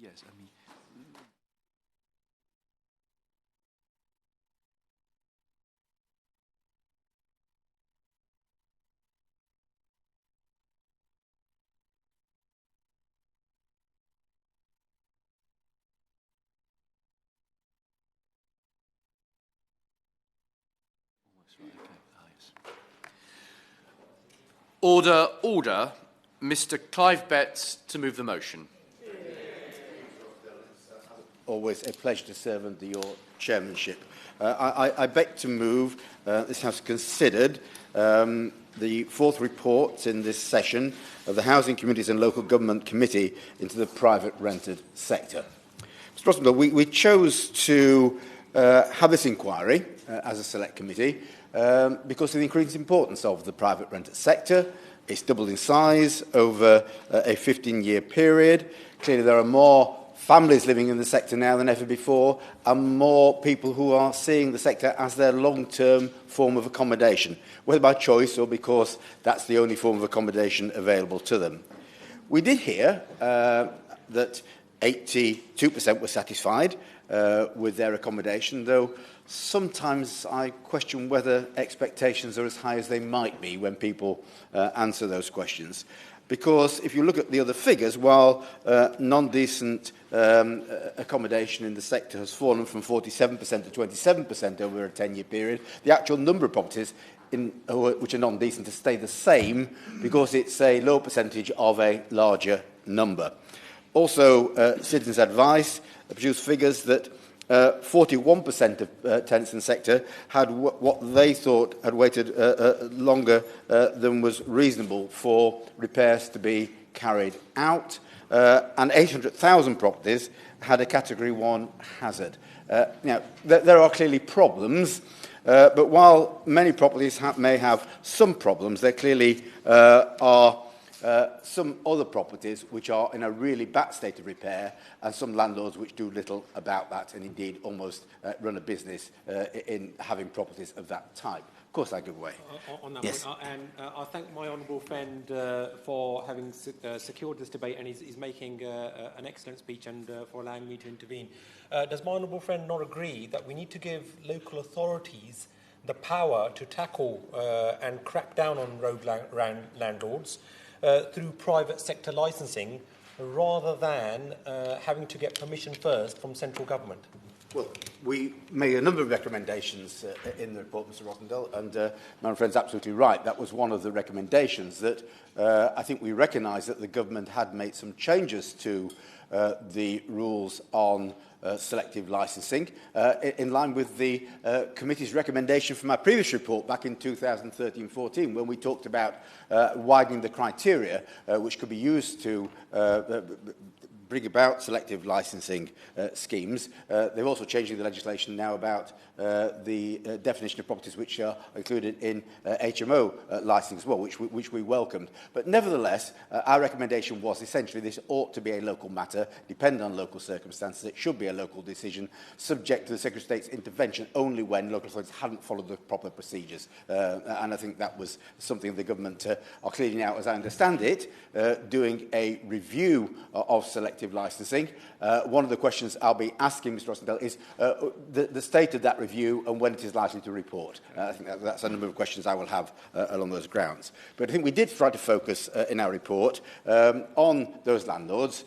Yes, I mean... Order, order. Mr. Clive Betts to move the motion. Always a pleasure to serve under your chairmanship. I beg to move this House considered the fourth report in this session of the Housing, Communities and Local Government Committee into the private rented sector. Mr. Rossendale, we chose to have this inquiry as a select committee because of the increasing importance of the private rented sector. It's doubled in size over a 15-year period. Clearly, there are more families living in the sector now than ever before, and more people who are seeing the sector as their long-term form of accommodation, whether by choice or because that's the only form of accommodation available to them. We did hear that 82% were satisfied with their accommodation, though sometimes I question whether expectations are as high as they might be when people answer those questions. Because if you look at the other figures, while non-decent accommodation in the sector has fallen from 47% to 27% over a 10-year period, the actual number of properties which are non-decent has stayed the same because it's a low percentage of a larger number. Also, Citizens Advice produced figures that 41% of tenants in the sector had what they thought had waited longer than was reasonable for repairs to be carried out, and 800,000 properties had a Category 1 hazard. Now, there are clearly problems, but while many properties may have some problems, there clearly are some other properties which are in a really bad state of repair, and some landlords which do little about that and indeed almost run a business in having properties of that type. Of course, I give way. On that yes. point, and I thank my honourable friend for having secured this debate, and he's making an excellent speech and for allowing me to intervene. Does my honourable friend not agree that we need to give local authorities the power to tackle and crack down on rogue landlords through private sector licensing, rather than having to get permission first from central government? Well, we made a number of recommendations in the report, Mr. Rossendale, and my friend's absolutely right. That was one of the recommendations that I think we recognised that the government had made some changes to the rules on selective licensing, in line with the committee's recommendation from our previous report back in 2013-14, when we talked about widening the criteria which could be used to bring about selective licensing schemes. They're also changing the legislation now about the definition of properties which are included in HMO licensing as well, which we welcomed. But nevertheless, our recommendation was essentially this ought to be a local matter, dependent on local circumstances. It should be a local decision, subject to the Secretary of State's intervention only when local authorities hadn't followed the proper procedures. And I think that was something the government are clearly now, as I understand it, doing a review of selective licensing. One of the questions I'll be asking Mr. Rossendale is the state of that review and when it is likely to report. I think that's a number of questions I will have along those grounds. But I think we did try to focus in our report on those landlords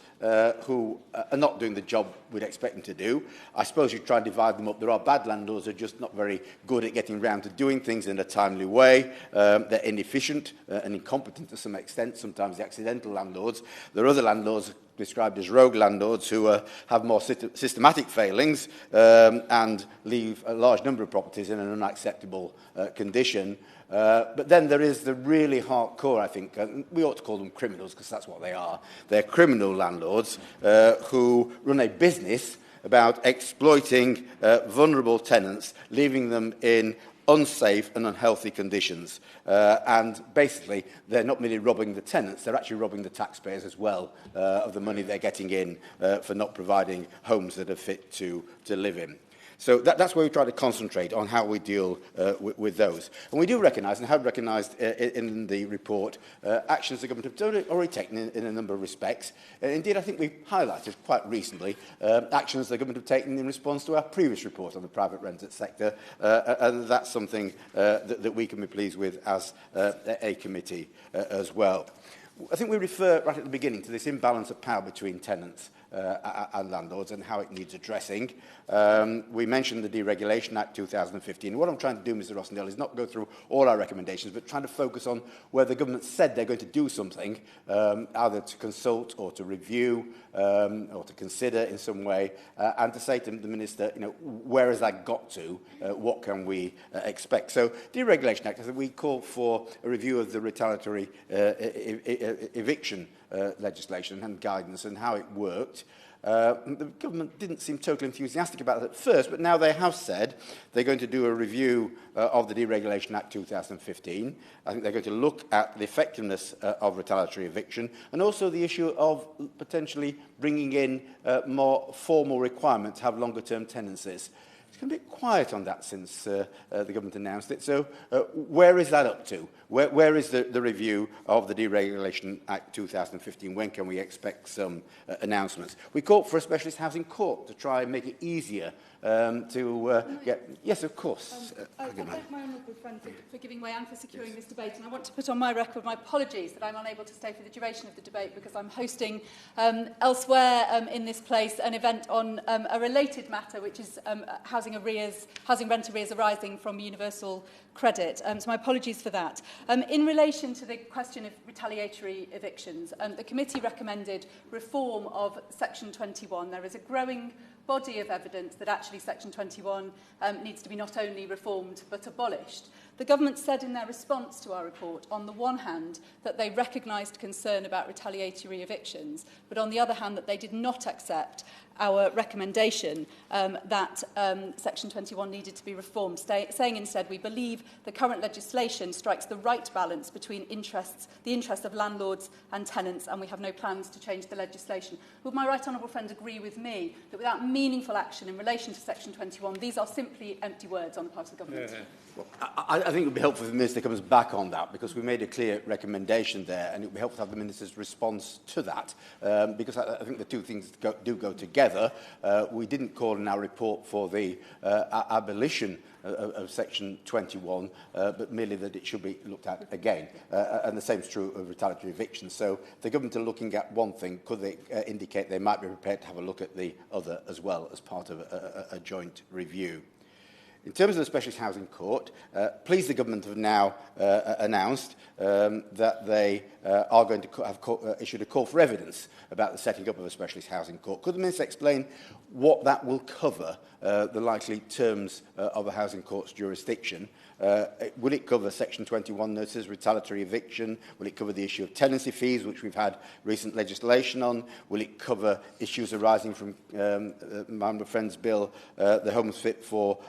who are not doing the job we'd expect them to do. I suppose you try and divide them up. There are bad landlords who are just not very good at getting around to doing things in a timely way. They're inefficient and incompetent to some extent, sometimes the accidental landlords. There are other landlords described as rogue landlords who have more systematic failings and leave a large number of properties in an unacceptable condition. But then there is the really hardcore, I think, we ought to call them criminals because that's what they are. They're criminal landlords who run a business about exploiting vulnerable tenants, leaving them in unsafe and unhealthy conditions. And basically, they're not merely robbing the tenants, they're actually robbing the taxpayers as well of the money they're getting in for not providing homes that are fit to live in. So that's where we try to concentrate on how we deal with those. And we do recognise, and have recognised in the report, actions the government have already taken in a number of respects. Indeed, I think we've highlighted quite recently actions the government have taken in response to our previous report on the private rented sector, and that's something that we can be pleased with as a committee as well. I think we refer right at the beginning to this imbalance of power between tenants and landlords and how it needs addressing. We mentioned the Deregulation Act 2015. What I'm trying to do, Mr Rossendale, is not go through all our recommendations, but trying to focus on where the government said they're going to do something, either to consult or to review or to consider in some way, and to say to the Minister, where has that got to? What can we expect? So, Deregulation Act, I think we call for a review of the retaliatory eviction legislation and guidance and how it worked. The government didn't seem totally enthusiastic about it at first, but now they have said they're going to do a review of the Deregulation Act 2015. I think they're going to look at the effectiveness of retaliatory eviction and also the issue of potentially bringing in more formal requirements to have longer-term tenancies. It's been a bit quiet on that since the government announced it. So where is that up to? Where is the review of the Deregulation Act 2015? When can we expect some announcements? We called for a specialist housing court to try and make it easier to get... Yes, of course. I thank my honourable friend for giving way and for securing this debate. And I want to put on my record my apologies that I'm unable to stay for the duration of the debate because I'm hosting elsewhere in this place an event on a related matter, which is housing rent arrears arising from universal credit. So my apologies for that. In relation to the question of retaliatory evictions, the committee recommended reform of Section 21. There is a growing body of evidence that actually Section 21 needs to be not only reformed but abolished. The government said in their response to our report, on the one hand, that they recognised concern about retaliatory evictions, but on the other hand, that they did not accept our recommendation that Section 21 needed to be reformed, saying instead, we believe the current legislation strikes the right balance between the interests of landlords and tenants, and we have no plans to change the legislation. Would my right honourable friend agree with me that without meaningful action in relation to Section 21, these are simply empty words on the part of the government? Well, I think it would be helpful if the Minister comes back on that, because we made a clear recommendation there, and it would be helpful to have the Minister's response to that, because I think the two things do go together. We didn't call in our report for the abolition of Section 21, but merely that it should be looked at again. And the same is true of retaliatory eviction. So the government are looking at one thing. Could they indicate they might be prepared to have a look at the other as well as part of a joint review? In terms of the Specialist Housing Court, please the government have now announced that they are going to have issued a call for evidence about the setting up of a Specialist Housing Court. Could the Minister explain what that will cover, the likely terms of a housing court's jurisdiction? Will it cover Section 21 notices, retaliatory eviction? Will it cover the issue of tenancy fees, which we've had recent legislation on? Will it cover issues arising from my friend's bill, the Homes Fit for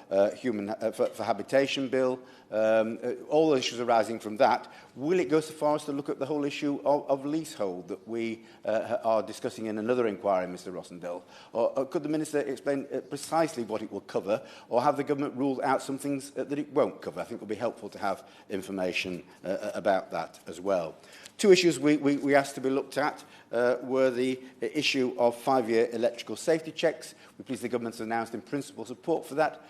Habitation bill? All the issues arising from that. Will it go so far as to look at the whole issue of leasehold that we are discussing in another inquiry, Mr Rossendale? Or could the Minister explain precisely what it will cover, or have the government ruled out some things that it won't cover? I think it would be helpful to have information about that as well. Two issues we asked to be looked at were the issue of 5-year electrical safety checks. We're pleased the government has announced in principle support for that.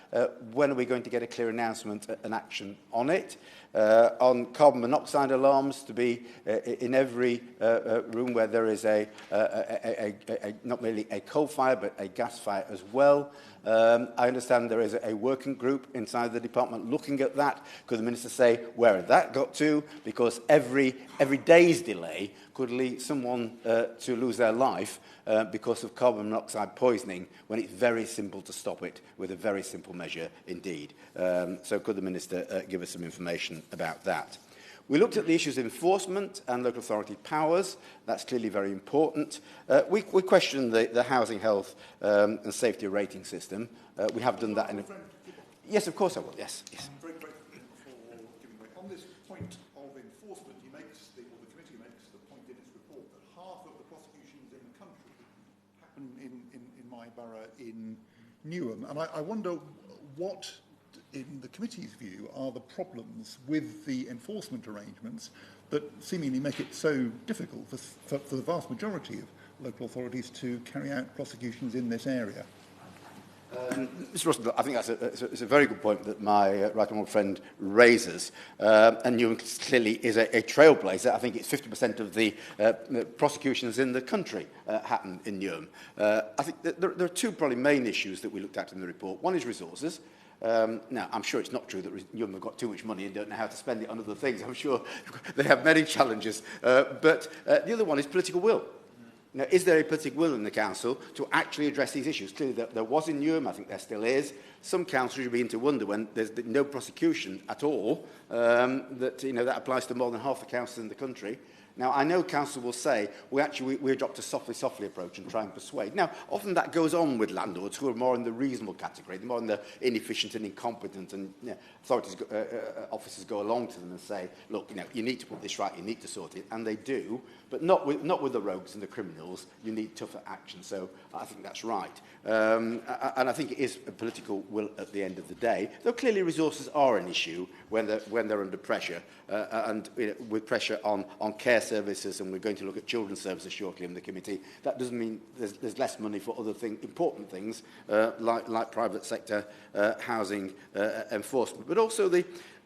When are we going to get a clear announcement and action on it? On carbon monoxide alarms, to be in every room where there is not merely a coal fire but a gas fire as well. I understand there is a working group inside the department looking at that. Could the Minister say where that got to? Because every day's delay could lead someone to lose their life because of carbon monoxide poisoning, when it's very simple to stop it with a very simple measure indeed. So could the Minister give us some information about that? We looked at the issues of enforcement and local authority powers. That's clearly very important. We questioned the housing health and safety rating system. We have done that in... Yes, of course I will. Yes. I'm very grateful for giving way. On this point of enforcement, the committee makes the point in its report that half of the prosecutions in the country happen in my borough in Newham, and I wonder what, in the committee's view, are the problems with the enforcement arrangements that seemingly make it so difficult for the vast majority of local authorities to carry out prosecutions in this area. Mr. Russell, I think it's a very good point that my right honourable friend raises. And Newham clearly is a trailblazer. I think it's 50% of the prosecutions in the country happen in Newham. I think that there are two probably main issues that we looked at in the report. One is resources. Now, I'm sure it's not true that Newham have got too much money and don't know how to spend it on other things. I'm sure they have many challenges. But the other one is political will. Now, is there a political will in the council to actually address these issues? Clearly, there was in Newham, I think there still is. Some councils begin to wonder when there's no prosecution at all, that applies to more than half the councils in the country. Now, I know council will say, we adopt a softly approach and try and persuade. Now, often that goes on with landlords who are more in the reasonable category, more in the inefficient and incompetent, and authorities, officers go along to them and say, look, you need to put this right, you need to sort it, and they do, but not with the rogues and the criminals. You need tougher action, so I think that's right. And I think it is a political will at the end of the day, though clearly resources are an issue when they're under pressure, and with pressure on care services, and we're going to look at children's services shortly in the committee. That doesn't mean there's less money for other important things like private sector housing enforcement. But also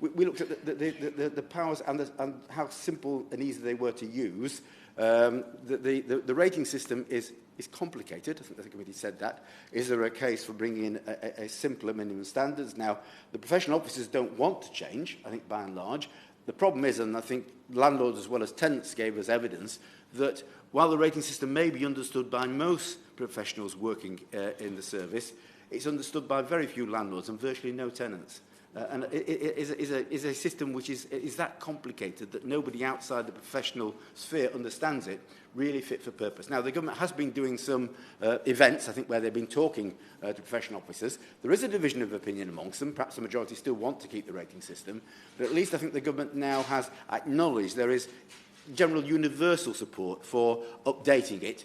we looked at the powers and how simple and easy they were to use. The rating system is complicated. I think the committee said that. Is there a case for bringing in a simpler minimum standards? Now, the professional officers don't want to change, I think, by and large. The problem is, and I think landlords as well as tenants gave us evidence, that while the rating system may be understood by most professionals working in the service, it's understood by very few landlords and virtually no tenants. And it is a system which is that complicated that nobody outside the professional sphere understands it, really fit for purpose. Now, the government has been doing some events, I think, where they've been talking to professional officers. There is a division of opinion amongst them. Perhaps the majority still want to keep the rating system. But at least I think the government now has acknowledged there is general universal support for updating it,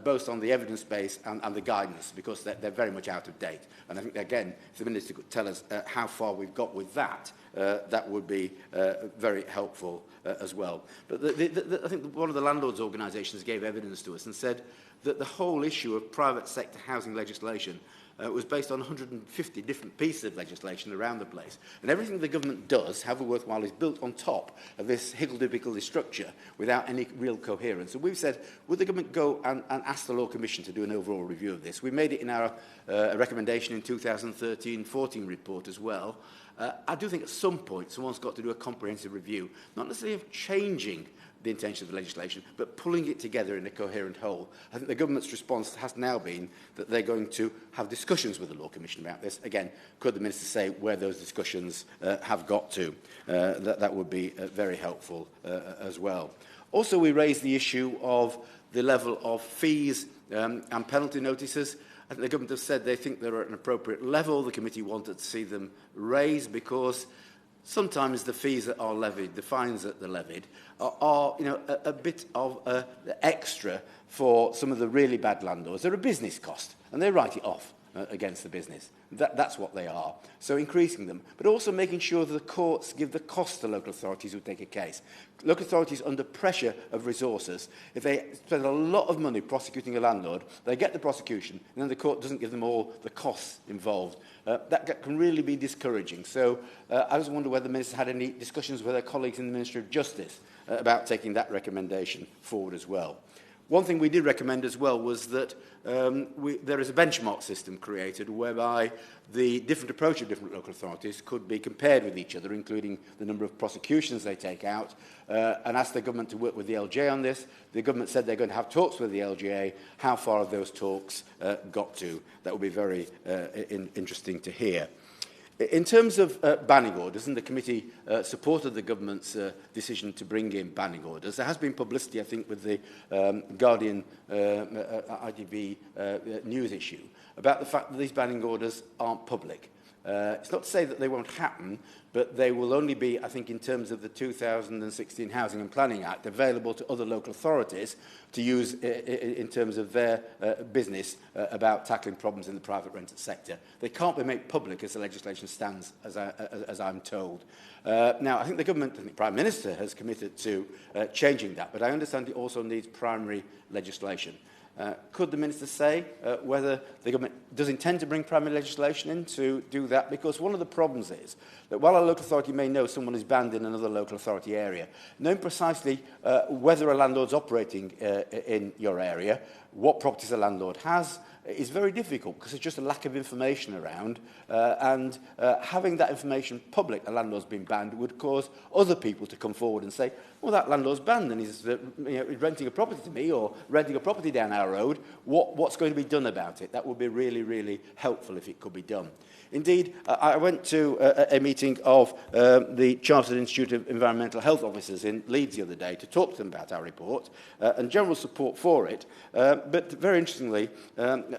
both on the evidence base and the guidance, because they're very much out of date. And I think, again, if the Minister could tell us how far we've got with that, that would be very helpful as well. But I think one of the landlords' organisations gave evidence to us and said that the whole issue of private sector housing legislation was based on 150 different pieces of legislation around the place. And everything the government does, however worthwhile, is built on top of this higgledy-piggledy structure without any real coherence. So we've said, would the government go and ask the Law Commission to do an overall review of this? We made it in our recommendation in 2013-14 report as well. I do think at some point someone's got to do a comprehensive review, not necessarily of changing the intention of the legislation, but pulling it together in a coherent whole. I think the government's response has now been that they're going to have discussions with the Law Commission about this. Again, could the Minister say where those discussions have got to? That would be very helpful as well. Also, we raised the issue of the level of fees and penalty notices. I think the government have said they think they're at an appropriate level. The committee wanted to see them raised because sometimes the fees that are levied, the fines that are levied, are a bit of extra for some of the really bad landlords. They're a business cost, and they write it off against the business. That's what they are. So increasing them, but also making sure that the courts give the cost to local authorities who take a case. Local authorities under pressure of resources, if they spend a lot of money prosecuting a landlord, they get the prosecution, and then the court doesn't give them all the costs involved. That can really be discouraging. So I just wonder whether the Minister had any discussions with her colleagues in the Ministry of Justice about taking that recommendation forward as well. One thing we did recommend as well was that there is a benchmark system created whereby the different approach of different local authorities could be compared with each other, including the number of prosecutions they take out, and asked the government to work with the LGA on this. The government said they're going to have talks with the LGA. How far have those talks got to? That would be very interesting to hear. In terms of banning orders, and the committee supported the government's decision to bring in banning orders, there has been publicity, I think, with the Guardian ITV news issue about the fact that these banning orders aren't public. It's not to say that they won't happen, but they will only be, I think, in terms of the 2016 Housing and Planning Act, available to other local authorities to use in terms of their business about tackling problems in the private rented sector. They can't be made public as the legislation stands, as I'm told. Now, I think the government, I think the Prime Minister has committed to changing that, but I understand it also needs primary legislation. Could the Minister say whether the government does intend to bring primary legislation in to do that? Because one of the problems is that while a local authority may know someone is banned in another local authority area, knowing precisely whether a landlord's operating in your area, what properties a landlord has, is very difficult because there's just a lack of information around, and having that information public, a landlord's been banned, would cause other people to come forward and say, well, that landlord's banned and he's renting a property to me or renting a property down our road. What's going to be done about it? That would be really, really helpful if it could be done. Indeed, I went to a meeting of the Chartered Institute of Environmental Health Officers in Leeds the other day to talk to them about our report and general support for it. But very interestingly,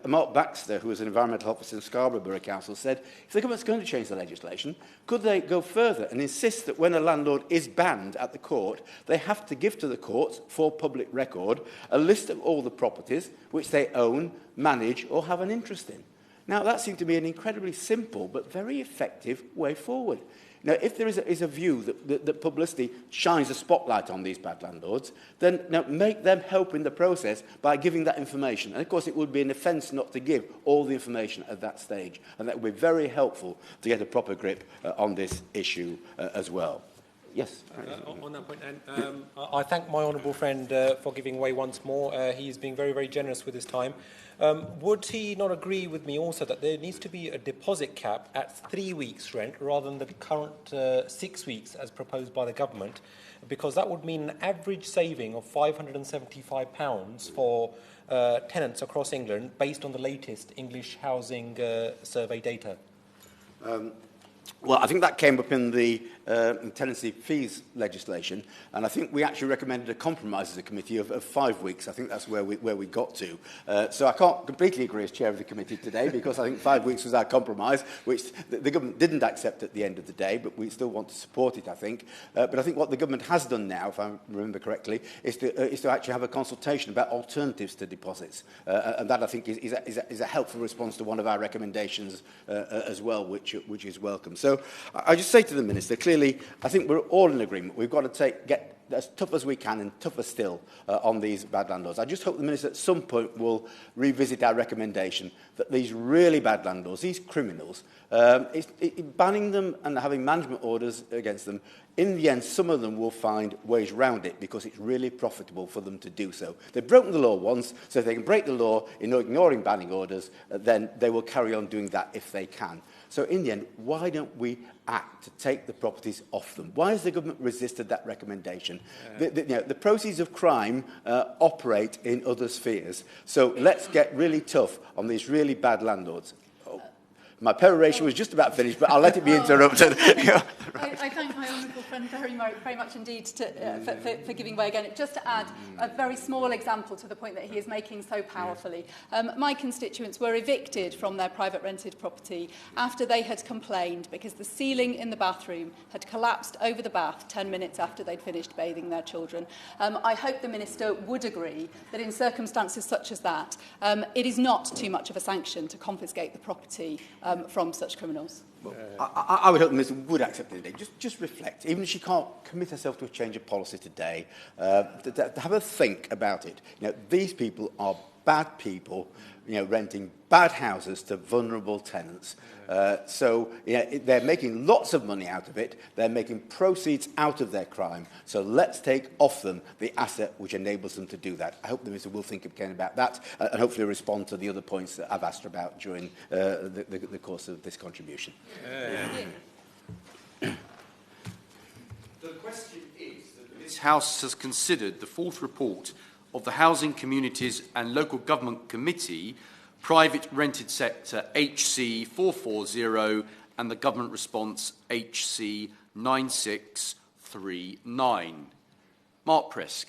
Mark Baxter, who was an environmental officer in Scarborough Borough Council, said if the government's going to change the legislation, could they go further and insist that when a landlord is banned at the court, they have to give to the courts, for public record, a list of all the properties which they own, manage or have an interest in. Now, that seemed to be an incredibly simple but very effective way forward. Now, if there is a view that publicity shines a spotlight on these bad landlords, then now make them help in the process by giving that information. And, of course, it would be an offence not to give all the information at that stage. And that would be very helpful to get a proper grip on this issue as well. Yes. On that point, and I thank my honourable friend for giving way once more. He's been very, very generous with his time. Would he not agree with me also that there needs to be a deposit cap at 3 weeks' rent rather than the current 6 weeks as proposed by the government? Because that would mean an average saving of £575 for tenants across England based on the latest English housing survey data. Well, I think that came up in the tenancy fees legislation, and I think we actually recommended a compromise as a committee of 5 weeks. I think that's where we got to. So I can't completely agree as chair of the committee today, because I think 5 weeks was our compromise, which the government didn't accept at the end of the day, but we still want to support it, I think. But I think what the government has done now, if I remember correctly, is to actually have a consultation about alternatives to deposits. And that, I think, is a helpful response to one of our recommendations as well, which is welcome. So I just say to the Minister, clearly, I think we're all in agreement. We've got to get as tough as we can and tougher still on these bad landlords. I just hope the Minister at some point will revisit our recommendation that these really bad landlords, these criminals, banning them and having management orders against them, in the end, some of them will find ways round it because it's really profitable for them to do so. They've broken the law once, so if they can break the law in ignoring banning orders, then they will carry on doing that if they can. So in the end, why don't we act to take the properties off them? Why has the government resisted that recommendation? The proceeds of crime operate in other spheres. So let's get really tough on these really bad landlords. My peroration was just about finished, but I'll let it be interrupted. I thank my honourable friend very much indeed for giving way again. Just to add a very small example to the point that he is making so powerfully. My constituents were evicted from their private rented property after they had complained because the ceiling in the bathroom had collapsed over the bath 10 minutes after they'd finished bathing their children. I hope the Minister would agree that in circumstances such as that, it is not too much of a sanction to confiscate the property from such criminals. Well, I would hope the Minister would accept it today. Just reflect. Even if she can't commit herself to a change of policy today, to have a think about it. These people are bad people, renting bad houses to vulnerable tenants. So they're making lots of money out of it. They're making proceeds out of their crime. So let's take off them the asset which enables them to do that. I hope the Minister will think again about that and hopefully respond to the other points that I've asked her about during the course of this contribution. The question is that this House has considered the fourth report of the Housing, Communities and Local Government Committee, Private Rented Sector HC 440 and the Government Response HC 9639. Mark Prisk.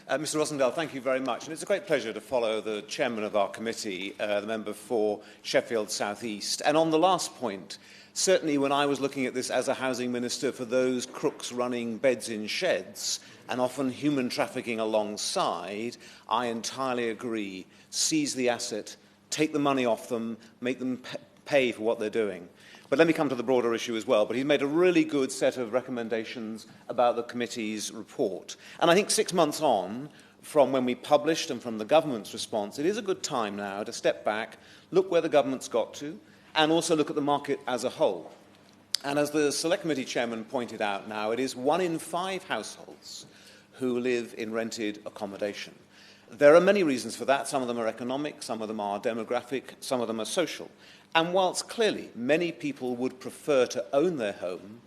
Mr Rosendale, thank you very much. And it's a great pleasure to follow the chairman of our committee, the member for Sheffield South East. And on the last point, certainly when I was looking at this as a housing minister for those crooks running beds in sheds and often human trafficking alongside, I entirely agree. Seize the asset, take the money off them, make them pay for what they're doing. But let me come to the broader issue as well. But he's made a really good set of recommendations about the committee's report. And I think 6 months on from when we published and from the government's response, it is a good time now to step back, look where the government's got to, and also look at the market as a whole. And as the Select Committee chairman pointed out now, it is 1 in 5 households who live in rented accommodation. There are many reasons for that. Some of them are economic, some of them are demographic, some of them are social. And whilst clearly many people would prefer to own their home,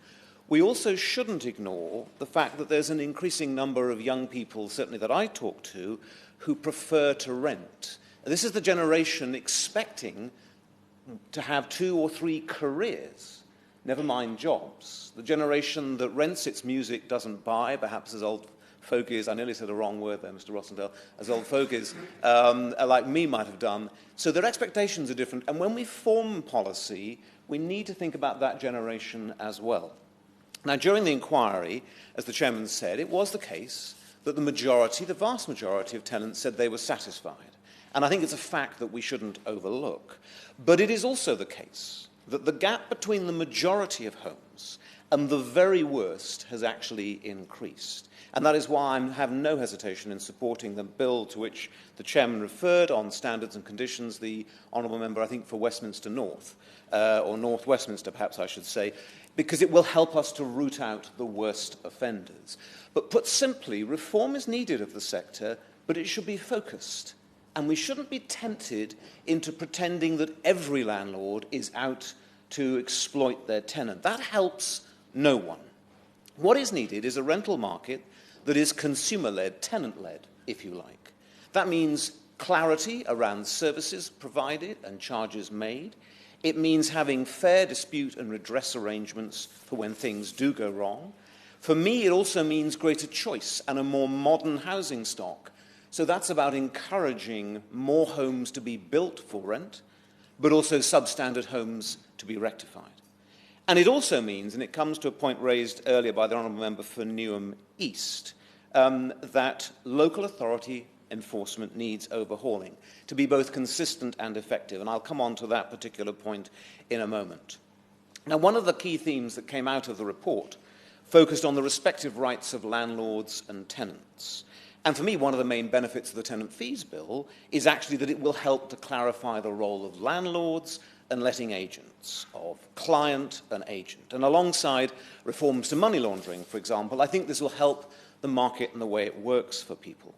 we also shouldn't ignore the fact that there's an increasing number of young people, certainly that I talk to, who prefer to rent. This is the generation expecting to have 2 or 3 careers, never mind jobs. The generation that rents its music, doesn't buy, perhaps as old fogies, I nearly said a wrong word there, Mr Rossendale, as old fogies like me might have done. So their expectations are different. And when we form policy, we need to think about that generation as well. Now, during the inquiry, as the chairman said, it was the case that the vast majority of tenants said they were satisfied. And I think it's a fact that we shouldn't overlook. But it is also the case that the gap between the majority of homes and the very worst has actually increased. And that is why I have no hesitation in supporting the bill to which the chairman referred on standards and conditions, the honourable member, I think, for Westminster North, or North Westminster, perhaps I should say, because it will help us to root out the worst offenders. But put simply, reform is needed of the sector, but it should be focused. And we shouldn't be tempted into pretending that every landlord is out to exploit their tenant. That helps no one. What is needed is a rental market that is consumer-led, tenant-led, if you like. That means clarity around services provided and charges made. It means having fair dispute and redress arrangements for when things do go wrong. For me, it also means greater choice and a more modern housing stock. So that's about encouraging more homes to be built for rent, but also substandard homes to be rectified. And it also means, and it comes to a point raised earlier by the Honourable Member for Newham East, that local authority enforcement needs overhauling to be both consistent and effective. And I'll come on to that particular point in a moment. Now, one of the key themes that came out of the report focused on the respective rights of landlords and tenants. And for me, one of the main benefits of the Tenant Fees Bill is actually that it will help to clarify the role of landlords and letting agents, of client and agent. And alongside reforms to money laundering, for example, I think this will help the market and the way it works for people.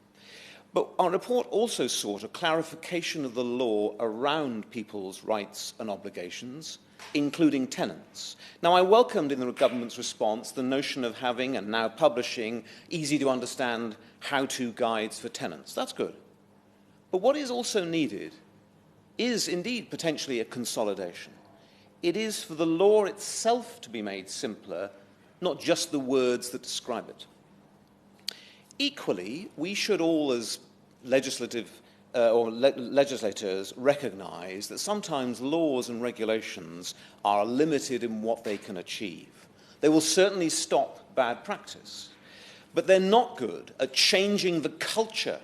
But our report also sought a clarification of the law around people's rights and obligations, including tenants. Now, I welcomed in the government's response the notion of having and now publishing easy-to-understand how-to guides for tenants. That's good. But what is also needed is indeed potentially a consolidation. It is for the law itself to be made simpler, not just the words that describe it. Equally, we should all, as legislators, recognise that sometimes laws and regulations are limited in what they can achieve. They will certainly stop bad practice, but they're not good at changing the culture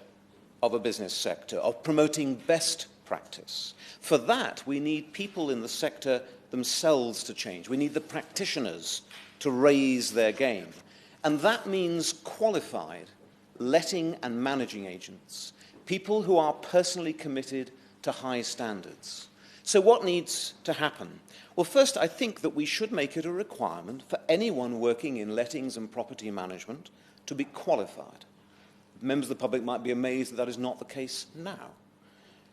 of a business sector, of promoting best practice. For that, we need people in the sector themselves to change. We need the practitioners to raise their game. And that means qualified letting and managing agents, people who are personally committed to high standards. So what needs to happen? Well, first, I think that we should make it a requirement for anyone working in lettings and property management to be qualified. Members of the public might be amazed that that is not the case now.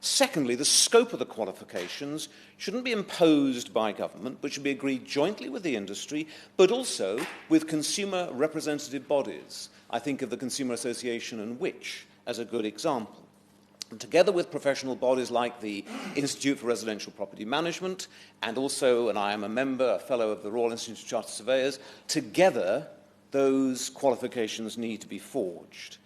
Secondly, the scope of the qualifications shouldn't be imposed by government, but should be agreed jointly with the industry, but also with consumer representative bodies. I think of the Consumer Association and Which as a good example. And together with professional bodies like the Institute for Residential Property Management, and also, and I am a member, a fellow of the Royal Institute of Chartered Surveyors, together those qualifications need to be forged.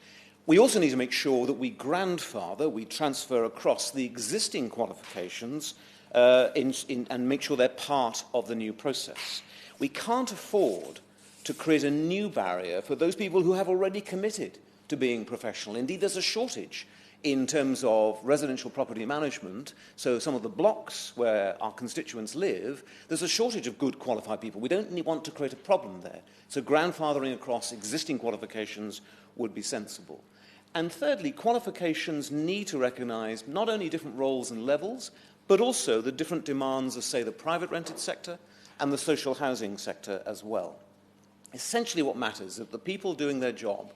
We also need to make sure that we grandfather, we transfer across the existing qualifications and make sure they're part of the new process. We can't afford to create a new barrier for those people who have already committed to being professional. Indeed, there's a shortage in terms of residential property management. So some of the blocks where our constituents live, there's a shortage of good qualified people. We don't want to create a problem there. So grandfathering across existing qualifications would be sensible. And thirdly, qualifications need to recognise not only different roles and levels, but also the different demands of, say, the private rented sector and the social housing sector as well. Essentially what matters is that the people doing their job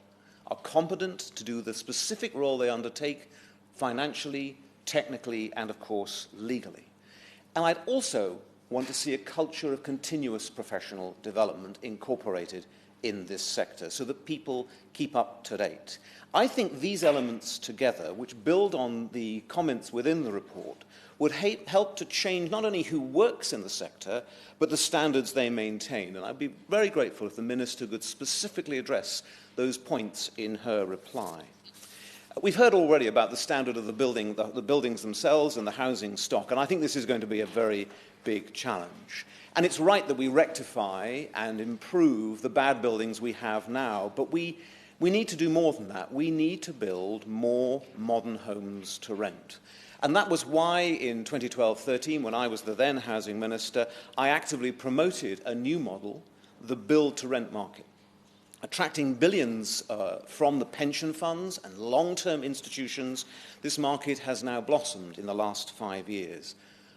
are competent to do the specific role they undertake financially, technically, and of course, legally. And I'd also want to see a culture of continuous professional development incorporated in this sector so that people keep up to date. I think these elements together, which build on the comments within the report, would help to change not only who works in the sector, but the standards they maintain. And I'd be very grateful if the Minister could specifically address those points in her reply. We've heard already about the standard of the buildings themselves and the housing stock, and I think this is going to be a very big challenge. And it's right that we rectify and improve the bad buildings we have now, but we need to do more than that. We need to build more modern homes to rent. And that was why in 2012-13, when I was the then Housing Minister, I actively promoted a new model, the build-to-rent market. Attracting billions from the pension funds and long-term institutions, this market has now blossomed in the last 5 years.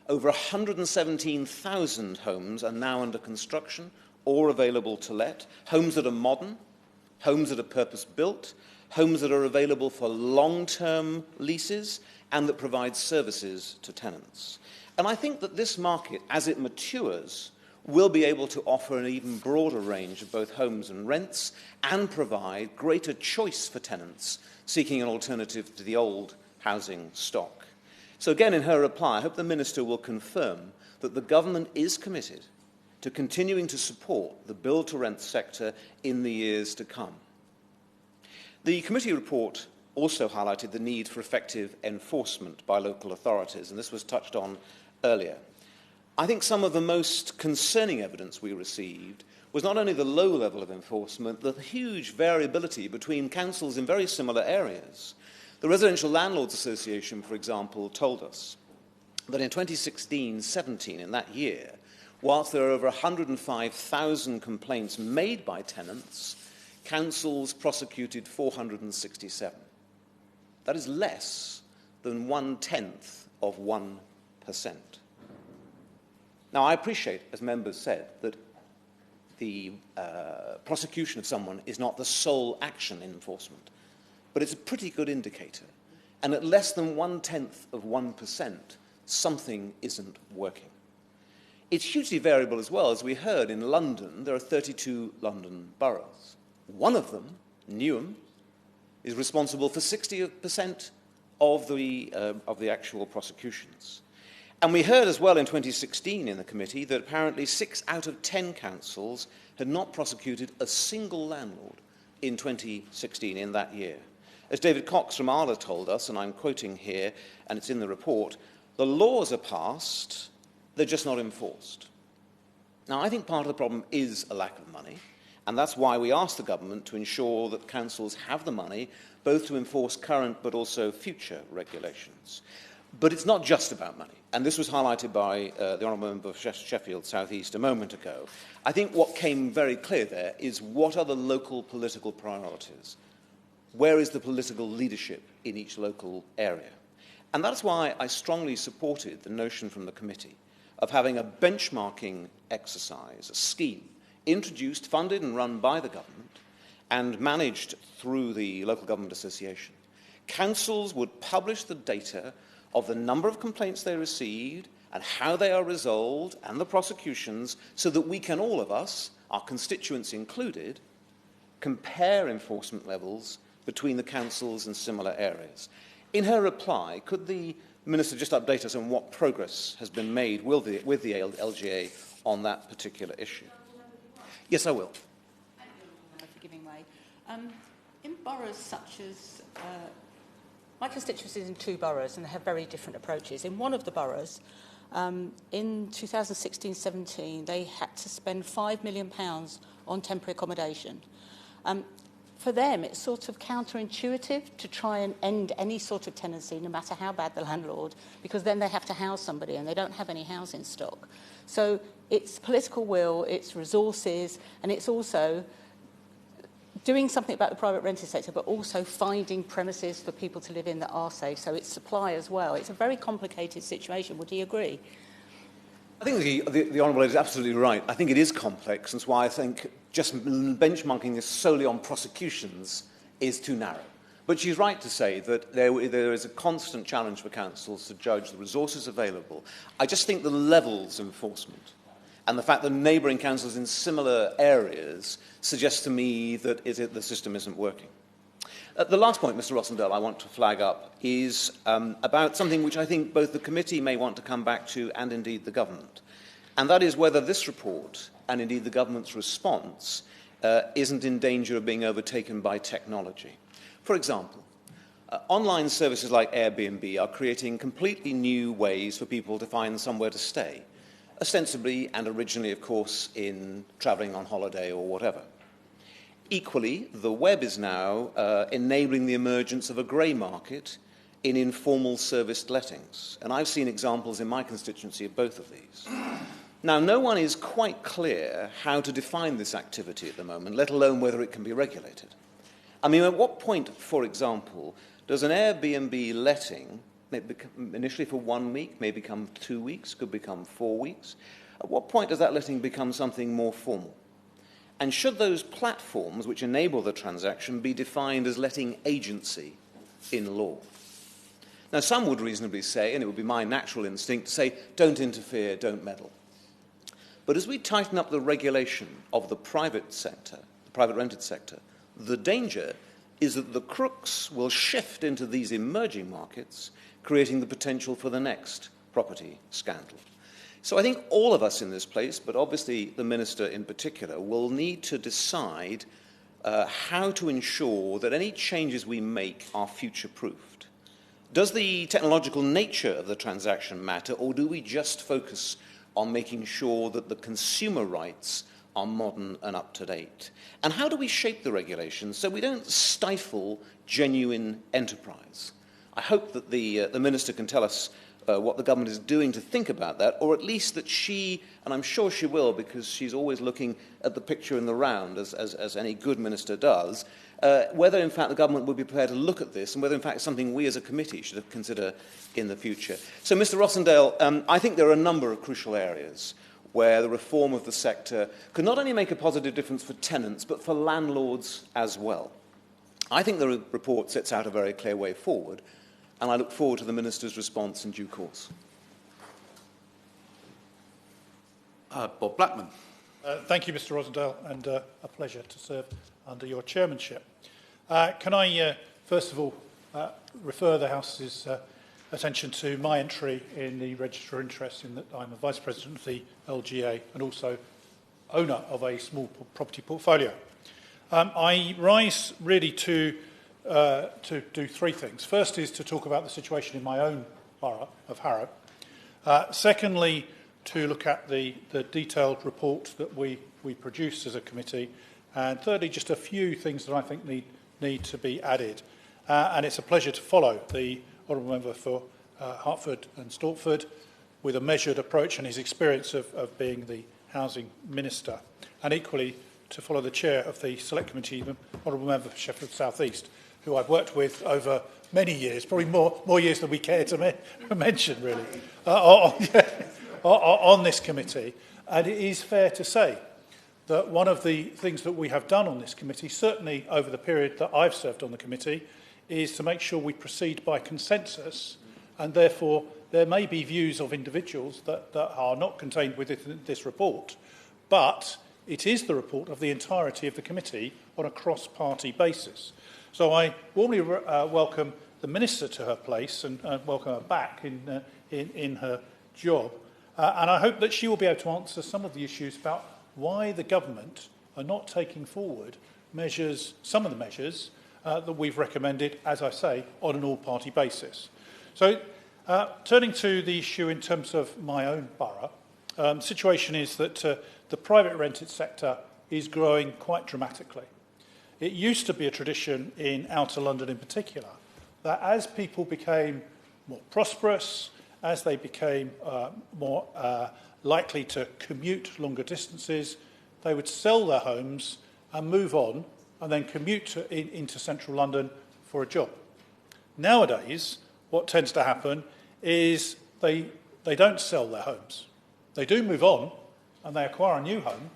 Over 117,000 homes are now under construction or available to let, homes that are modern, homes that are purpose-built, homes that are available for long-term leases, and that provide services to tenants. And I think that this market, as it matures, will be able to offer an even broader range of both homes and rents and provide greater choice for tenants seeking an alternative to the old housing stock. So again, in her reply, I hope the Minister will confirm that the government is committed to continuing to support the build-to-rent sector in the years to come. The committee report also highlighted the need for effective enforcement by local authorities, and this was touched on earlier. I think some of the most concerning evidence we received was not only the low level of enforcement, the huge variability between councils in very similar areas. The Residential Landlords Association, for example, told us that in 2016-17, in that year, whilst there are over 105,000 complaints made by tenants, councils prosecuted 467. That is less than 1/10 of 1%. Now, I appreciate, as members said, that the prosecution of someone is not the sole action in enforcement, but it's a pretty good indicator. And at less than 1/10 of 1%, something isn't working. It's hugely variable as well. As we heard, in London, there are 32 London boroughs. One of them, Newham, is responsible for 60% of the actual prosecutions. And we heard as well in 2016 in the committee that apparently 6 out of 10 councils had not prosecuted a single landlord in 2016 in that year. As David Cox from Arla told us, and I'm quoting here, and it's in the report, the laws are passed, they're just not enforced. Now, I think part of the problem is a lack of money, and that's why we asked the government to ensure that councils have the money both to enforce current but also future regulations. But it's not just about money, and this was highlighted by the Honourable Member of Sheffield South East a moment ago. I think what came very clear there is what are the local political priorities? Where is the political leadership in each local area? And that's why I strongly supported the notion from the committee of having a benchmarking exercise, a scheme, introduced, funded and run by the government and managed through the Local Government Association. Councils would publish the data of the number of complaints they received and how they are resolved and the prosecutions so that we can, all of us, our constituents included, compare enforcement levels between the councils in similar areas. In her reply, could the Minister just update us on what progress has been made with the LGA on that particular issue? Yes, I will. Thank you for giving way. In boroughs such as... my constituency is in 2 boroughs and they have very different approaches. In one of the boroughs, in 2016-17, they had to spend £5 million on temporary accommodation. For them, it's sort of counterintuitive to try and end any sort of tenancy, no matter how bad the landlord, because then they have to house somebody and they don't have any housing stock. So it's political will, it's resources, and it's also doing something about the private rented sector, but also finding premises for people to live in that are safe. So it's supply as well. It's a very complicated situation. Would you agree? I think the Honourable is absolutely right. I think it is complex, and that's why I think just benchmarking this solely on prosecutions is too narrow. But she's right to say that there is a constant challenge for councils to judge the resources available. I just think the levels of enforcement and the fact that neighbouring councils in similar areas suggests to me that the system isn't working. The last point, Mr. Rossendale, I want to flag up is about something which I think both the committee may want to come back to and indeed the government. And that is whether this report and indeed the government's response isn't in danger of being overtaken by technology. For example, online services like Airbnb are creating completely new ways for people to find somewhere to stay, ostensibly and originally, of course, in travelling on holiday or whatever. Equally, the web is now enabling the emergence of a grey market in informal serviced lettings. And I've seen examples in my constituency of both of these. Now, no one is quite clear how to define this activity at the moment, let alone whether it can be regulated. I mean, at what point, for example, does an Airbnb letting, initially for 1 week, may become 2 weeks, could become 4 weeks? At what point does that letting become something more formal? And should those platforms which enable the transaction be defined as letting agency in law? Now, some would reasonably say, and it would be my natural instinct to say, don't interfere, don't meddle. But as we tighten up the regulation of the private sector, the private rented sector, the danger is that the crooks will shift into these emerging markets, creating the potential for the next property scandal. So I think all of us in this place, but obviously the Minister in particular, will need to decide how to ensure that any changes we make are future-proofed. Does the technological nature of the transaction matter, or do we just focus on making sure that the consumer rights are modern and up-to-date? And how do we shape the regulations so we don't stifle genuine enterprise? I hope that the Minister can tell us what the government is doing to think about that, or at least that she, and I'm sure she will because she's always looking at the picture in the round, as any good minister does, whether in fact the government would be prepared to look at this and whether in fact it's something we as a committee should consider in the future. So, Mr. Rossendale, I think there are a number of crucial areas where the reform of the sector could not only make a positive difference for tenants, but for landlords as well. I think the report sets out a very clear way forward, and I look forward to the Minister's response in due course. Bob Blackman. Thank you, Mr. Rossendale, and a pleasure to serve under your chairmanship. Can I, first of all, refer the House's attention to my entry in the Register of Interest, in that I'm a Vice President of the LGA and also owner of a small property portfolio. I rise really to do 3 things. First is to talk about the situation in my own borough of Harrow. Secondly, to look at the detailed report that we produced as a committee. And thirdly, just a few things that I think need to be added. And it's a pleasure to follow the Honourable Member for Hertford and Stortford with a measured approach and his experience of being the Housing Minister. And equally, to follow the Chair of the Select Committee, the Honourable Member for Sheffield South East, who I've worked with over many years, probably more years than we care to mention, really, on this committee. And it is fair to say that one of the things that we have done on this committee, certainly over the period that I've served on the committee, is to make sure we proceed by consensus, and therefore there may be views of individuals that are not contained within this report, but it is the report of the entirety of the committee on a cross-party basis. So I warmly welcome the Minister to her place and welcome her back in her job. And I hope that she will be able to answer some of the issues about why the government are not taking forward measures, some of the measures, that we've recommended, as I say, on an all-party basis. So, turning to the issue in terms of my own borough, the situation is that the private rented sector is growing quite dramatically. It used to be a tradition in outer London in particular that as people became more prosperous, as they became more likely to commute longer distances, they would sell their homes and move on and then commute into central London for a job. Nowadays, what tends to happen is they don't sell their homes. They do move on and they acquire a new home,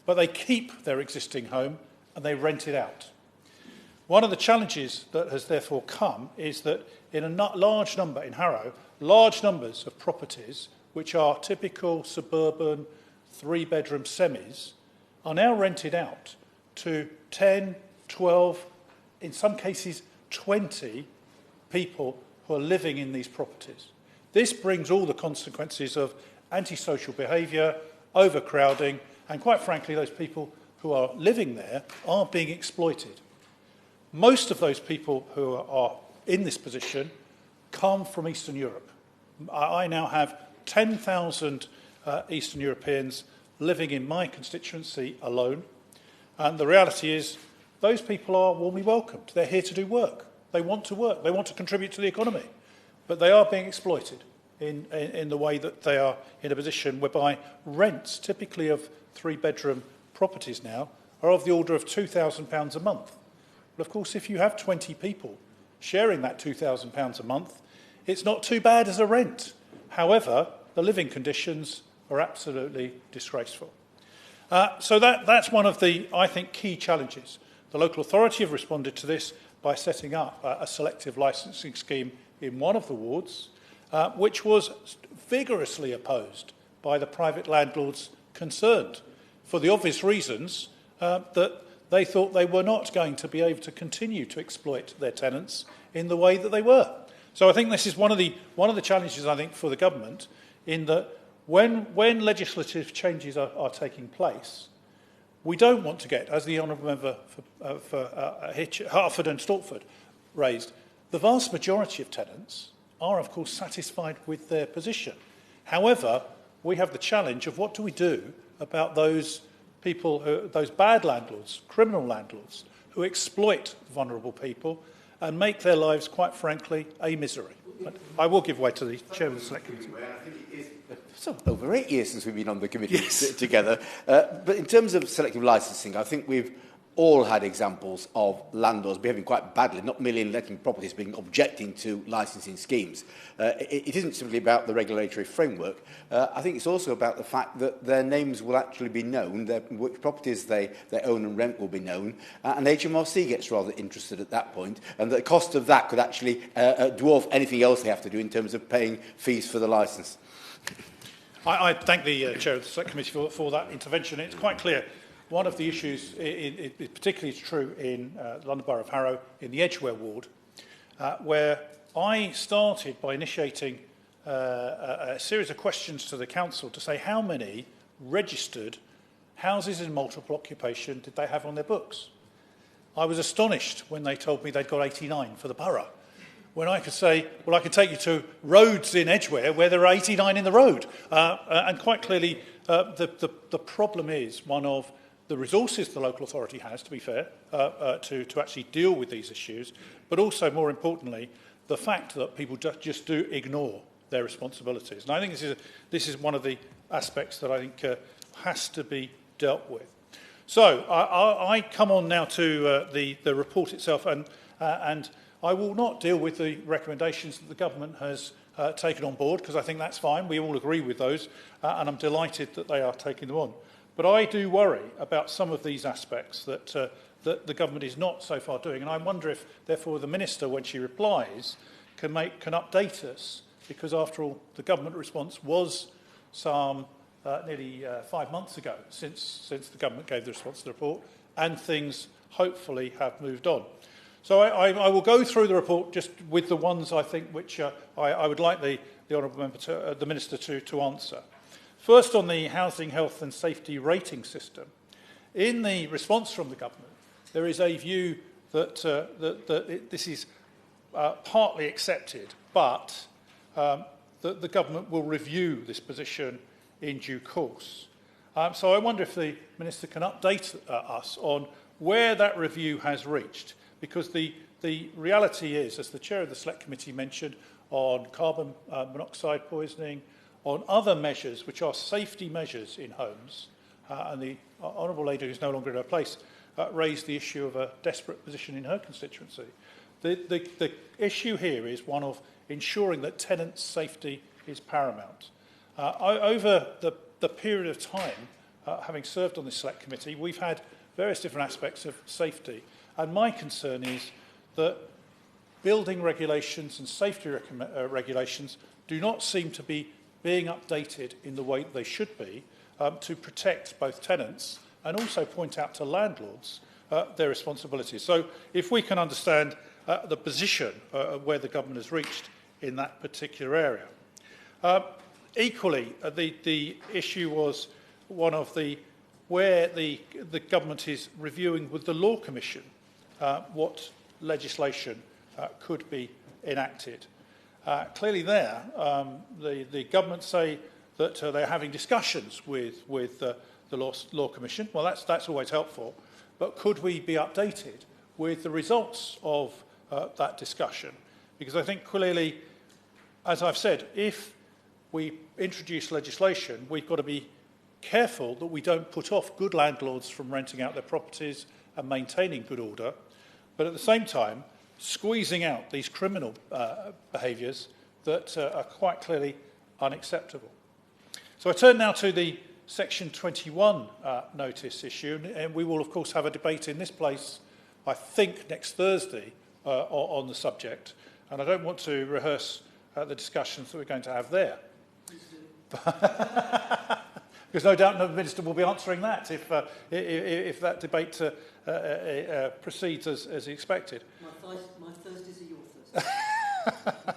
but they keep their existing home and they rent it out. One of the challenges that has therefore come is that in a large number, in Harrow, large numbers of properties, which are typical suburban 3-bedroom semis, are now rented out to 10, 12, in some cases 20 people who are living in these properties. This brings all the consequences of antisocial behaviour, overcrowding, and quite frankly, those people who are living there are being exploited. Most of those people who are in this position come from Eastern Europe. I now have 10,000 Eastern Europeans living in my constituency alone. And the reality is those people are warmly welcomed. They're here to do work. They want to work. They want to contribute to the economy. But they are being exploited in the way that they are in a position whereby rents, typically of 3-bedroom properties now, are of the order of £2,000 a month. But of course, if you have 20 people sharing that £2,000 a month, it's not too bad as a rent. However, the living conditions are absolutely disgraceful. So that's one of the, I think, key challenges. The local authority have responded to this by setting up a selective licensing scheme in one of the wards, which was vigorously opposed by the private landlords concerned, for the obvious reasons that they thought they were not going to be able to continue to exploit their tenants in the way that they were. So I think this is one of the challenges, I think, for the government, in that when legislative changes are taking place, we don't want to get, as the honourable member for Hertford and Stortford raised, the vast majority of tenants are, of course, satisfied with their position. However, we have the challenge of what do we do about those people, those bad landlords, criminal landlords, who exploit vulnerable people and make their lives, quite frankly, a misery. But I will give way to the Chairman of the Select Committee. So over 8 years since we've been on the committee together. But in terms of selective licensing, I think we've all had examples of landlords behaving quite badly, not merely in letting properties, being objecting to licensing schemes. It isn't simply about the regulatory framework. I think it's also about the fact that their names will actually be known, which properties they own and rent will be known, and HMRC gets rather interested at that point, and the cost of that could actually dwarf anything else they have to do in terms of paying fees for the licence. I thank the Chair of the Select Committee for that intervention. It's quite clear. One of the issues, it particularly is true in London Borough of Harrow, in the Edgware ward, where I started by initiating a series of questions to the council to say how many registered houses in multiple occupation did they have on their books. I was astonished when they told me they'd got 89 for the borough, when I could say, well, I can take you to roads in Edgware where there are 89 in the road. And quite clearly, the problem is one of the resources the local authority has, to be fair, to actually deal with these issues, but also, more importantly, the fact that people just do ignore their responsibilities. And I think this is one of the aspects that I think has to be dealt with. So I come on now to the report itself, and I will not deal with the recommendations that the government has taken on board, because I think that's fine. We all agree with those, and I'm delighted that they are taking them on. But I do worry about some of these aspects that the government is not so far doing. And I wonder if, therefore, the Minister, when she replies, can update us, because, after all, the government response was some nearly 5 months ago since the government gave the response to the report, and things, hopefully, have moved on. So I will go through the report just with the ones, I think, which I would like the Honourable Member, the Minister, to answer. First, on the Housing, Health and Safety rating system. In the response from the government, there is a view this is partly accepted, but that the government will review this position in due course. So I wonder if the Minister can update us on where that review has reached, because the reality is, as the Chair of the Select Committee mentioned, on carbon monoxide poisoning, on other measures which are safety measures in homes, and the Honourable Lady, who's no longer in her place, raised the issue of a desperate position in her constituency. The issue here is one of ensuring that tenants' safety is paramount. Over the period of time, having served on this Select Committee, we've had various different aspects of safety, and my concern is that building regulations and safety regulations do not seem to be being updated in the way that they should be to protect both tenants and also point out to landlords their responsibilities. So if we can understand the position where the government has reached in that particular area. Equally, the issue was one of where the government is reviewing with the Law Commission what legislation could be enacted. Clearly there, the government say that they're having discussions with the Law Commission. Well, that's always helpful. But could we be updated with the results of that discussion? Because I think clearly, as I've said, if we introduce legislation, we've got to be careful that we don't put off good landlords from renting out their properties and maintaining good order, but at the same time, squeezing out these criminal behaviours that are quite clearly unacceptable. So I turn now to the Section 21 notice issue, and we will, of course, have a debate in this place, I think, next Thursday on the subject, and I don't want to rehearse the discussions that we're going to have there. Because no doubt the Minister will be answering that if that debate proceeds as expected. My Thursdays are your Thursdays.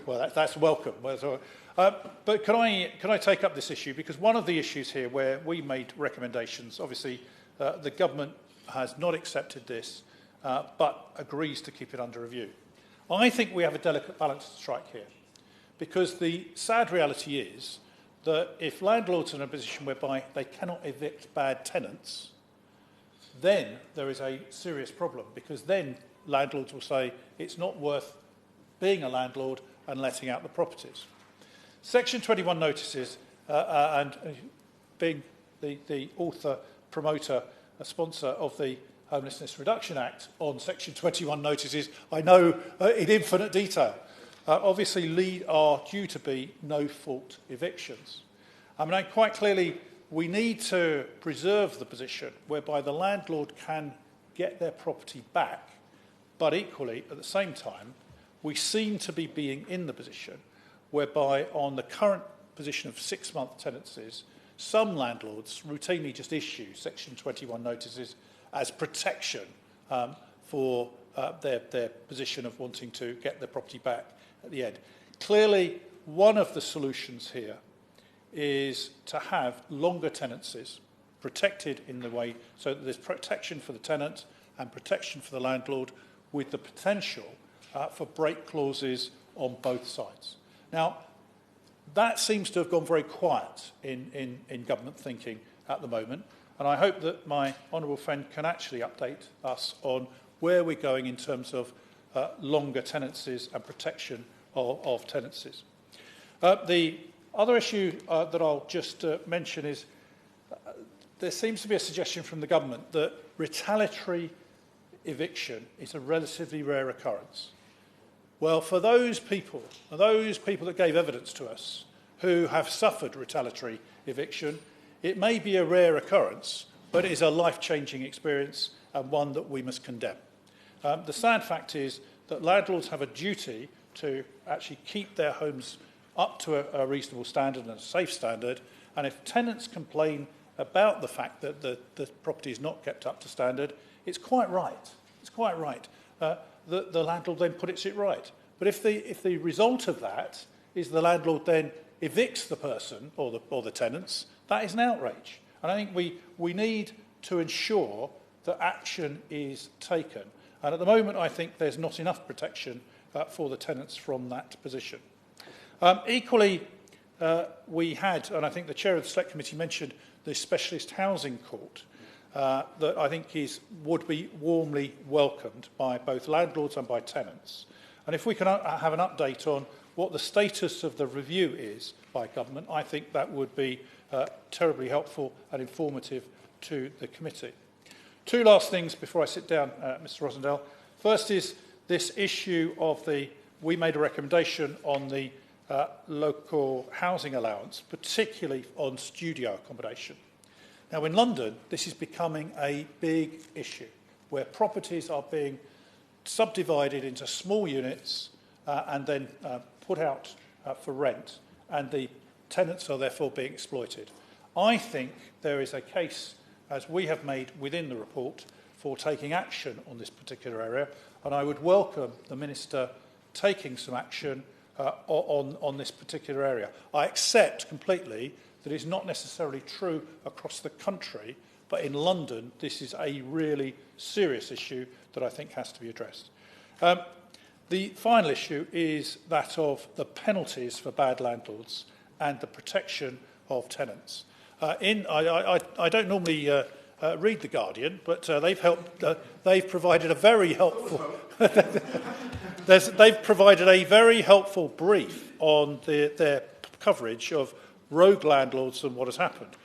Well, that's welcome. But can I take up this issue? Because one of the issues here where we made recommendations, obviously the government has not accepted this, but agrees to keep it under review. I think we have a delicate balance to strike here, because the sad reality is that if landlords are in a position whereby they cannot evict bad tenants, then there is a serious problem, because then landlords will say it's not worth being a landlord and letting out the properties. Section 21 notices, and being the author, promoter, a sponsor of the Homelessness Reduction Act on Section 21 notices, I know in infinite detail. Obviously, are due to be no-fault evictions. I mean, quite clearly, we need to preserve the position whereby the landlord can get their property back, but equally, at the same time, we seem to be being in the position whereby on the current position of 6-month tenancies, some landlords routinely just issue Section 21 notices as protection for their position of wanting to get their property back at the end. Clearly, one of the solutions here is to have longer tenancies protected in the way so that there's protection for the tenant and protection for the landlord, with the potential for break clauses on both sides. Now, that seems to have gone very quiet in government thinking at the moment, and I hope that my honourable friend can actually update us on where we're going in terms of longer tenancies and protection of tenancies. The other issue that I'll just mention is there seems to be a suggestion from the government that retaliatory eviction is a relatively rare occurrence. Well, for those people that gave evidence to us who have suffered retaliatory eviction, it may be a rare occurrence, but it is a life-changing experience and one that we must condemn. The sad fact is that landlords have a duty to actually keep their homes up to a reasonable standard and a safe standard, and if tenants complain about the fact that the property is not kept up to standard, it's quite right. It's quite right. The landlord then puts it right. But if the result of that is the landlord then evicts the person or the tenants, that is an outrage. And I think we need to ensure that action is taken. And at the moment, I think there's not enough protection for the tenants from that position. Equally, we had, and I think the chair of the Select Committee mentioned the Specialist Housing Court, that I think would be warmly welcomed by both landlords and by tenants. And if we can have an update on what the status of the review is by government, I think that would be terribly helpful and informative to the committee. Two last things before I sit down, Mr. Rosendale. First is this issue of we made a recommendation on the local housing allowance, particularly on studio accommodation. Now, in London, this is becoming a big issue, where properties are being subdivided into small units and then put out for rent, and the tenants are therefore being exploited. I think there is a case, as we have made within the report, for taking action on this particular area, and I would welcome the Minister taking some action on this particular area. I accept completely that it's not necessarily true across the country, but in London, this is a really serious issue that I think has to be addressed. The final issue is that of the penalties for bad landlords and the protection of tenants. I don't normally read The Guardian, but they've provided a very helpful they've provided a very helpful brief on their coverage of rogue landlords and what has happened.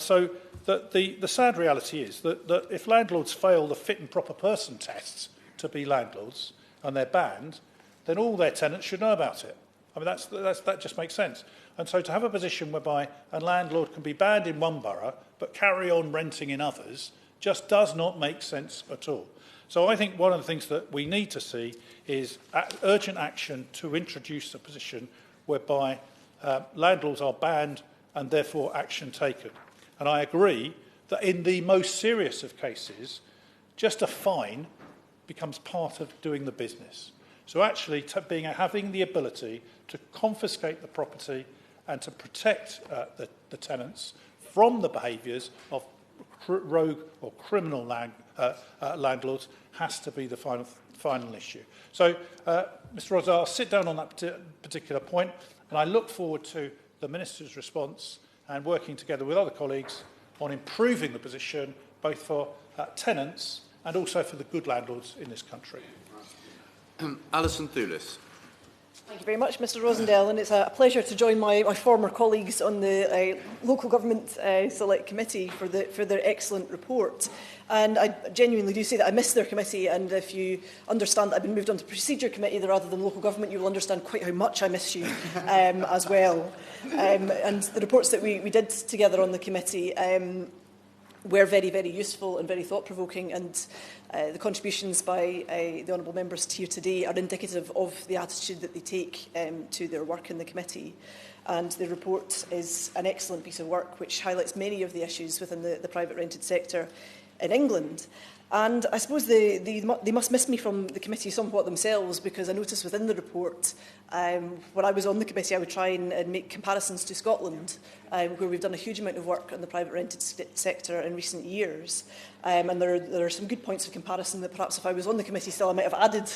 So the sad reality is that if landlords fail the fit and proper person tests to be landlords and they're banned, then all their tenants should know about it. I mean, that just makes sense. And so to have a position whereby a landlord can be banned in one borough but carry on renting in others just does not make sense at all. So I think one of the things that we need to see is urgent action to introduce a position whereby landlords are banned and therefore action taken. And I agree that in the most serious of cases, just a fine becomes part of doing the business. So actually having the ability to confiscate the property and to protect the tenants from the behaviours of rogue or criminal landlords has to be the final issue. So, Mr. Rosendale, I'll sit down on that particular point, and I look forward to the Minister's response and working together with other colleagues on improving the position both for tenants and also for the good landlords in this country. Alison Thulis. Thank you very much, Mr. Rosendale, and it's a pleasure to join my former colleagues on the Local Government Select Committee for their excellent report. And I genuinely do say that I miss their committee, and if you understand that I've been moved on to Procedure Committee rather than Local Government, you will understand quite how much I miss you as well. And the reports that we did together on the committee were very, very useful and very thought-provoking, and the contributions by the honourable members here today are indicative of the attitude that they take to their work in the committee. And the report is an excellent piece of work which highlights many of the issues within the private rented sector in England. And I suppose they must miss me from the committee somewhat themselves, because I noticed within the report, when I was on the committee, I would try and make comparisons to Scotland, where we've done a huge amount of work on the private rented sector in recent years. And there are some good points of comparison that perhaps if I was on the committee still I might have added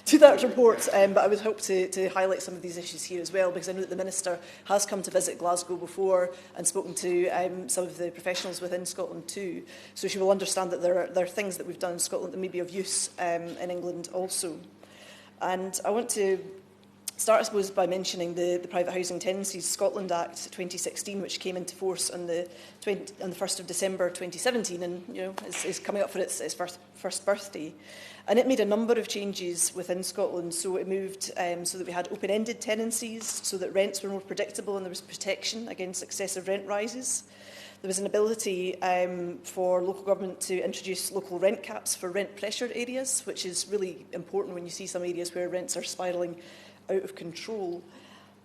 to that report, but I would hope to highlight some of these issues here as well, because I know that the Minister has come to visit Glasgow before and spoken to some of the professionals within Scotland too, so she will understand that there are things that we've done in Scotland that may be of use in England also. And I want to start, I suppose, by mentioning the Private Housing Tenancies Scotland Act 2016, which came into force on the 1st of December 2017, and is coming up for its first birthday. And it made a number of changes within Scotland. So it moved so that we had open-ended tenancies, so that rents were more predictable and there was protection against excessive rent rises. There was an ability for local government to introduce local rent caps for rent-pressured areas, which is really important when you see some areas where rents are spiralling out of control.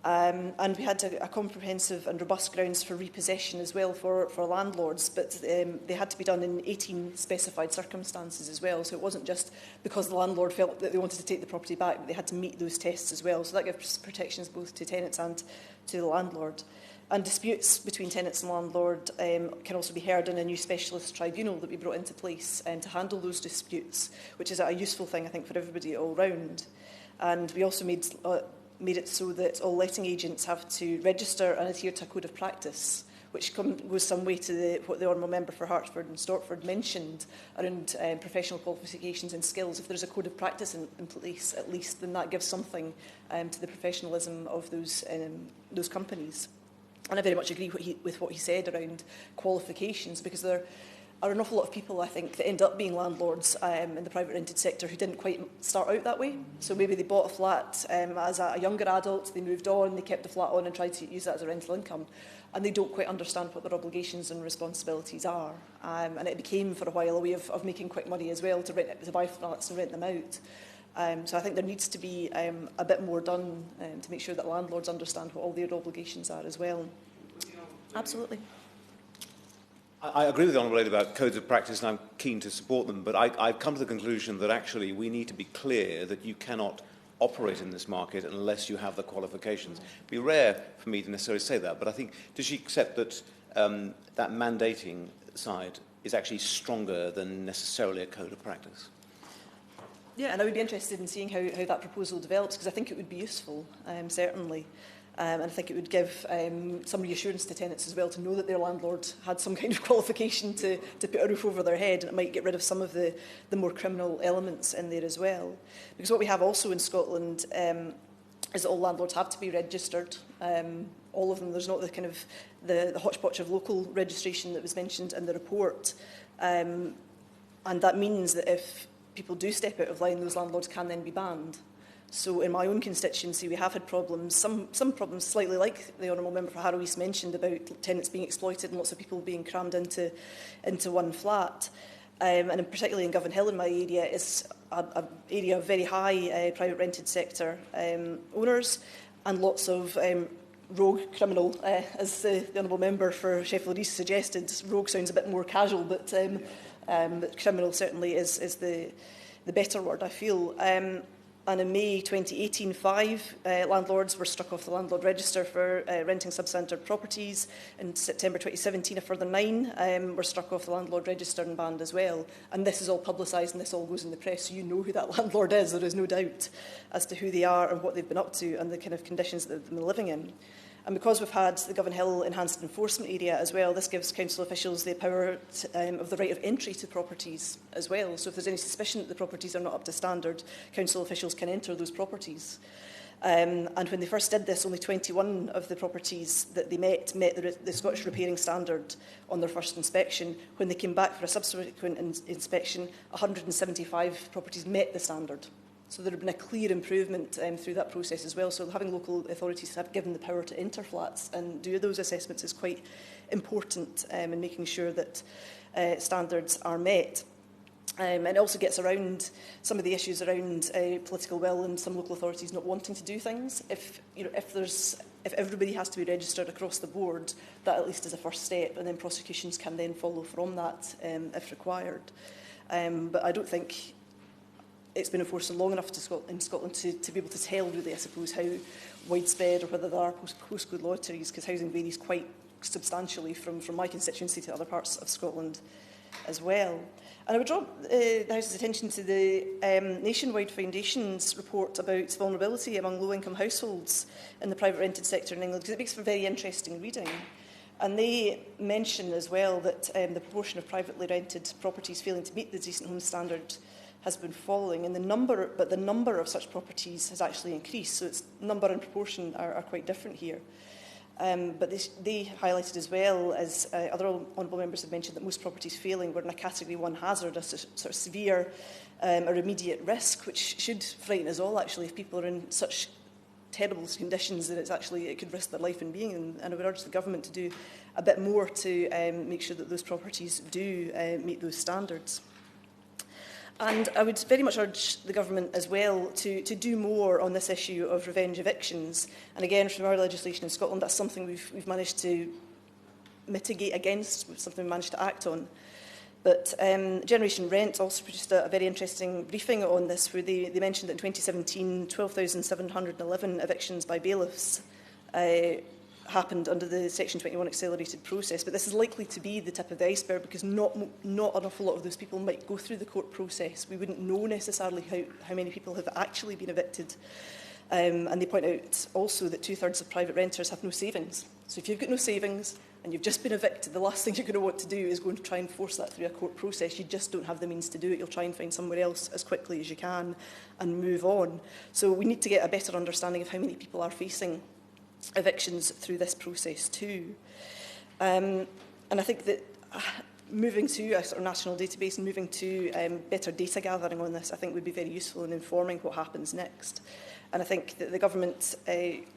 And we had a comprehensive and robust grounds for repossession as well for landlords, but they had to be done in 18 specified circumstances as well. So it wasn't just because the landlord felt that they wanted to take the property back, but they had to meet those tests as well. So that gives protections both to tenants and to the landlord. And disputes between tenants and landlord can also be heard in a new specialist tribunal that we brought into place to handle those disputes, which is a useful thing, I think, for everybody all round. And we also made it so that all letting agents have to register and adhere to a code of practice, which goes some way to what the Honourable Member for Hertford and Stortford mentioned around professional qualifications and skills. If there's a code of practice in place, at least, then that gives something to the professionalism of those companies. And I very much agree with what he said around qualifications, because there are an awful lot of people, I think, that end up being landlords in the private rented sector who didn't quite start out that way. So maybe they bought a flat as a younger adult, they moved on, they kept the flat on and tried to use that as a rental income, and they don't quite understand what their obligations and responsibilities are. And it became, for a while, a way of making quick money as well, to buy flats and rent them out. So I think there needs to be a bit more done to make sure that landlords understand what all their obligations are as well. Absolutely. I agree with the Honourable Lady about codes of practice, and I'm keen to support them, but I've come to the conclusion that actually we need to be clear that you cannot operate in this market unless you have the qualifications. It'd be rare for me to necessarily say that, but I think, does she accept that that mandating side is actually stronger than necessarily a code of practice? Yeah, and I would be interested in seeing how that proposal develops, because I think it would be useful, certainly. And I think it would give some reassurance to tenants as well to know that their landlord had some kind of qualification to put a roof over their head, and it might get rid of some of the more criminal elements in there as well. Because what we have also in Scotland is that all landlords have to be registered. All of them. There's not the kind of the hodgepodge of local registration that was mentioned in the report. And that means that if people do step out of line, those landlords can then be banned. So in my own constituency, we have had problems, some problems slightly like the Honourable Member for Harrow East mentioned about tenants being exploited and lots of people being crammed into one flat. And particularly in Govan Hill in my area, is an area of very high private rented sector owners and lots of rogue criminal, as the Honourable Member for Sheffield East suggested. Rogue sounds a bit more casual, but criminal certainly is the better word, I feel. And in May 2018, 5 landlords were struck off the landlord register for renting substandard properties. In September 2017, a further 9 were struck off the landlord register and banned as well. And this is all publicised and this all goes in the press, so you know who that landlord is. There is no doubt as to who they are and what they've been up to and the kind of conditions that they've been living in. And because we've had the Govan Hill Enhanced Enforcement Area as well, this gives council officials the power of the right of entry to properties as well. So if there's any suspicion that the properties are not up to standard, council officials can enter those properties. And when they first did this, only 21 of the properties that they met the Scottish repairing standard on their first inspection. When they came back for a subsequent inspection, 175 properties met the standard. So there had been a clear improvement through that process as well. So having local authorities have given the power to enter flats and do those assessments is quite important in making sure that standards are met. And it also gets around some of the issues around political will and some local authorities not wanting to do things. If everybody has to be registered across the board, that at least is a first step, and then prosecutions can then follow from that if required. But I don't think it's been enforced long enough in Scotland to be able to tell, really, I suppose, how widespread or whether there are postcode lotteries, because housing varies quite substantially from my constituency to other parts of Scotland as well. And I would draw the House's attention to the Nationwide Foundation's report about vulnerability among low-income households in the private rented sector in England, because it makes for very interesting reading. And they mention as well that the proportion of privately rented properties failing to meet the Decent Home Standard has been falling, and the number of such properties has actually increased. So its number and proportion are quite different here. But they highlighted as well, as other honourable members have mentioned, that most properties failing were in a Category 1 hazard, a sort of severe or immediate risk, which should frighten us all, actually, if people are in such terrible conditions that it could risk their life and being. And I would urge the government to do a bit more to make sure that those properties do meet those standards. And I would very much urge the government as well to do more on this issue of revenge evictions. And again, from our legislation in Scotland, that's something we've managed to mitigate against, something we managed to act on. But Generation Rent also produced a very interesting briefing on this, where they mentioned that in 2017, 12,711 evictions by bailiffs happened under the Section 21 accelerated process, but this is likely to be the tip of the iceberg because not an awful lot of those people might go through the court process. We wouldn't know necessarily how many people have actually been evicted. And they point out also that 2/3 of private renters have no savings. So if you've got no savings and you've just been evicted, the last thing you're going to want to do is go and try and force that through a court process. You just don't have the means to do it. You'll try and find somewhere else as quickly as you can and move on. So we need to get a better understanding of how many people are facing evictions through this process too. And I think that moving to a sort of national database and moving to better data gathering on this, I think would be very useful in informing what happens next. And I think that the government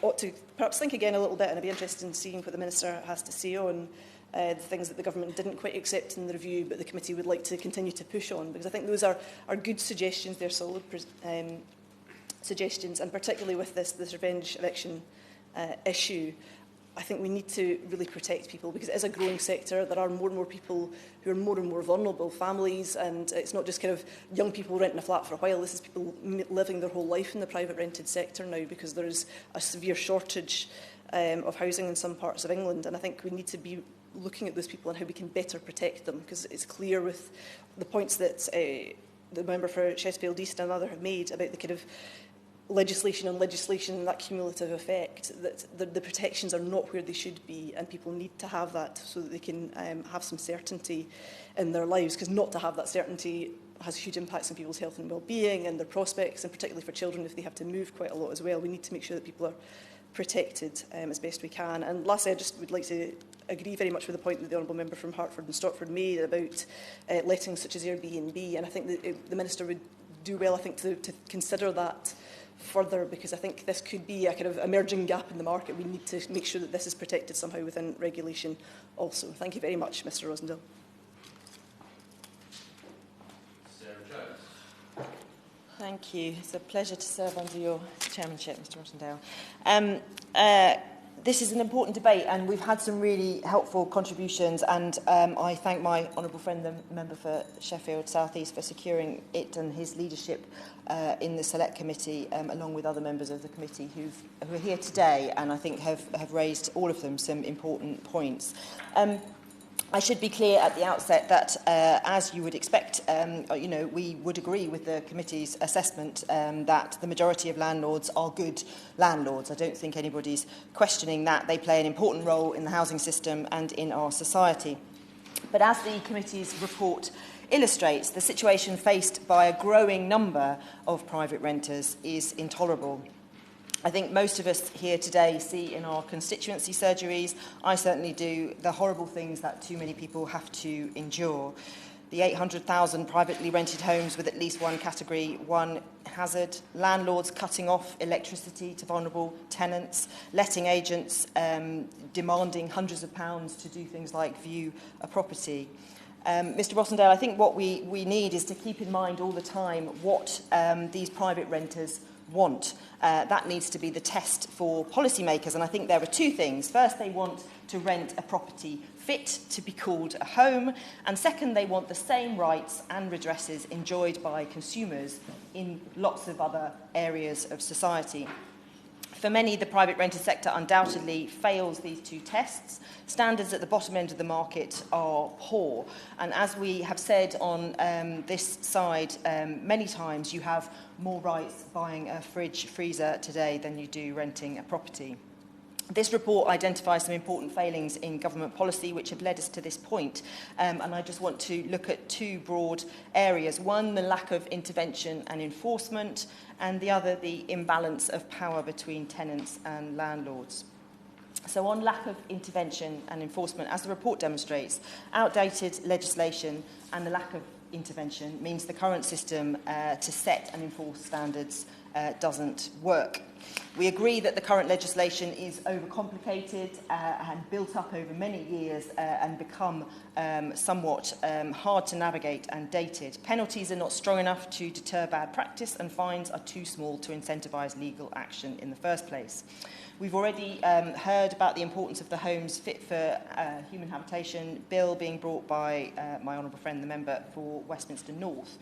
ought to perhaps think again a little bit, and I'd be interested in seeing what the Minister has to say on the things that the government didn't quite accept in the review, but the committee would like to continue to push on, because I think those are good suggestions, they're solid suggestions, and particularly with this revenge eviction issue, I think we need to really protect people because it is a growing sector. There are more and more people who are more and more vulnerable, families, and it's not just kind of young people renting a flat for a while. This is people living their whole life in the private rented sector now because there is a severe shortage of housing in some parts of England. And I think we need to be looking at those people and how we can better protect them, because it's clear with the points that the member for Sheffield East and another have made about the kind of legislation and that cumulative effect, that the protections are not where they should be, and people need to have that so that they can have some certainty in their lives, because not to have that certainty has huge impacts on people's health and well-being and their prospects, and particularly for children if they have to move quite a lot as well. We need to make sure that people are protected as best we can. And lastly, I just would like to agree very much with the point that the Honourable Member from Hertford and Stotford made about lettings such as Airbnb, and I think that the Minister would do well, I think, to consider that further, because I think this could be a kind of emerging gap in the market. We need to make sure that this is protected somehow within regulation also. Thank you very much, Mr Rosendale. Sarah Jones. Thank you. It's a pleasure to serve under your chairmanship, Mr Rosendale. This is an important debate, and we've had some really helpful contributions, and I thank my honourable friend, the member for Sheffield South East, for securing it and his leadership in the Select Committee, along with other members of the committee who are here today, and I think have raised, all of them, some important points. I should be clear at the outset that, as you would expect, we would agree with the committee's assessment that the majority of landlords are good landlords. I don't think anybody's questioning that. They play an important role in the housing system and in our society. But as the committee's report illustrates, the situation faced by a growing number of private renters is intolerable. I think most of us here today see in our constituency surgeries, I certainly do, the horrible things that too many people have to endure. The 800,000 privately rented homes with at least one Category 1 hazard, landlords cutting off electricity to vulnerable tenants, letting agents demanding hundreds of pounds to do things like view a property. Mr Rossendale, I think what we need is to keep in mind all the time what these private renters want. That needs to be the test for policymakers, and I think there are two things. First, they want to rent a property fit to be called a home, and second, they want the same rights and redresses enjoyed by consumers in lots of other areas of society. For many, the private rented sector undoubtedly fails these two tests. Standards at the bottom end of the market are poor. And as we have said on this side many times, you have more rights buying a fridge freezer today than you do renting a property. This report identifies some important failings in government policy which have led us to this point, and I just want to look at two broad areas. One, the lack of intervention and enforcement, and the other, the imbalance of power between tenants and landlords. So on lack of intervention and enforcement, as the report demonstrates, outdated legislation and the lack of intervention means the current system to set and enforce standards doesn't work. We agree that the current legislation is overcomplicated and built up over many years and become somewhat hard to navigate and dated. Penalties are not strong enough to deter bad practice, and fines are too small to incentivise legal action in the first place. We've already heard about the importance of the Homes Fit for Human Habitation bill being brought by my honourable friend, the member for Westminster North.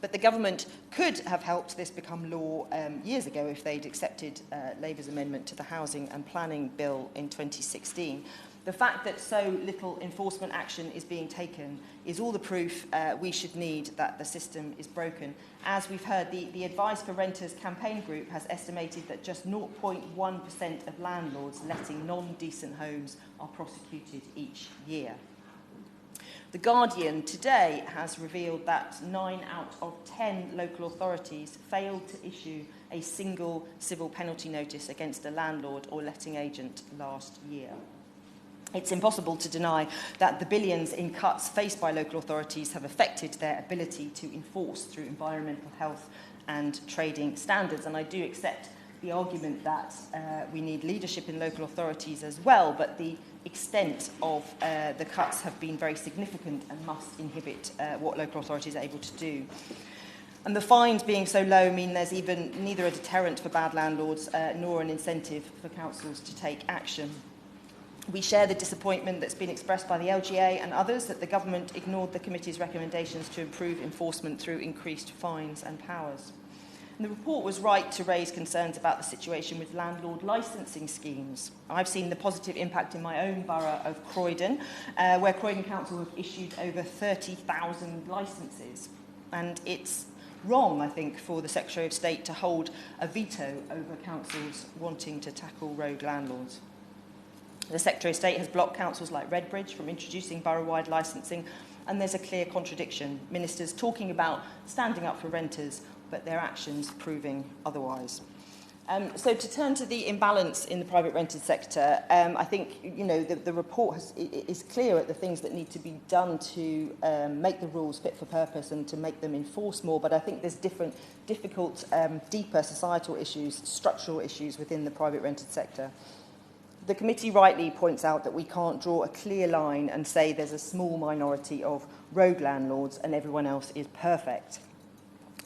But the government could have helped this become law years ago if they'd accepted accepted Labour's amendment to the Housing and Planning Bill in 2016. The fact that so little enforcement action is being taken is all the proof we should need that the system is broken. As we've heard, the Advice for Renters campaign group has estimated that just 0.1% of landlords letting non-decent homes are prosecuted each year. The Guardian today has revealed that 9 out of 10 local authorities failed to issue a single civil penalty notice against a landlord or letting agent last year. It's impossible to deny that the billions in cuts faced by local authorities have affected their ability to enforce through environmental, health and trading standards. And I do accept the argument that we need leadership in local authorities as well, but the extent of the cuts have been very significant and must inhibit what local authorities are able to do. And the fines being so low mean there's neither a deterrent for bad landlords nor an incentive for councils to take action. We share the disappointment that's been expressed by the LGA and others that the government ignored the committee's recommendations to improve enforcement through increased fines and powers. And the report was right to raise concerns about the situation with landlord licensing schemes. I've seen the positive impact in my own borough of Croydon, where Croydon Council have issued over 30,000 licences. And it's wrong, I think, for the Secretary of State to hold a veto over councils wanting to tackle rogue landlords. The Secretary of State has blocked councils like Redbridge from introducing borough-wide licensing, and there's a clear contradiction. Ministers talking about standing up for renters, but their actions proving otherwise. So to turn to the imbalance in the private rented sector, I think the report is clear at the things that need to be done to make the rules fit for purpose and to make them enforce more. But I think there's difficult, deeper societal issues, structural issues within the private rented sector. The committee rightly points out that we can't draw a clear line and say there's a small minority of rogue landlords and everyone else is perfect.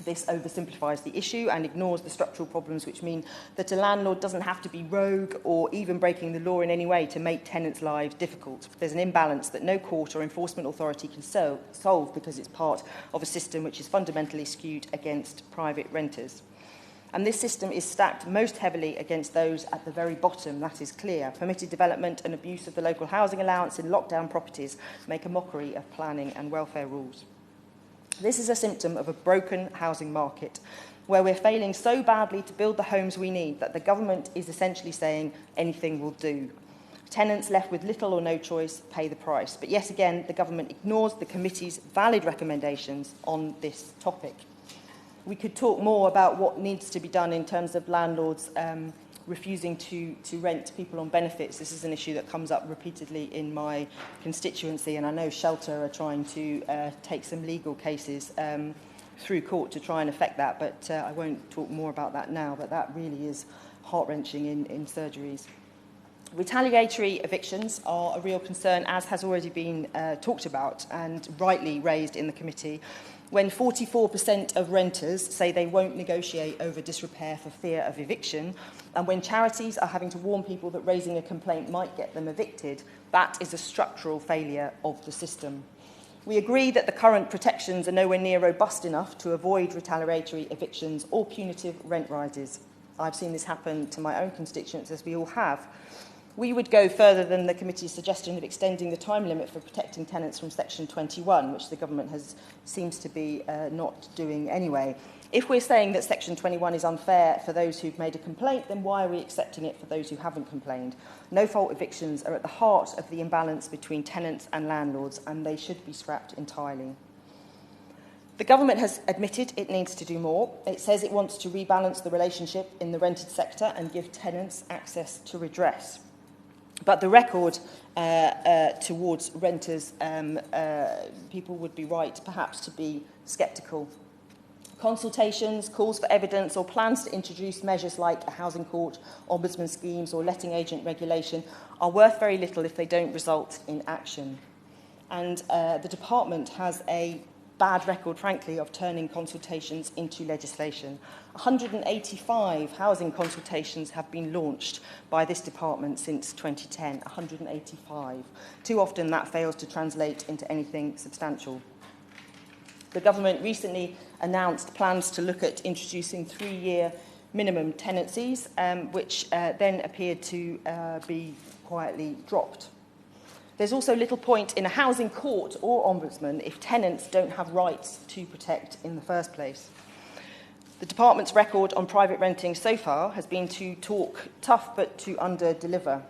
This oversimplifies the issue and ignores the structural problems, which mean that a landlord doesn't have to be rogue or even breaking the law in any way to make tenants' lives difficult. There's an imbalance that no court or enforcement authority can solve because it's part of a system which is fundamentally skewed against private renters. And this system is stacked most heavily against those at the very bottom, that is clear. Permitted development and abuse of the local housing allowance in lockdown properties make a mockery of planning and welfare rules. This is a symptom of a broken housing market, where we're failing so badly to build the homes we need that the government is essentially saying anything will do. Tenants left with little or no choice pay the price. But yet again, the government ignores the committee's valid recommendations on this topic. We could talk more about what needs to be done in terms of landlords refusing to rent people on benefits. This is an issue that comes up repeatedly in my constituency, and I know Shelter are trying to take some legal cases through court to try and affect that, but I won't talk more about that now, but that really is heart-wrenching in surgeries. Retaliatory evictions are a real concern, as has already been talked about and rightly raised in the committee, when 44% of renters say they won't negotiate over disrepair for fear of eviction, and when charities are having to warn people that raising a complaint might get them evicted, that is a structural failure of the system. We agree that the current protections are nowhere near robust enough to avoid retaliatory evictions or punitive rent rises. I've seen this happen to my own constituents, as we all have. We would go further than the committee's suggestion of extending the time limit for protecting tenants from Section 21, which the government seems to be not doing anyway. If we're saying that Section 21 is unfair for those who've made a complaint, then why are we accepting it for those who haven't complained? No-fault evictions are at the heart of the imbalance between tenants and landlords, and they should be scrapped entirely. The government has admitted it needs to do more. It says it wants to rebalance the relationship in the rented sector and give tenants access to redress. But the record towards renters, people would be right perhaps to be sceptical. Consultations, calls for evidence or plans to introduce measures like a housing court, ombudsman schemes or letting agent regulation are worth very little if they don't result in action. And the department has a bad record, frankly, of turning consultations into legislation. 185 housing consultations have been launched by this department since 2010, 185. Too often that fails to translate into anything substantial. The government recently announced plans to look at introducing 3-year minimum tenancies, which then appeared to be quietly dropped. There's also little point in a housing court or ombudsman if tenants don't have rights to protect in the first place. The department's record on private renting so far has been to talk tough but to under-deliver.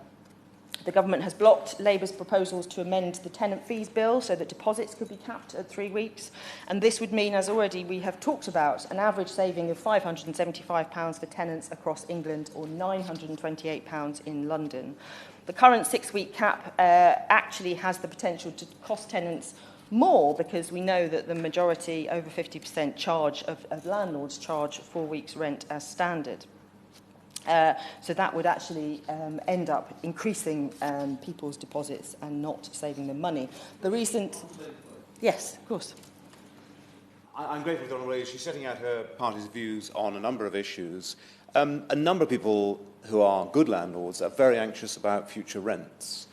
The government has blocked Labour's proposals to amend the tenant fees bill so that deposits could be capped at 3 weeks. And this would mean, as already we have talked about, an average saving of £575 for tenants across England or £928 in London. The current 6-week cap actually has the potential to cost tenants more because we know that the majority, over 50% of landlords charge 4 weeks' rent as standard. So that would actually end up increasing people's deposits and not saving them money. The recent... Yes, of course. I'm grateful to Donald Ray. She's setting out her party's views on a number of issues. A number of people who are good landlords are very anxious about future rents.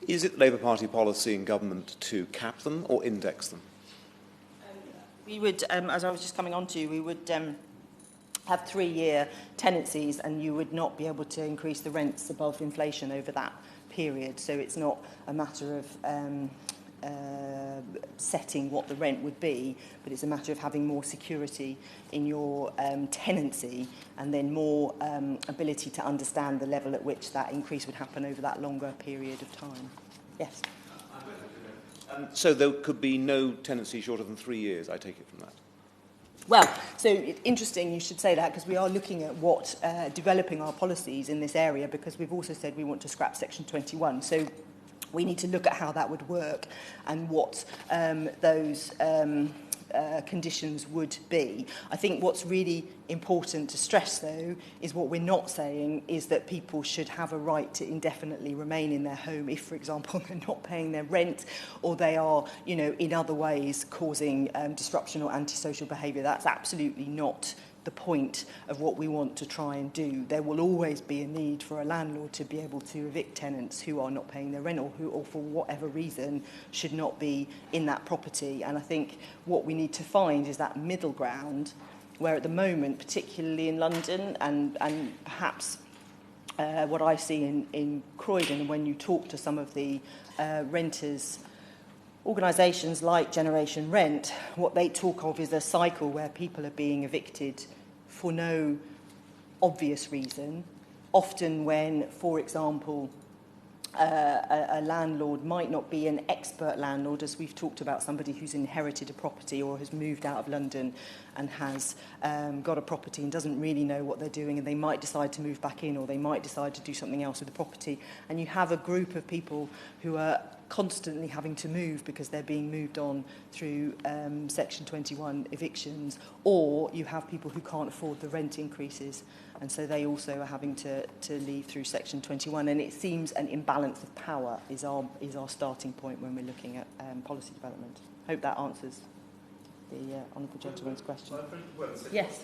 Is it Labour Party policy in government to cap them or index them? We would, as I was just coming on to, we would have 3-year tenancies and you would not be able to increase the rents above inflation over that period. So it's not a matter of setting what the rent would be, but it's a matter of having more security in your tenancy and then more ability to understand the level at which that increase would happen over that longer period of time. Yes. So there could be no tenancy shorter than 3 years, I take it from that? Well, so it's interesting you should say that because we are looking at what developing our policies in this area because we've also said we want to scrap Section 21. So we need to look at how that would work and what those conditions would be. I think what's really important to stress, though, is what we're not saying is that people should have a right to indefinitely remain in their home if, for example, they're not paying their rent or they are, you know, in other ways causing disruption or antisocial behaviour. That's absolutely not the point of what we want to try and do. There will always be a need for a landlord to be able to evict tenants who are not paying their rent or who, or for whatever reason, should not be in that property. And I think what we need to find is that middle ground where at the moment, particularly in London and perhaps what I see in Croydon, when you talk to some of the renters organisations like Generation Rent, what they talk of is a cycle where people are being evicted for no obvious reason, often when, for example, a landlord might not be an expert landlord, as we've talked about, somebody who's inherited a property or has moved out of London and has got a property and doesn't really know what they're doing, and they might decide to move back in or they might decide to do something else with the property. And you have a group of people who are constantly having to move because they're being moved on through Section 21 evictions, or you have people who can't afford the rent increases, and so they also are having to leave through Section 21. And it seems an imbalance of power is our starting point when we're looking at policy development. Hope that answers the honourable gentleman's question. Yes.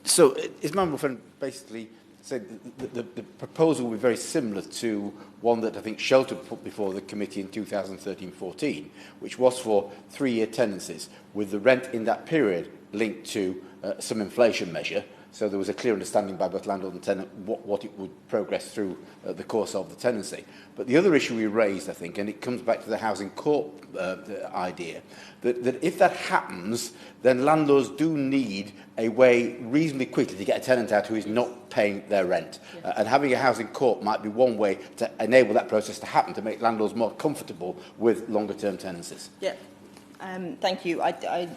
So his honourable friend basically said the proposal will be very similar to one that I think Shelter put before the committee in 2013-14, which was for 3-year tenancies, with the rent in that period linked to some inflation measure. So there was a clear understanding by both landlord and tenant what it would progress through the course of the tenancy. But the other issue we raised, I think, and it comes back to the housing court idea, that if that happens, then landlords do need a way reasonably quickly to get a tenant out who is not paying their rent. And having a housing court might be one way to enable that process to happen, to make landlords more comfortable with longer-term tenancies. Yeah. Thank you. I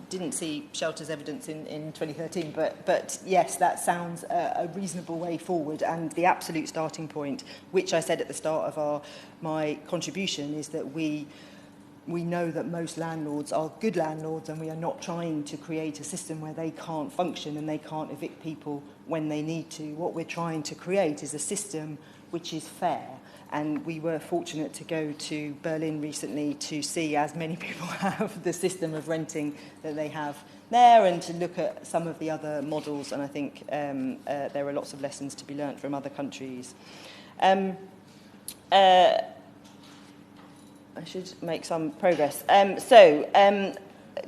didn't see Shelter's evidence in 2013, but yes, that sounds a reasonable way forward. And the absolute starting point, which I said at the start of my contribution, is that we know that most landlords are good landlords, and we are not trying to create a system where they can't function and they can't evict people when they need to. What we're trying to create is a system which is fair. And we were fortunate to go to Berlin recently to see, as many people have, the system of renting that they have there, and to look at some of the other models. And I think there are lots of lessons to be learnt from other countries. I should make some progress.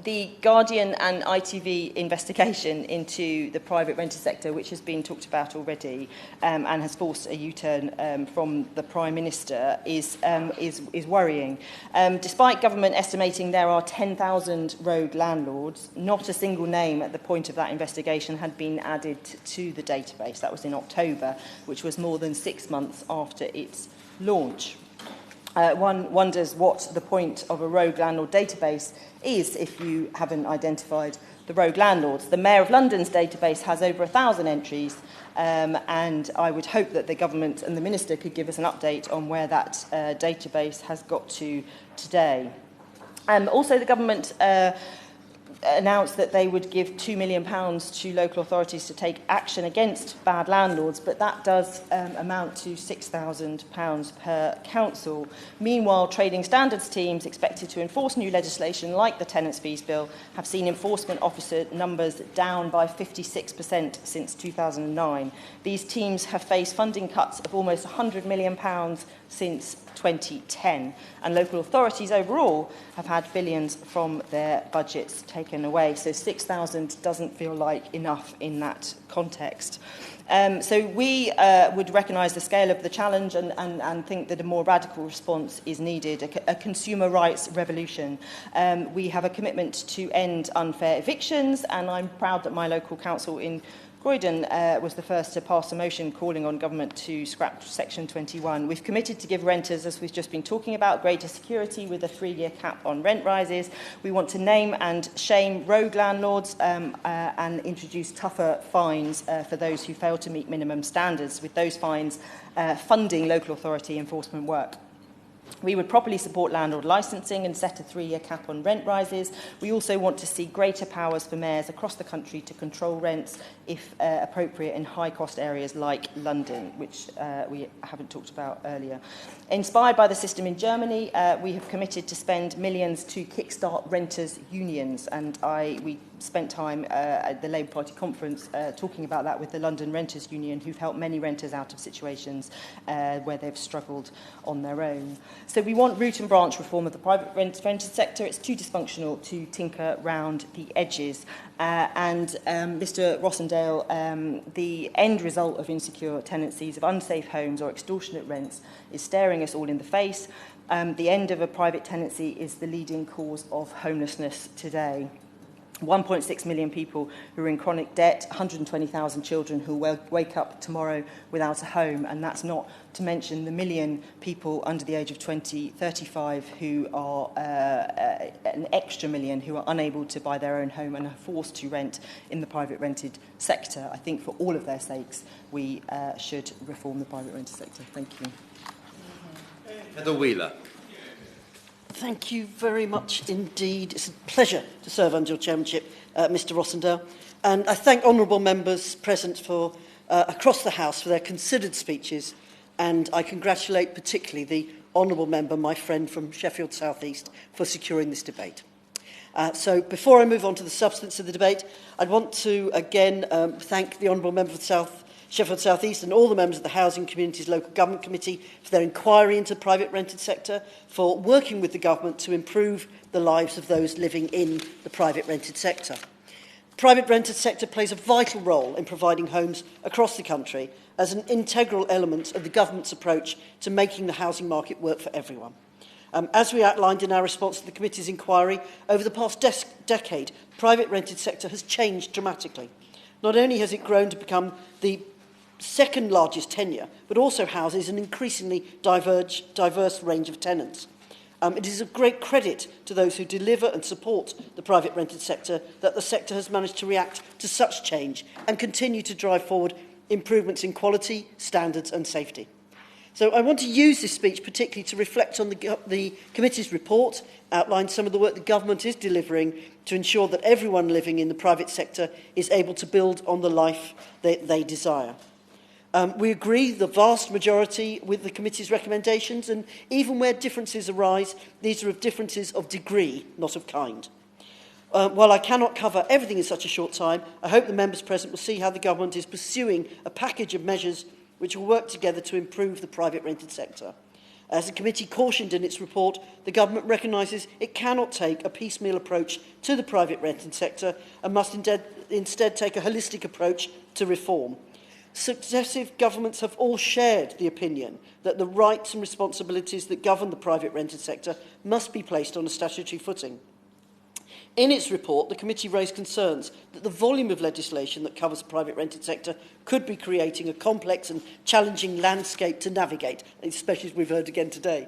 the Guardian and ITV investigation into the private rented sector, which has been talked about already and has forced a U-turn from the Prime Minister, is worrying. Despite government estimating there are 10,000 rogue landlords, not a single name at the point of that investigation had been added to the database. That was in October, which was more than 6 months after its launch. One wonders what the point of a rogue landlord database is if you haven't identified the rogue landlords. The Mayor of London's database has over 1,000 entries, and I would hope that the government and the Minister could give us an update on where that database has got to today. Also, the government announced that they would give £2 million to local authorities to take action against bad landlords, but that does amount to £6,000 per council. Meanwhile, trading standards teams expected to enforce new legislation like the Tenants Fees Bill have seen enforcement officer numbers down by 56% since 2009. These teams have faced funding cuts of almost £100 million since 2010, and local authorities overall have had billions from their budgets taken away. So 6,000 doesn't feel like enough in that context. So we would recognise the scale of the challenge and think that a more radical response is needed, a consumer rights revolution. We have a commitment to end unfair evictions, and I'm proud that my local council in Croydon was the first to pass a motion calling on government to scrap Section 21. We've committed to give renters, as we've just been talking about, greater security with a 3-year cap on rent rises. We want to name and shame rogue landlords and introduce tougher fines for those who fail to meet minimum standards, with those fines funding local authority enforcement work. We would properly support landlord licensing and set a 3-year cap on rent rises. We also want to see greater powers for mayors across the country to control rents, if appropriate, in high-cost areas like London, which we haven't talked about earlier. Inspired by the system in Germany, we have committed to spend millions to kickstart renters' unions, and we spent time at the Labour Party conference talking about that with the London Renters Union, who've helped many renters out of situations where they've struggled on their own. So we want root and branch reform of the private rented sector. It's too dysfunctional to tinker round the edges. Mr. Rossendale, the end result of insecure tenancies, of unsafe homes or extortionate rents is staring us all in the face. The end of a private tenancy is the leading cause of homelessness today. 1.6 million people who are in chronic debt, 120,000 children who will wake up tomorrow without a home, and that's not to mention the million people under the age of 35 who are an extra million who are unable to buy their own home and are forced to rent in the private rented sector. I think for all of their sakes, we should reform the private rented sector. Thank you. Heather Wheeler. Thank you very much indeed. It's a pleasure to serve under your chairmanship, Mr. Rossendale. And I thank honourable members present across the House for their considered speeches. And I congratulate particularly the honourable member, my friend from Sheffield South East, for securing this debate. So before I move on to the substance of the debate, I'd want to again thank the honourable member for Sheffield South East and all the members of the Housing Communities Local Government Committee for their inquiry into the private rented sector, for working with the government to improve the lives of those living in the private rented sector. The private rented sector plays a vital role in providing homes across the country as an integral element of the government's approach to making the housing market work for everyone. As we outlined in our response to the committee's inquiry, over the past decade, the private rented sector has changed dramatically. Not only has it grown to become the second largest tenure, but also houses an increasingly diverse range of tenants. It is of great credit to those who deliver and support the private rented sector that the sector has managed to react to such change and continue to drive forward improvements in quality, standards and safety. So I want to use this speech particularly to reflect on the committee's report, outline some of the work the government is delivering to ensure that everyone living in the private sector is able to build on the life that they desire. We agree the vast majority with the committee's recommendations, and even where differences arise, these are of differences of degree, not of kind. While I cannot cover everything in such a short time, I hope the members present will see how the government is pursuing a package of measures which will work together to improve the private rented sector. As the committee cautioned in its report, the government recognises it cannot take a piecemeal approach to the private renting sector and must instead take a holistic approach to reform. Successive governments have all shared the opinion that the rights and responsibilities that govern the private rented sector must be placed on a statutory footing. In its report, the committee raised concerns that the volume of legislation that covers the private rented sector could be creating a complex and challenging landscape to navigate, especially as we've heard again today.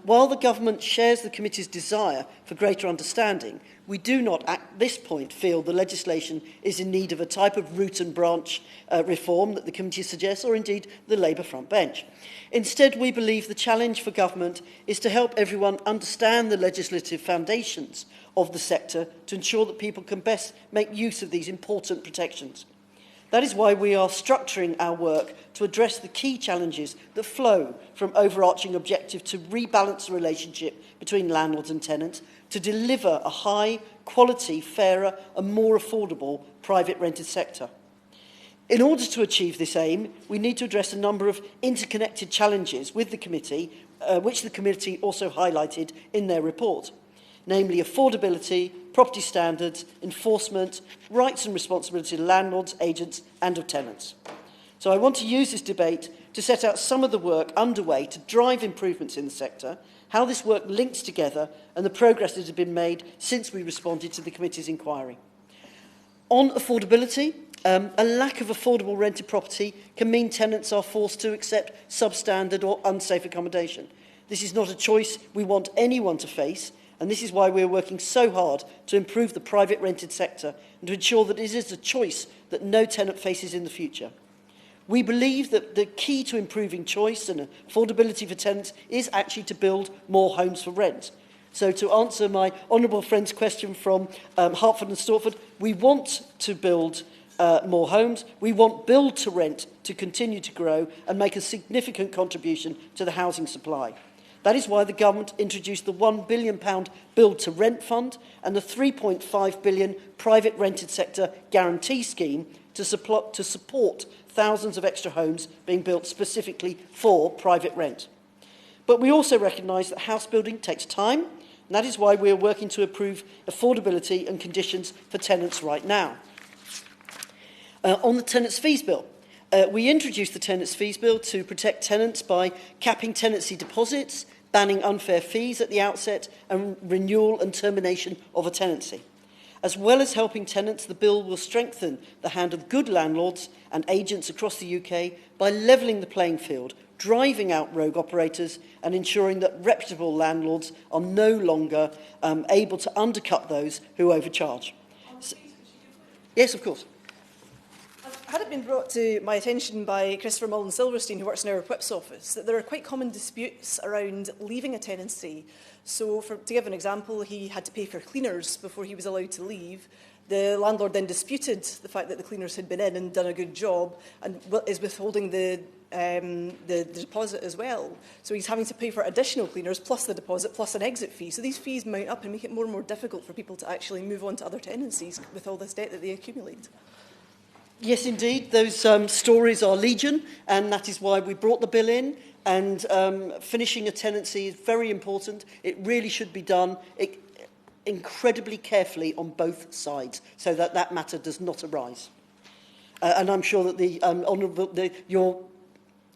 While the government shares the committee's desire for greater understanding, we do not at this point feel the legislation is in need of a type of root and branch reform that the committee suggests, or indeed the Labour front bench. Instead, we believe the challenge for government is to help everyone understand the legislative foundations of the sector to ensure that people can best make use of these important protections. That is why we are structuring our work to address the key challenges that flow from overarching objective to rebalance the relationship between landlords and tenants, to deliver a high quality, fairer and more affordable private rented sector. In order to achieve this aim, we need to address a number of interconnected challenges with the committee, which the committee also highlighted in their report, namely affordability, property standards, enforcement, rights and responsibility of landlords, agents and of tenants. So I want to use this debate to set out some of the work underway to drive improvements in the sector, how this work links together and the progress that has been made since we responded to the committee's inquiry. On affordability, a lack of affordable rented property can mean tenants are forced to accept substandard or unsafe accommodation. This is not a choice we want anyone to face, and this is why we are working so hard to improve the private rented sector and to ensure that it is a choice that no tenant faces in the future. We believe that the key to improving choice and affordability for tenants is actually to build more homes for rent. So to answer my honourable friend's question from Hertford and Stortford, we want to build more homes. We want build to rent to continue to grow and make a significant contribution to the housing supply. That is why the government introduced the £1 billion build to rent fund and the £3.5 billion private rented sector guarantee scheme to support thousands of extra homes being built specifically for private rent. But we also recognise that house building takes time, and that is why we are working to improve affordability and conditions for tenants right now. On the Tenants Fees Bill, we introduced the Tenants Fees Bill to protect tenants by capping tenancy deposits, banning unfair fees at the outset, and renewal and termination of a tenancy. As well as helping tenants, the bill will strengthen the hand of good landlords and agents across the UK by levelling the playing field, driving out rogue operators and ensuring that reputable landlords are no longer able to undercut those who overcharge. Yes, of course. Had it been brought to my attention by Christopher Mullen-Silverstein, who works in our Whip's office, that there are quite common disputes around leaving a tenancy. So, to give an example, he had to pay for cleaners before he was allowed to leave. The landlord then disputed the fact that the cleaners had been in and done a good job and is withholding the deposit as well. So he's having to pay for additional cleaners plus the deposit plus an exit fee. So these fees mount up and make it more and more difficult for people to actually move on to other tenancies with all this debt that they accumulate. Yes, indeed. Those stories are legion, and that is why we brought the bill in. And finishing a tenancy is very important. It really should be done incredibly carefully on both sides, so that that matter does not arise. And I'm sure that the honourable,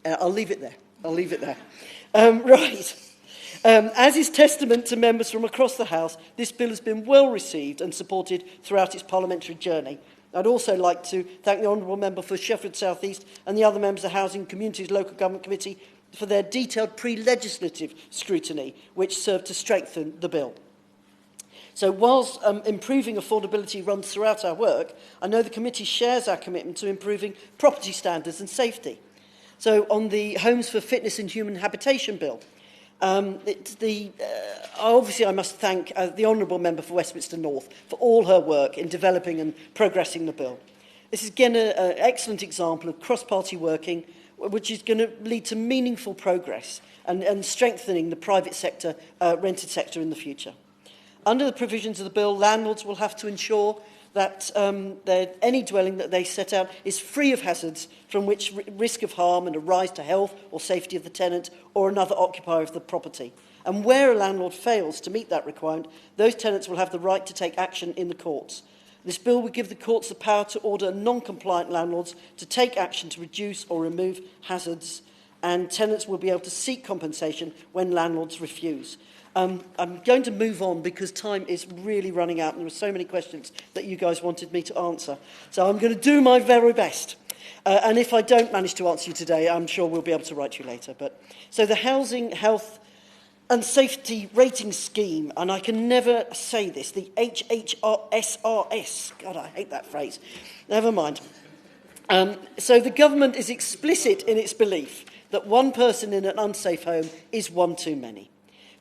I'll leave it there. I'll leave it there. Right. As is testament to members from across the House, this bill has been well received and supported throughout its parliamentary journey. I'd also like to thank the honourable member for Sheffield South East and the other members of the Housing Communities Local Government Committee for their detailed pre-legislative scrutiny, which served to strengthen the bill. So whilst improving affordability runs throughout our work, I know the committee shares our commitment to improving property standards and safety. So on the Homes for Fitness and Human Habitation Bill, obviously I must thank the honourable member for Westminster North for all her work in developing and progressing the bill. This is again an excellent example of cross-party working, which is going to lead to meaningful progress and strengthening the private sector, rented sector in the future. Under the provisions of the bill, landlords will have to ensure that any dwelling that they set out is free of hazards from which risk of harm and arise to health or safety of the tenant or another occupier of the property. And where a landlord fails to meet that requirement, those tenants will have the right to take action in the courts. This bill will give the courts the power to order non-compliant landlords to take action to reduce or remove hazards, and tenants will be able to seek compensation when landlords refuse. I'm going to move on because time is really running out and there were so many questions that you guys wanted me to answer. So I'm going to do my very best. And if I don't manage to answer you today, I'm sure we'll be able to write to you later. So the Housing, Health and Safety Rating Scheme, and I can never say this, the HHSRS, God, I hate that phrase. Never mind. So the government is explicit in its belief that one person in an unsafe home is one too many.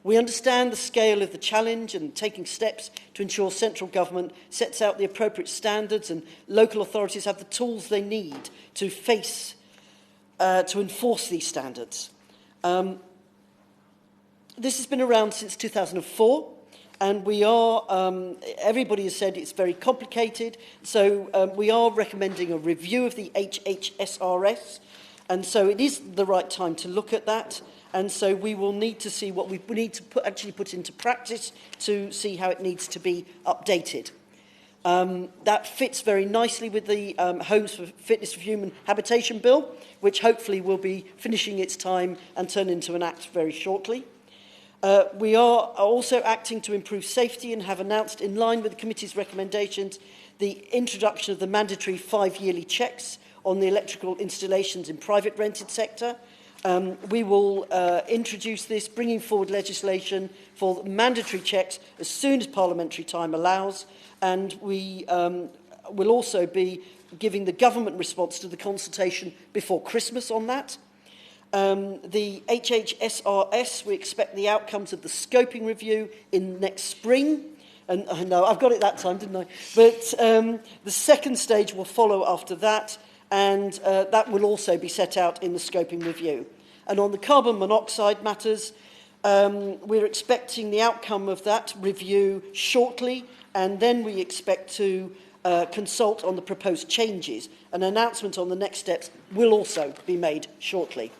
We understand the scale of the challenge and taking steps to ensure central government sets out the appropriate standards and local authorities have the tools they need to enforce these standards. This has been around since 2004, and we are, everybody has said it's very complicated, so we are recommending a review of the HHSRS, and so it is the right time to look at that. And so we will need to see what we need to actually put into practice to see how it needs to be updated. That fits very nicely with the Homes for Fitness for Human Habitation Bill, which hopefully will be finishing its time and turn into an act very shortly. We are also acting to improve safety and have announced, in line with the committee's recommendations, the introduction of the mandatory 5-yearly checks on the electrical installations in private rented sector. We will introduce this, bringing forward legislation for mandatory checks as soon as parliamentary time allows, and we will also be giving the government response to the consultation before Christmas on that. The HHSRS, we expect the outcomes of the scoping review in next spring. And I know, I've got it that time, didn't I? But the second stage will follow after that, and that will also be set out in the scoping review. And on the carbon monoxide matters, we're expecting the outcome of that review shortly, and then we expect to consult on the proposed changes. An announcement on the next steps will also be made shortly.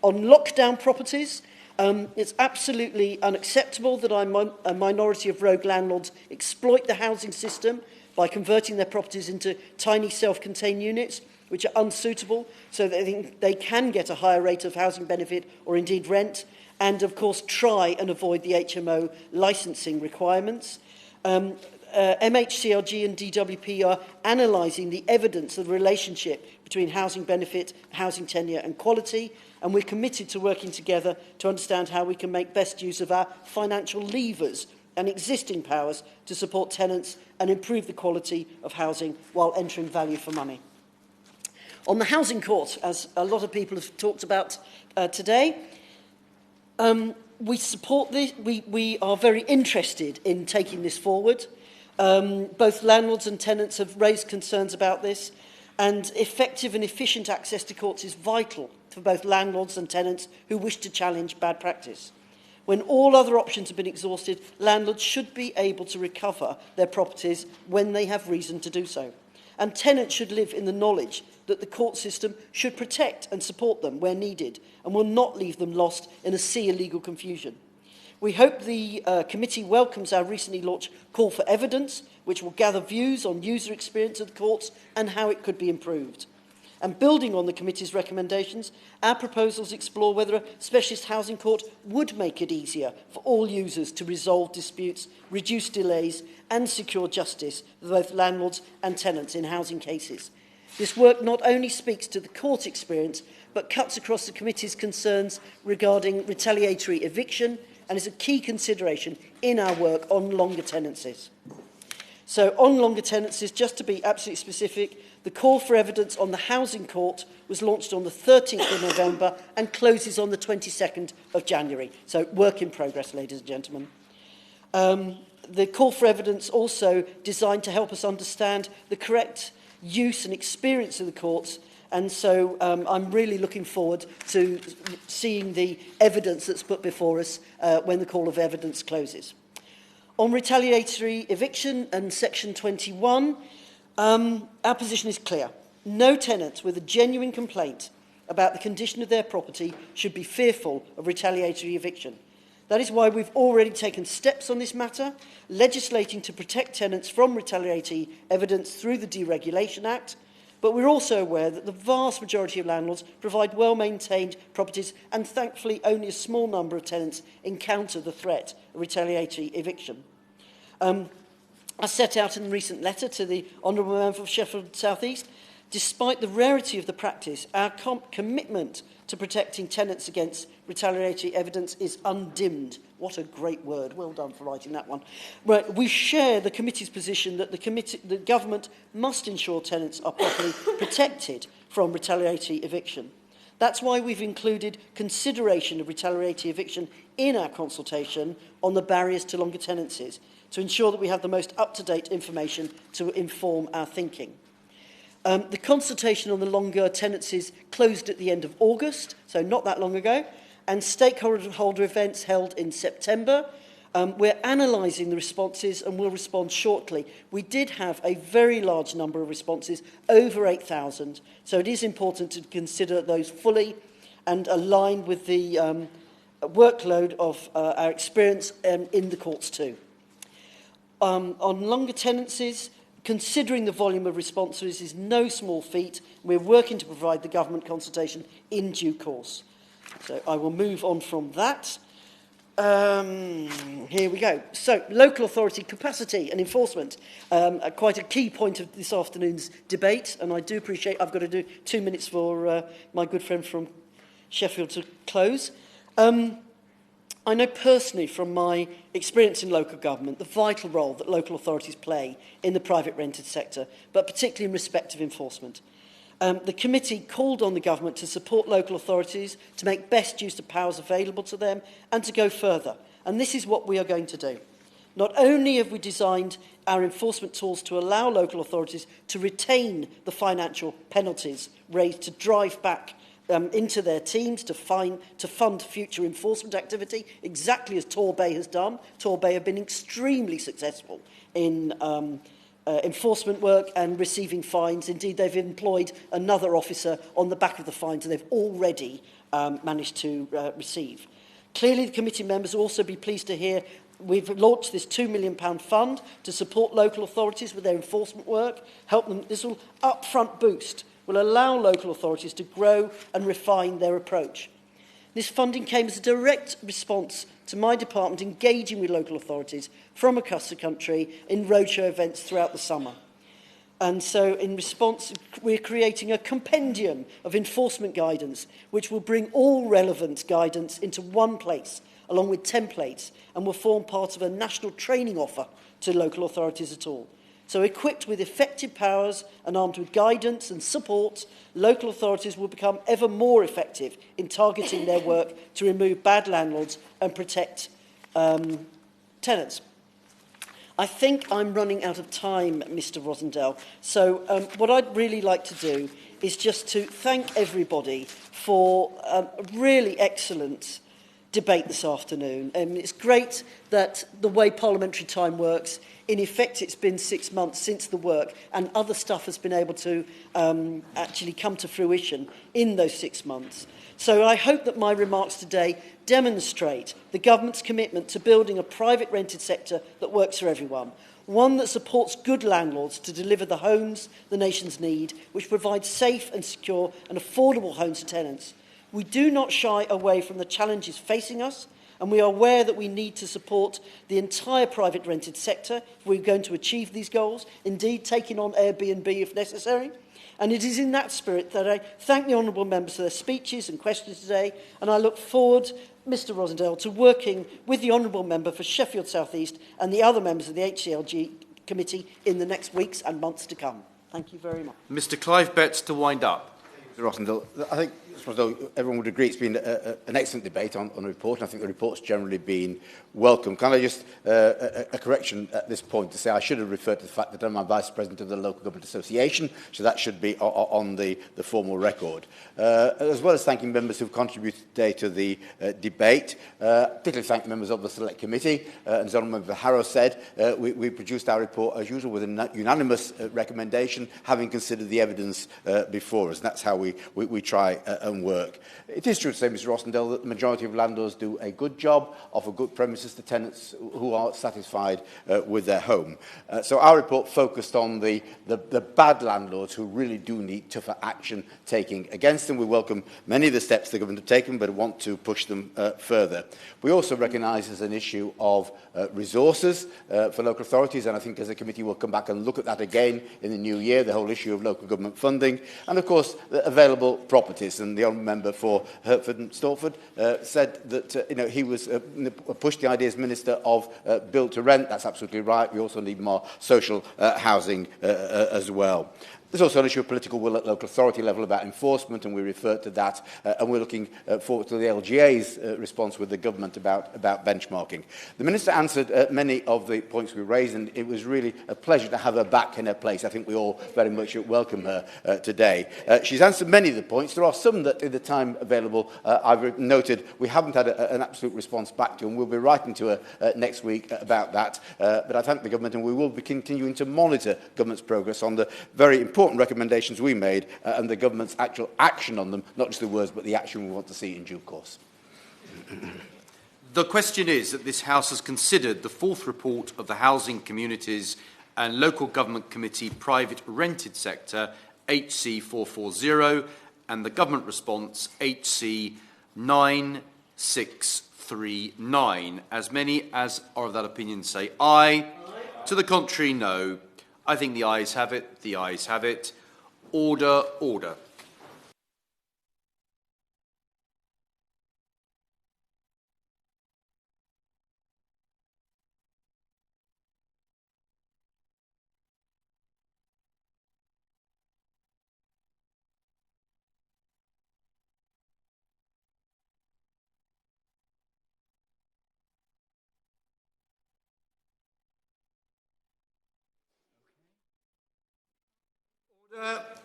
On lockdown properties, it's absolutely unacceptable that a minority of rogue landlords exploit the housing system by converting their properties into tiny self-contained units, which are unsuitable, so that they can get a higher rate of housing benefit or indeed rent, and of course try and avoid the HMO licensing requirements. MHCRG and DWP are analysing the evidence of the relationship between housing benefit, housing tenure and quality, and we're committed to working together to understand how we can make best use of our financial levers and existing powers to support tenants and improve the quality of housing while entering value for money. On the housing court, as a lot of people have talked about today, we support this. We are very interested in taking this forward. Both landlords and tenants have raised concerns about this, and effective and efficient access to courts is vital for both landlords and tenants who wish to challenge bad practice. When all other options have been exhausted, landlords should be able to recover their properties when they have reason to do so. And tenants should live in the knowledge that the court system should protect and support them where needed and will not leave them lost in a sea of legal confusion. We hope the committee welcomes our recently launched call for evidence, which will gather views on user experience of the courts and how it could be improved. And building on the committee's recommendations, our proposals explore whether a specialist housing court would make it easier for all users to resolve disputes, reduce delays and secure justice for both landlords and tenants in housing cases. This work not only speaks to the court experience, but cuts across the committee's concerns regarding retaliatory eviction and is a key consideration in our work on longer tenancies. So on longer tenancies, just to be absolutely specific, the call for evidence on the housing court was launched on the 13th of November and closes on the 22nd of January. So work in progress, ladies and gentlemen. The call for evidence also designed to help us understand the correct use and experience of the courts, and so I'm really looking forward to seeing the evidence that's put before us when the call of evidence closes. On retaliatory eviction and Section 21, Our position is clear. No tenant with a genuine complaint about the condition of their property should be fearful of retaliatory eviction. That is why we've already taken steps on this matter, legislating to protect tenants from retaliatory evidence through the Deregulation Act, but we're also aware that the vast majority of landlords provide well-maintained properties, and thankfully only a small number of tenants encounter the threat of retaliatory eviction. As set out in the recent letter to the Honourable Member for Sheffield South East, despite the rarity of the practice, our commitment to protecting tenants against retaliatory evidence is undimmed. What a great word. Well done for writing that one. Right, we share the committee's position that the government must ensure tenants are properly protected from retaliatory eviction. That's why we've included consideration of retaliatory eviction in our consultation on the barriers to longer tenancies, to ensure that we have the most up-to-date information to inform our thinking. The consultation on the longer tenancies closed at the end of August, so not that long ago, and stakeholder events held in September. We're analysing the responses and will respond shortly. We did have a very large number of responses, over 8,000, so it is important to consider those fully and align with the workload of our experience in the courts too. On longer tenancies, considering the volume of responses is no small feat. We're working to provide the government consultation in due course. So I will move on from that. Here we go. So, local authority capacity and enforcement. Quite a key point of this afternoon's debate, and I do appreciate I've got to do 2 minutes for my good friend from Sheffield to close. I know personally from my experience in local government the vital role that local authorities play in the private rented sector, but particularly in respect of enforcement. The committee called on the government to support local authorities to make best use of powers available to them and to go further. And this is what we are going to do. Not only have we designed our enforcement tools to allow local authorities to retain the financial penalties raised to drive back into their teams to fund future enforcement activity, exactly as Torbay has done. Torbay have been extremely successful in enforcement work and receiving fines. Indeed, they've employed another officer on the back of the fines, and they've already managed to receive. Clearly, the committee members will also be pleased to hear we've launched this £2 million fund to support local authorities with their enforcement work, help them. This will upfront boost will allow local authorities to grow and refine their approach. This funding came as a direct response to my department engaging with local authorities from across the country in roadshow events throughout the summer. And so in response, we're creating a compendium of enforcement guidance, which will bring all relevant guidance into one place, along with templates, and will form part of a national training offer to local authorities at all. So equipped with effective powers and armed with guidance and support, local authorities will become ever more effective in targeting their work to remove bad landlords and protect tenants. I think I'm running out of time, Mr. Rosendale. So what I'd really like to do is just to thank everybody for a really excellent debate this afternoon. It's great that the way parliamentary time works, in effect, it's been 6 months since the work, and other stuff has been able to actually come to fruition in those 6 months. So I hope that my remarks today demonstrate the government's commitment to building a private rented sector that works for everyone, one that supports good landlords to deliver the homes the nations need, which provides safe and secure and affordable homes to tenants. We do not shy away from the challenges facing us, and we are aware that we need to support the entire private rented sector if we're going to achieve these goals, indeed taking on Airbnb if necessary. And it is in that spirit that I thank the honourable members for their speeches and questions today, and I look forward, Mr Rosendale, to working with the honourable member for Sheffield South East and the other members of the HCLG committee in the next weeks and months to come. Thank you very much. Mr Clive Betts to wind up. Mr Rosendale, I think Although everyone would agree it's been an excellent debate on the report, and I think the report's generally been welcome. Can I just, a correction at this point to say I should have referred to the fact that I'm Vice President of the Local Government Association, so that should be on the formal record. As well as thanking members who've contributed today to the debate, particularly thank members of the Select Committee. As Honourable Member Harrow said, we produced our report as usual with a unanimous recommendation, having considered the evidence before us. And that's how we try and work. It is true to say, Mr Rossendale, that the majority of landlords do a good job, offer good premises to tenants who are satisfied with their home. So our report focused on the bad landlords who really do need tougher action taking against them. We welcome many of the steps the government have taken, but want to push them further. We also recognise there's an issue of resources for local authorities, and I think as a committee we'll come back and look at that again in the new year, the whole issue of local government funding, and of course the available properties. And the Honourable Member for Hertford and Stortford said that he was pushed the idea as Minister of Build to Rent. That's absolutely right. We also need more social housing as well. There's also an issue of political will at local authority level about enforcement, and we referred to that, and we're looking forward to the LGA's response with the government about benchmarking. The Minister answered many of the points we raised, and it was really a pleasure to have her back in her place. I think we all very much welcome her today. She's answered many of the points. There are some that, in the time available, I've noted we haven't had an absolute response back to, and we'll be writing to her next week about that. But I thank the government, and we will be continuing to monitor government's progress on the very important recommendations we made and the government's actual action on them, not just the words, but the action we want to see in due course. The question is that this House has considered the fourth report of the Housing, Communities and Local Government Committee Private Rented Sector, HC 440, and the government response, HC 9639. As many as are of that opinion say aye. To the contrary, no. I think the ayes have it. The ayes have it. Order, order.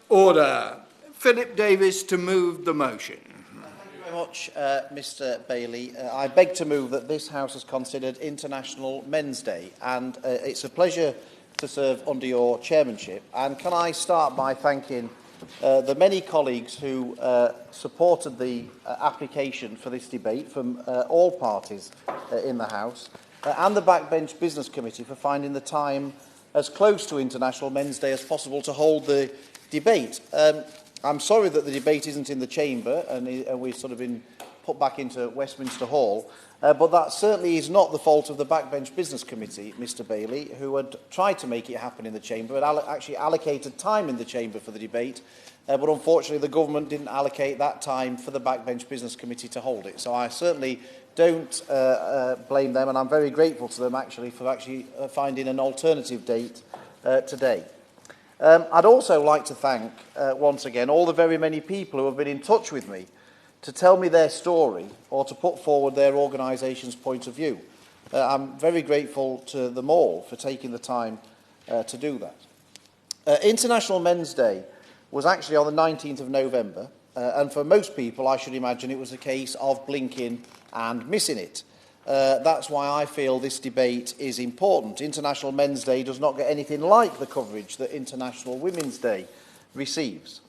Order. Philip Davis to move the motion. Thank you very much, Mr Bailey. I beg to move that this House has considered International Men's Day, and it's a pleasure to serve under your chairmanship. And can I start by thanking the many colleagues who supported the application for this debate from all parties in the House, and the Backbench Business Committee for finding the time as close to International Men's Day as possible to hold the debate. I'm sorry that the debate isn't in the chamber and we've sort of been put back into Westminster Hall, but that certainly is not the fault of the Backbench Business Committee, Mr Bailey, who had tried to make it happen in the chamber, had actually allocated time in the chamber for the debate, but unfortunately the government didn't allocate that time for the Backbench Business Committee to hold it. So I certainly don't blame them, and I'm very grateful to them actually for finding an alternative date today. I'd also like to thank, once again, all the very many people who have been in touch with me to tell me their story or to put forward their organisation's point of view. I'm very grateful to them all for taking the time to do that. International Men's Day was actually on the 19th of November, and for most people, I should imagine, it was a case of blinking and missing it. That's why I feel this debate is important. International Men's Day does not get anything like the coverage that International Women's Day receives.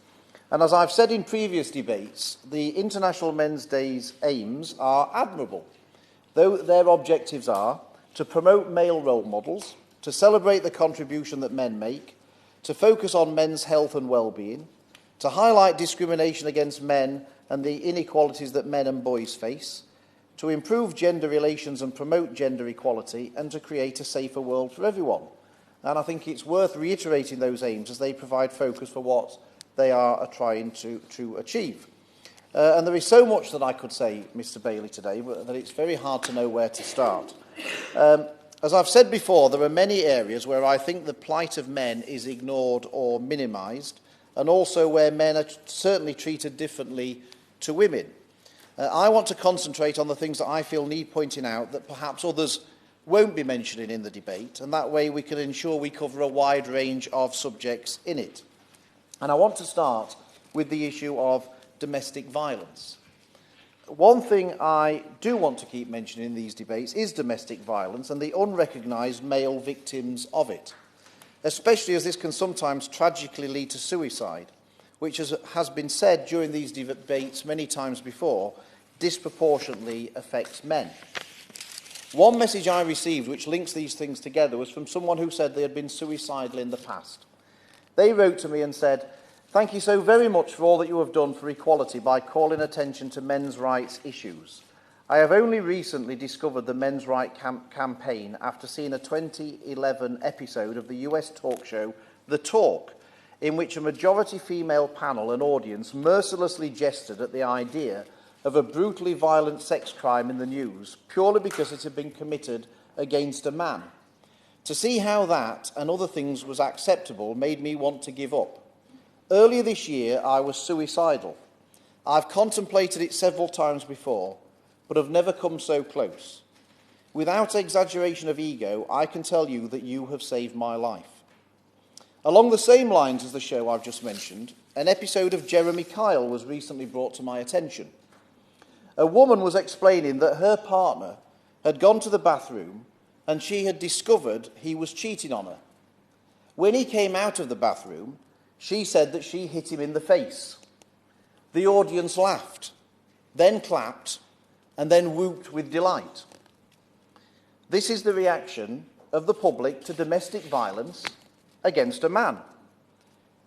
And as I've said in previous debates, the International Men's Day's aims are admirable, though their objectives are to promote male role models, to celebrate the contribution that men make, to focus on men's health and well-being, to highlight discrimination against men and the inequalities that men and boys face, to improve gender relations and promote gender equality, and to create a safer world for everyone. And I think it's worth reiterating those aims as they provide focus for what they are trying to achieve. And there is so much that I could say, Mr Bailey, today, that it's very hard to know where to start. As I've said before, there are many areas where I think the plight of men is ignored or minimised, and also where men are certainly treated differently to women. I want to concentrate on the things that I feel need pointing out that perhaps others won't be mentioning in the debate, and that way we can ensure we cover a wide range of subjects in it. And I want to start with the issue of domestic violence. One thing I do want to keep mentioning in these debates is domestic violence and the unrecognised male victims of it, especially as this can sometimes tragically lead to suicide, which has been said during these debates many times before, disproportionately affects men. One message I received which links these things together was from someone who said they had been suicidal in the past. They wrote to me and said, "Thank you so very much for all that you have done for equality by calling attention to men's rights issues. I have only recently discovered the men's rights campaign after seeing a 2011 episode of the US talk show The Talk, in which a majority female panel and audience mercilessly jested at the idea of a brutally violent sex crime in the news purely because it had been committed against a man. To see how that and other things was acceptable made me want to give up. Earlier this year, I was suicidal. I've contemplated it several times before, but have never come so close. Without exaggeration of ego, I can tell you that you have saved my life." Along the same lines as the show I've just mentioned, an episode of Jeremy Kyle was recently brought to my attention. A woman was explaining that her partner had gone to the bathroom and she had discovered he was cheating on her. When he came out of the bathroom, she said that she hit him in the face. The audience laughed, then clapped, and then whooped with delight. This is the reaction of the public to domestic violence against a man.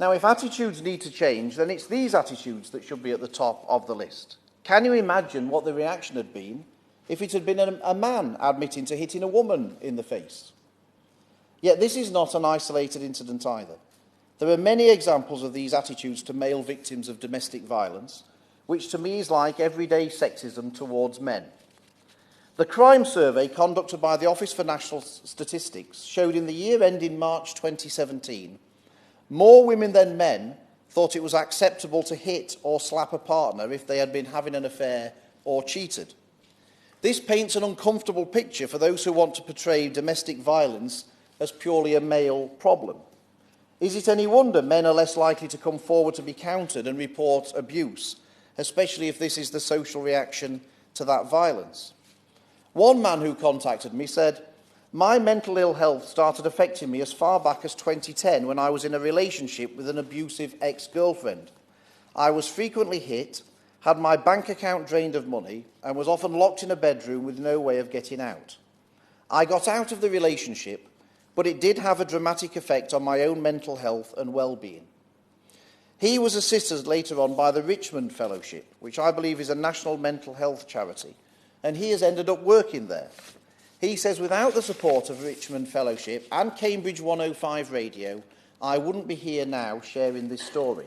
Now, if attitudes need to change, then it's these attitudes that should be at the top of the list. Can you imagine what the reaction had been if it had been a man admitting to hitting a woman in the face? Yet this is not an isolated incident either. There are many examples of these attitudes to male victims of domestic violence, which to me is like everyday sexism towards men. The crime survey conducted by the Office for National Statistics showed in the year ending March 2017, more women than men thought it was acceptable to hit or slap a partner if they had been having an affair or cheated. This paints an uncomfortable picture for those who want to portray domestic violence as purely a male problem. Is it any wonder men are less likely to come forward to be counted and report abuse, especially if this is the social reaction to that violence? One man who contacted me said, "My mental ill health started affecting me as far back as 2010 when I was in a relationship with an abusive ex-girlfriend. I was frequently hit, had my bank account drained of money, and was often locked in a bedroom with no way of getting out. I got out of the relationship, but it did have a dramatic effect on my own mental health and well-being." He was assisted later on by the Richmond Fellowship, which I believe is a national mental health charity, and he has ended up working there. He says, "Without the support of Richmond Fellowship and Cambridge 105 Radio, I wouldn't be here now sharing this story."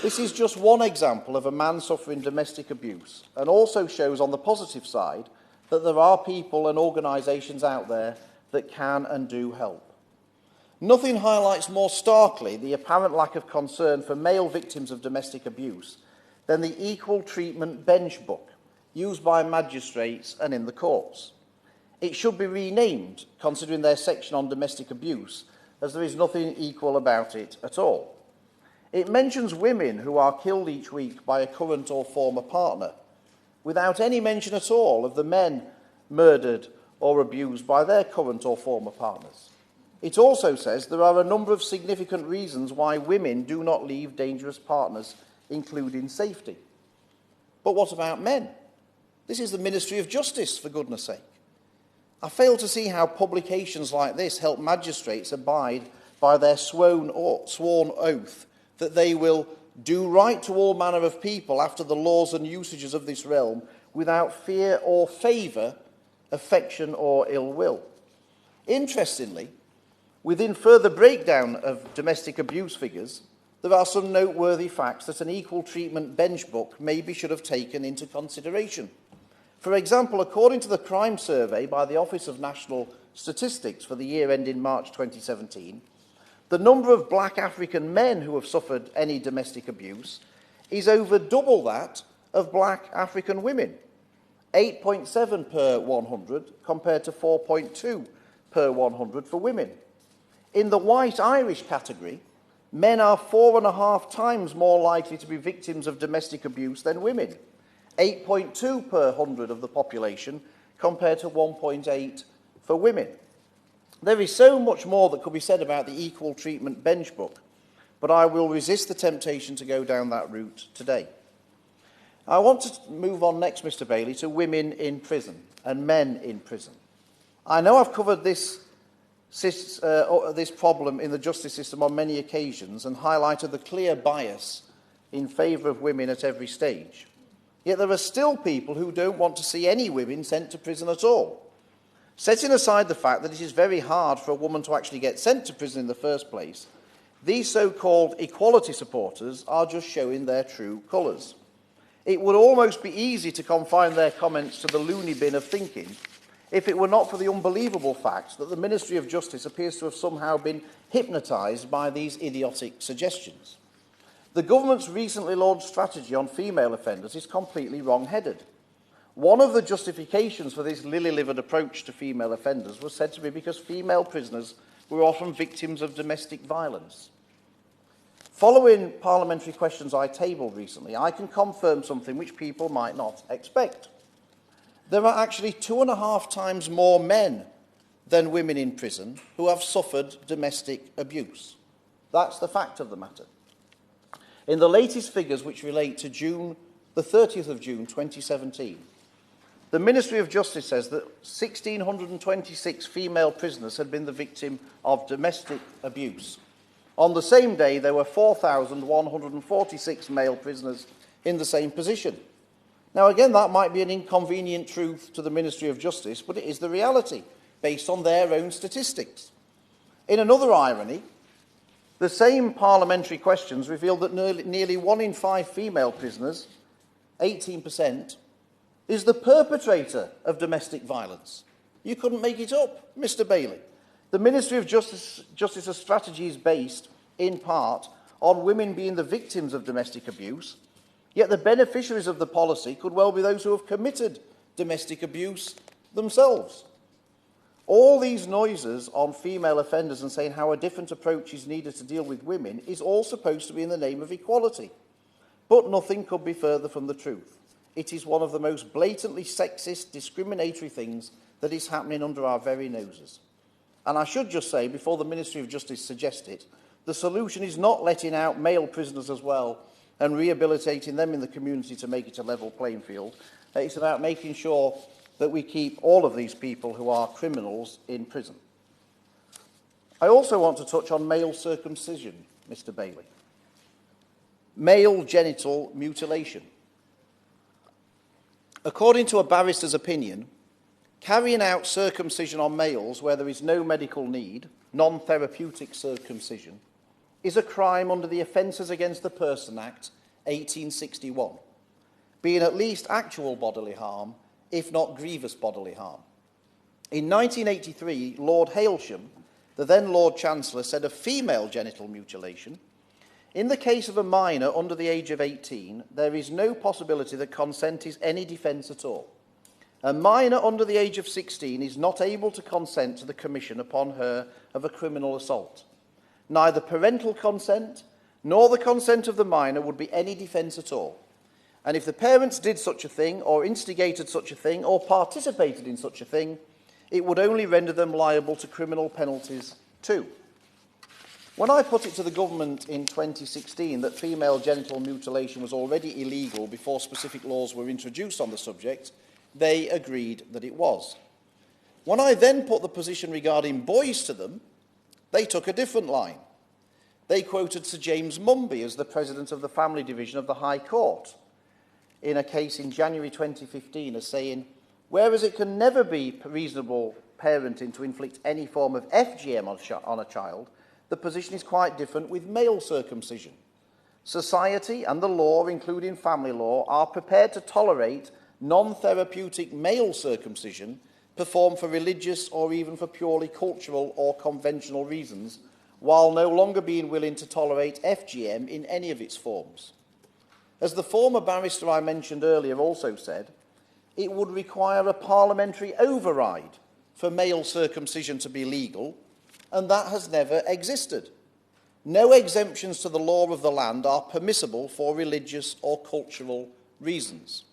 This is just one example of a man suffering domestic abuse, and also shows on the positive side that there are people and organisations out there that can and do help. Nothing highlights more starkly the apparent lack of concern for male victims of domestic abuse than the Equal Treatment Bench Book used by magistrates and in the courts. It should be renamed, considering their section on domestic abuse, as there is nothing equal about it at all. It mentions women who are killed each week by a current or former partner, without any mention at all of the men murdered or abused by their current or former partners. It also says there are a number of significant reasons why women do not leave dangerous partners, including safety. But what about men? This is the Ministry of Justice, for goodness sake. I fail to see how publications like this help magistrates abide by their sworn oath that they will do right to all manner of people after the laws and usages of this realm without fear or favour, affection or ill will. Interestingly, within further breakdown of domestic abuse figures, there are some noteworthy facts that an equal treatment bench book maybe should have taken into consideration. For example, according to the crime survey by the Office of National Statistics for the year ending March 2017, the number of black African men who have suffered any domestic abuse is over double that of black African women, 8.7 per 100 compared to 4.2 per 100 for women. In the white Irish category, men are 4.5 times more likely to be victims of domestic abuse than women, 8.2 per 100 of the population compared to 1.8 for women. There is so much more that could be said about the Equal Treatment Bench Book, but I will resist the temptation to go down that route today. I want to move on next, Mr. Bailey, to women in prison and men in prison. I know I've covered this problem in the justice system on many occasions and highlighted the clear bias in favour of women at every stage. Yet there are still people who don't want to see any women sent to prison at all. Setting aside the fact that it is very hard for a woman to actually get sent to prison in the first place, these so-called equality supporters are just showing their true colours. It would almost be easy to confine their comments to the loony bin of thinking if it were not for the unbelievable fact that the Ministry of Justice appears to have somehow been hypnotised by these idiotic suggestions. The government's recently launched strategy on female offenders is completely wrong-headed. One of the justifications for this lily-livered approach to female offenders was said to be because female prisoners were often victims of domestic violence. Following parliamentary questions I tabled recently, I can confirm something which people might not expect. There are actually 2.5 times more men than women in prison who have suffered domestic abuse. That's the fact of the matter. In the latest figures, which relate to the 30th of June 2017, the Ministry of Justice says that 1,626 female prisoners had been the victim of domestic abuse. On the same day, there were 4,146 male prisoners in the same position. Now, again, that might be an inconvenient truth to the Ministry of Justice, but it is the reality, based on their own statistics. In another irony, the same parliamentary questions revealed that nearly 1 in 5 female prisoners, 18%, is the perpetrator of domestic violence. You couldn't make it up, Mr. Bailey. The Ministry of Justice's strategy is based, in part, on women being the victims of domestic abuse, yet the beneficiaries of the policy could well be those who have committed domestic abuse themselves. All these noises on female offenders and saying how a different approach is needed to deal with women is all supposed to be in the name of equality. But nothing could be further from the truth. It is one of the most blatantly sexist, discriminatory things that is happening under our very noses. And I should just say, before the Ministry of Justice suggests it, the solution is not letting out male prisoners as well and rehabilitating them in the community to make it a level playing field. It's about making sure that we keep all of these people who are criminals in prison. I also want to touch on male circumcision, Mr. Bailey. Male genital mutilation. According to a barrister's opinion, carrying out circumcision on males where there is no medical need, non-therapeutic circumcision, is a crime under the Offences Against the Person Act 1861, being at least actual bodily harm, if not grievous bodily harm. In 1983, Lord Hailsham, the then Lord Chancellor, said of female genital mutilation, "In the case of a minor under the age of 18, there is no possibility that consent is any defence at all. A minor under the age of 16 is not able to consent to the commission upon her of a criminal assault. Neither parental consent nor the consent of the minor would be any defence at all. And if the parents did such a thing, or instigated such a thing, or participated in such a thing, it would only render them liable to criminal penalties too." When I put it to the government in 2016 that female genital mutilation was already illegal before specific laws were introduced on the subject, they agreed that it was. When I then put the position regarding boys to them, they took a different line. They quoted Sir James Mumby as the President of the Family Division of the High Court in a case in January 2015 as saying, "Whereas it can never be reasonable parenting to inflict any form of FGM on a child, the position is quite different with male circumcision. Society and the law, including family law, are prepared to tolerate non-therapeutic male circumcision performed for religious or even for purely cultural or conventional reasons, while no longer being willing to tolerate FGM in any of its forms." As the former barrister I mentioned earlier also said, it would require a parliamentary override for male circumcision to be legal, and that has never existed. No exemptions to the law of the land are permissible for religious or cultural reasons.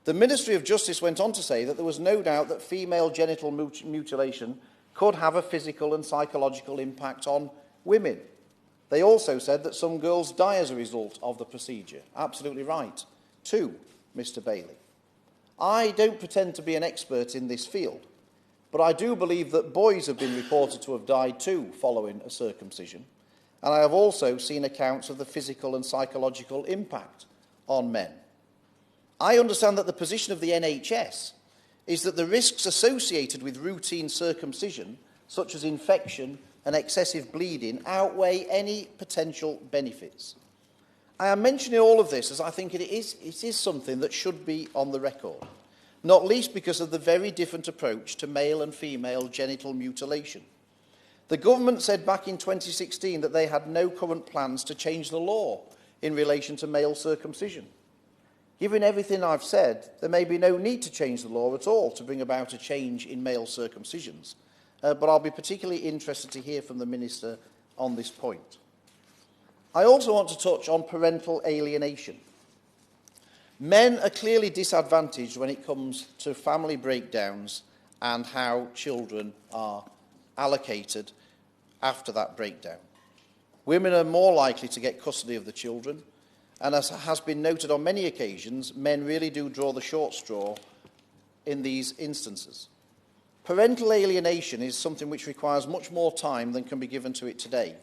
The Ministry of Justice went on to say that there was no doubt that female genital mutilation could have a physical and psychological impact on women. They also said that some girls die as a result of the procedure. Absolutely right, too, Mr. Bailey. I don't pretend to be an expert in this field, but I do believe that boys have been reported to have died too following a circumcision, and I have also seen accounts of the physical and psychological impact on men. I understand that the position of the NHS is that the risks associated with routine circumcision, such as infection and excessive bleeding, outweigh any potential benefits. I am mentioning all of this as I think it is something that should be on the record, not least because of the very different approach to male and female genital mutilation. The government said back in 2016 that they had no current plans to change the law in relation to male circumcision. Given everything I've said, there may be no need to change the law at all to bring about a change in male circumcisions, but I'll be particularly interested to hear from the Minister on this point. I also want to touch on parental alienation. Men are clearly disadvantaged when it comes to family breakdowns and how children are allocated after that breakdown. Women are more likely to get custody of the children, and as has been noted on many occasions, men really do draw the short straw in these instances. Parental alienation is something which requires much more time than can be given to it today.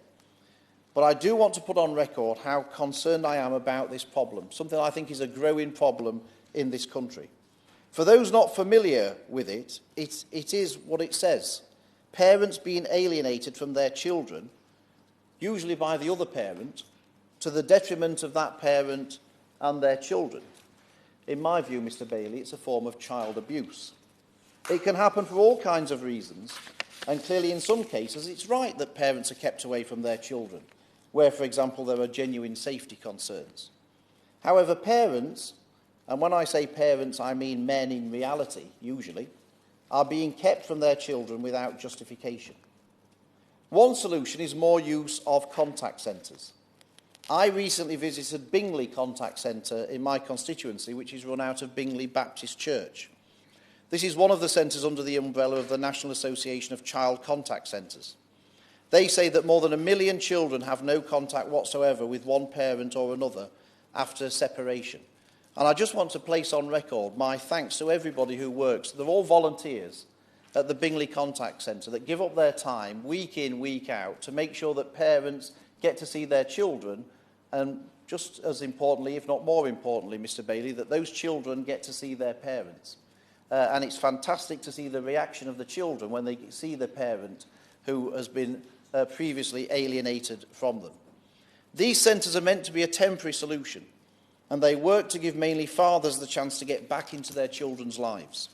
But I do want to put on record how concerned I am about this problem, something I think is a growing problem in this country. For those not familiar with it, it is what it says. Parents being alienated from their children, usually by the other parent, to the detriment of that parent and their children. In my view, Mr. Bailey, it's a form of child abuse. It can happen for all kinds of reasons, and clearly in some cases it's right that parents are kept away from their children, where, for example, there are genuine safety concerns. However, parents, and when I say parents I mean men in reality, usually, are being kept from their children without justification. One solution is more use of contact centres. I recently visited Bingley Contact Centre in my constituency, which is run out of Bingley Baptist Church. This is one of the centres under the umbrella of the National Association of Child Contact Centres. They say that more than 1 million children have no contact whatsoever with one parent or another after separation. And I just want to place on record my thanks to everybody who works. They're all volunteers at the Bingley Contact Centre that give up their time week in, week out to make sure that parents get to see their children, and just as importantly, if not more importantly, Mr. Bailey, that those children get to see their parents. And it's fantastic to see the reaction of the children when they see the parent who has been previously alienated from them. These centres are meant to be a temporary solution, and they work to give mainly fathers the chance to get back into their children's lives.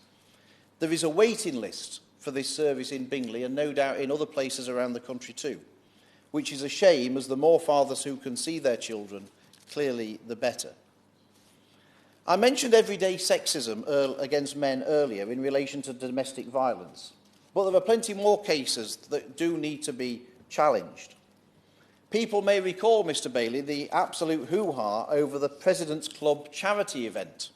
There is a waiting list for this service in Bingley, and no doubt in other places around the country too, which is a shame, as the more fathers who can see their children, clearly the better. I mentioned everyday sexism against men earlier in relation to domestic violence, but there are plenty more cases that do need to be challenged. People may recall, Mr. Bailey, the absolute hoo-ha over the President's Club charity event.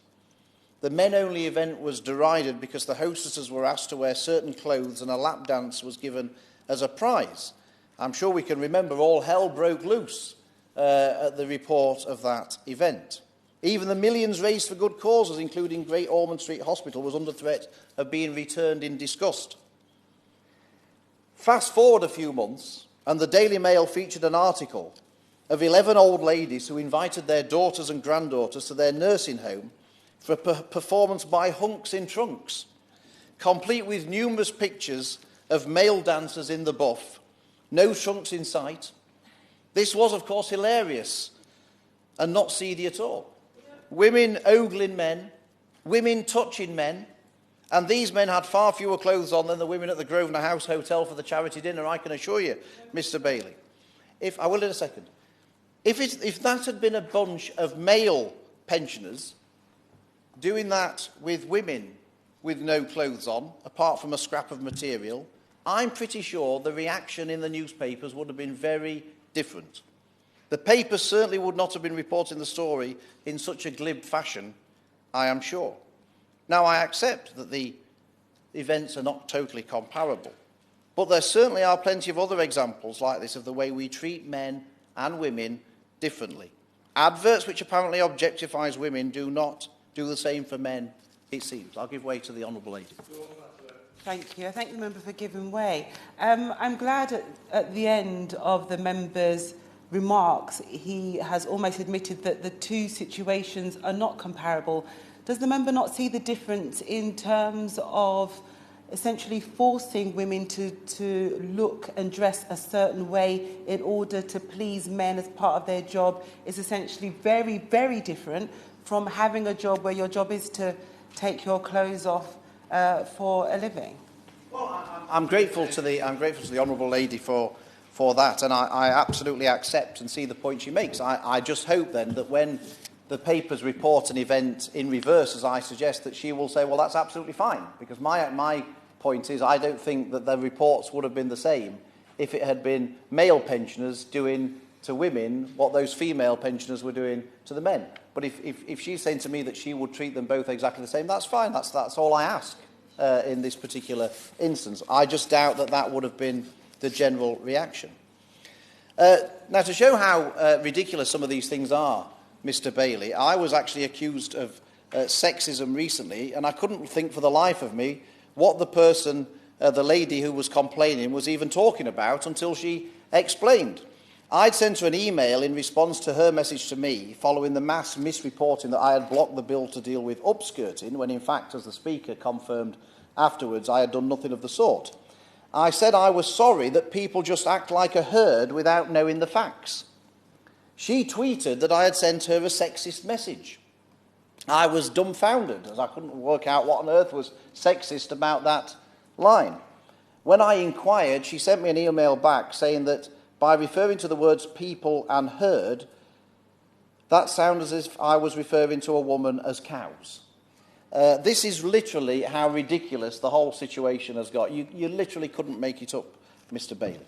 The men-only event was derided because the hostesses were asked to wear certain clothes and a lap dance was given as a prize. I'm sure we can remember all hell broke loose at the report of that event. Even the millions raised for good causes, including Great Ormond Street Hospital, was under threat of being returned in disgust. Fast forward a few months, and the Daily Mail featured an article of 11 old ladies who invited their daughters and granddaughters to their nursing home for a performance by hunks in trunks, complete with numerous pictures of male dancers in the buff, no trunks in sight. This was, of course, hilarious and not seedy at all. Women ogling men, women touching men, and these men had far fewer clothes on than the women at the Grosvenor House Hotel for the charity dinner, I can assure you, Mr. Bailey. I will in a second. If that had been a bunch of male pensioners doing that with women with no clothes on, apart from a scrap of material, I'm pretty sure the reaction in the newspapers would have been very different. The papers certainly would not have been reporting the story in such a glib fashion, I am sure. Now, I accept that the events are not totally comparable, but there certainly are plenty of other examples like this of the way we treat men and women differently. Adverts which apparently objectifies women do not do the same for men, it seems. I'll give way to the Honourable Lady. Thank you. I thank the member for giving way. I'm glad at the end of the member's remarks, he has almost admitted that the two situations are not comparable. Does the member not see the difference in terms of essentially forcing women to look and dress a certain way in order to please men as part of their job is essentially very, very different from having a job where your job is to take your clothes off for a living? Well, I'm grateful to the Honourable Lady for that, and I absolutely accept and see the point she makes. I just hope then that when the papers report an event in reverse, as I suggest, that she will say, well, that's absolutely fine, because my point is I don't think that the reports would have been the same if it had been male pensioners doing to women what those female pensioners were doing to the men. But if she's saying to me that she would treat them both exactly the same, that's fine. That's all I ask in this particular instance. I just doubt that that would have been the general reaction. Now, to show how ridiculous some of these things are, Mr. Bailey, I was actually accused of sexism recently, and I couldn't think for the life of me what the person, the lady who was complaining, was even talking about until she explained. I'd sent her an email in response to her message to me following the mass misreporting that I had blocked the bill to deal with upskirting, when in fact, as the Speaker confirmed afterwards, I had done nothing of the sort. I said I was sorry that people just act like a herd without knowing the facts. She tweeted that I had sent her a sexist message. I was dumbfounded, as I couldn't work out what on earth was sexist about that line. When I inquired, she sent me an email back saying that by referring to the words people and herd, that sounds as if I was referring to a woman as cows. This is literally how ridiculous the whole situation has got. You literally couldn't make it up, Mr. Bailey.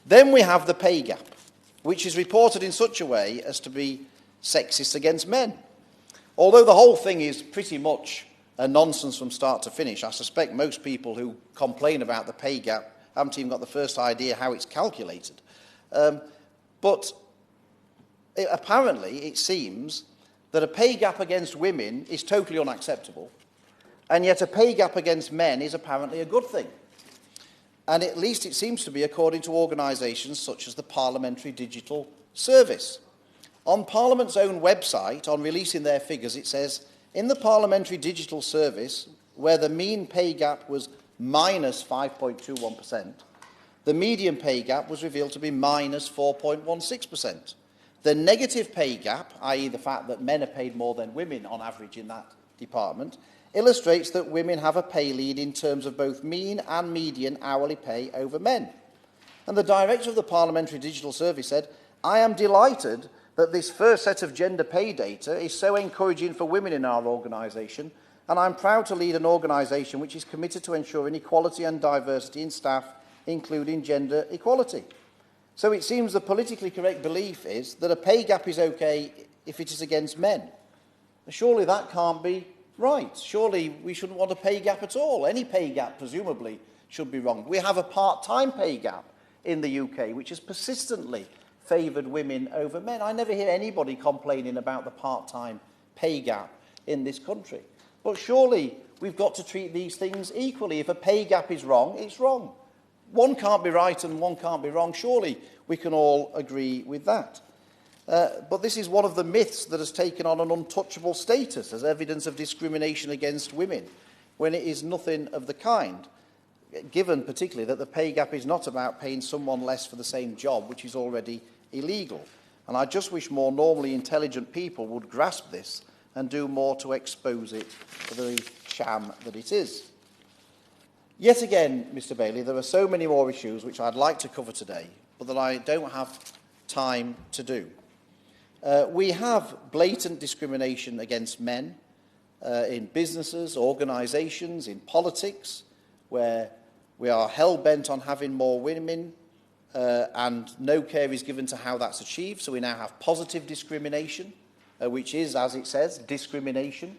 Then we have the pay gap, which is reported in such a way as to be sexist against men. Although the whole thing is pretty much a nonsense from start to finish, I suspect most people who complain about the pay gap haven't even got the first idea how it's calculated. But apparently it seems that a pay gap against women is totally unacceptable, and yet a pay gap against men is apparently a good thing. And at least it seems to be according to organisations such as the Parliamentary Digital Service. On Parliament's own website, on releasing their figures, it says, in the Parliamentary Digital Service, where the mean pay gap was minus 5.21%, the median pay gap was revealed to be minus 4.16%. The negative pay gap, i.e. the fact that men are paid more than women on average in that department, illustrates that women have a pay lead in terms of both mean and median hourly pay over men. And the director of the Parliamentary Digital Service said, I am delighted that this first set of gender pay data is so encouraging for women in our organisation, and I'm proud to lead an organisation which is committed to ensuring equality and diversity in staff, including gender equality. So it seems the politically correct belief is that a pay gap is okay if it is against men. Surely that can't be right. Surely we shouldn't want a pay gap at all. Any pay gap, presumably, should be wrong. We have a part-time pay gap in the UK, which has persistently favoured women over men. I never hear anybody complaining about the part-time pay gap in this country. But surely we've got to treat these things equally. If a pay gap is wrong, it's wrong. One can't be right and one can't be wrong. Surely we can all agree with that. But this is one of the myths that has taken on an untouchable status as evidence of discrimination against women, when it is nothing of the kind, given particularly that the pay gap is not about paying someone less for the same job, which is already illegal. And I just wish more normally intelligent people would grasp this and do more to expose it for the sham that it is. Yet again, Mr. Bailey, there are so many more issues which I'd like to cover today, but that I don't have time to do. We have blatant discrimination against men in businesses, organisations, in politics, where we are hell-bent on having more women and no care is given to how that's achieved. So we now have positive discrimination, which is, as it says, discrimination.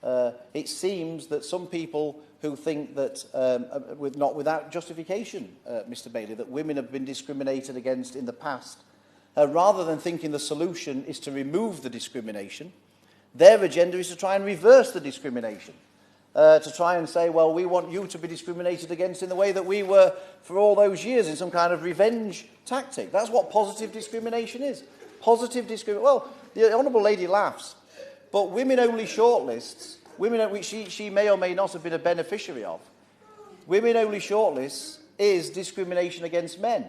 It seems that some people who think that, not without justification, Mr. Bailey, that women have been discriminated against in the past, rather than thinking the solution is to remove the discrimination, their agenda is to try and reverse the discrimination. To try and say, well, we want you to be discriminated against in the way that we were for all those years, in some kind of revenge tactic. That's what positive discrimination is. Positive discrimination. Well, the Honourable Lady laughs, but women-only shortlists, which she may or may not have been a beneficiary of, women-only shortlists is discrimination against men.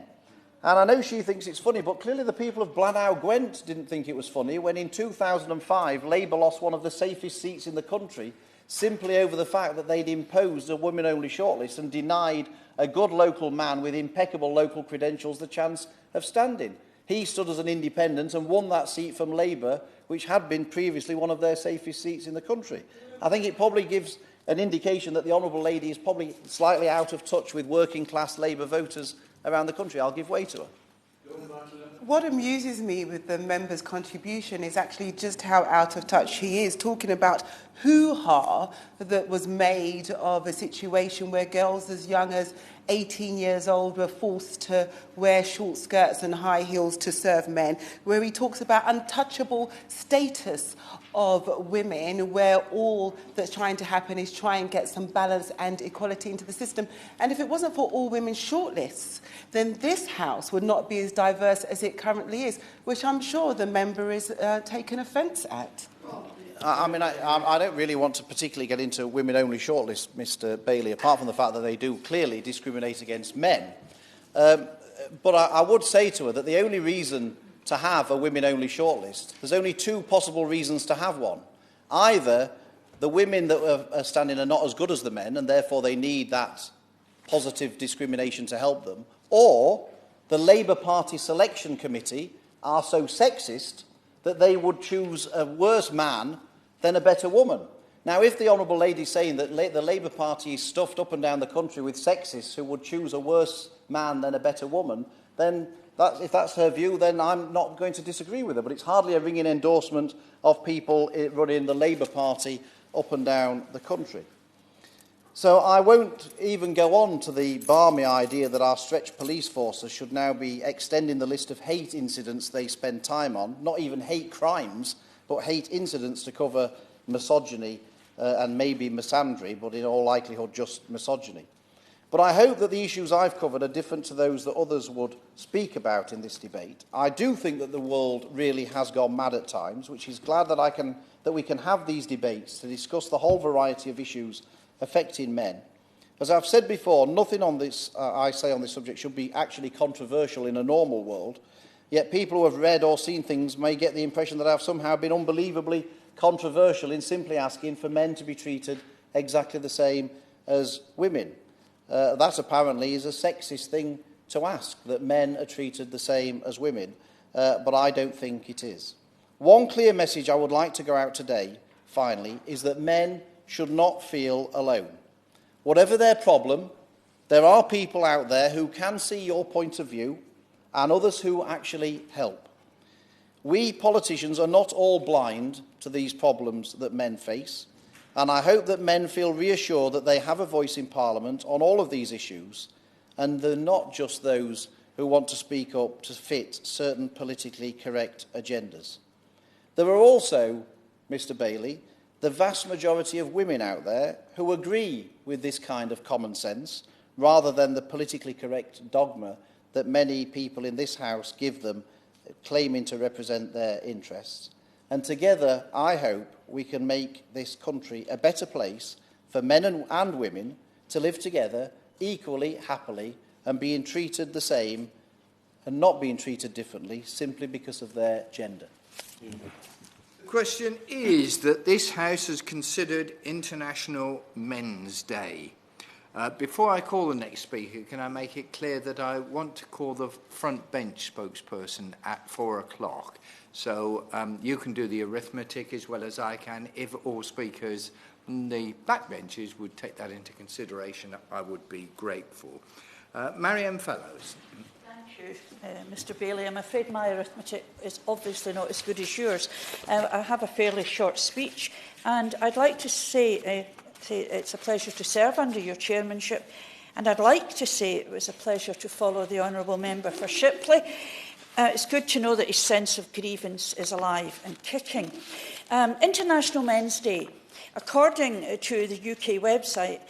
And I know she thinks it's funny, but clearly the people of Blaenau Gwent didn't think it was funny when in 2005 Labour lost one of the safest seats in the country simply over the fact that they'd imposed a women-only shortlist and denied a good local man with impeccable local credentials the chance of standing. He stood as an independent and won that seat from Labour, which had been previously one of their safest seats in the country. I think it probably gives an indication that the Honourable Lady is probably slightly out of touch with working-class Labour voters around the country. I'll give way to her. What amuses me with the member's contribution is actually just how out of touch he is, talking about hoo-ha that was made of a situation where girls as young as 18 years old were forced to wear short skirts and high heels to serve men, where he talks about untouchable status of women, where all that's trying to happen is try and get some balance and equality into the system. And if it wasn't for all women shortlists, then this House would not be as diverse as it currently is, which I'm sure the member is taken offence at. I mean, I don't really want to particularly get into women-only shortlists, Mr. Bailey, apart from the fact that they do clearly discriminate against men. But I would say to her that the only reason to have a women-only shortlist, there's only two possible reasons to have one. Either the women that are standing are not as good as the men, and therefore they need that positive discrimination to help them, or the Labour Party selection committee are so sexist that they would choose a worse man than a better woman. Now, if the Honourable Lady is saying that the Labour Party is stuffed up and down the country with sexists who would choose a worse man than a better woman, then if that's her view, then I'm not going to disagree with her. But it's hardly a ringing endorsement of people running the Labour Party up and down the country. So I won't even go on to the balmy idea that our stretched police forces should now be extending the list of hate incidents they spend time on, not even hate crimes, but hate incidents to cover misogyny and maybe misandry, but in all likelihood just misogyny. But I hope that the issues I've covered are different to those that others would speak about in this debate. I do think that the world really has gone mad at times, which is glad that we can have these debates to discuss the whole variety of issues affecting men. As I've said before, nothing on this I say on this subject should be actually controversial in a normal world, yet people who have read or seen things may get the impression that I've somehow been unbelievably controversial in simply asking for men to be treated exactly the same as women. That apparently is a sexist thing to ask, that men are treated the same as women, but I don't think it is. One clear message I would like to go out today, finally, is that men should not feel alone. Whatever their problem, there are people out there who can see your point of view and others who actually help. We politicians are not all blind to these problems that men face, and I hope that men feel reassured that they have a voice in Parliament on all of these issues, and they're not just those who want to speak up to fit certain politically correct agendas. There are also, Mr. Bailey, the vast majority of women out there who agree with this kind of common sense, rather than the politically correct dogma that many people in this House give them, claiming to represent their interests. And together, I hope, we can make this country a better place for men and women to live together equally, happily, and being treated the same and not being treated differently simply because of their gender. The question is that this House has considered International Men's Day. Before I call the next speaker, can I make it clear that I want to call the front bench spokesperson at 4 o'clock? So you can do the arithmetic as well as I can. If all speakers on the back benches would take that into consideration, I would be grateful. Marianne Fellows. Thank you, Mr Bailey. I'm afraid my arithmetic is obviously not as good as yours. I have a fairly short speech, and I'd like to say it's a pleasure to serve under your chairmanship, and I'd like to say it was a pleasure to follow the honourable member for Shipley. It's good to know that his sense of grievance is alive and kicking. International Men's Day, according to the UK website,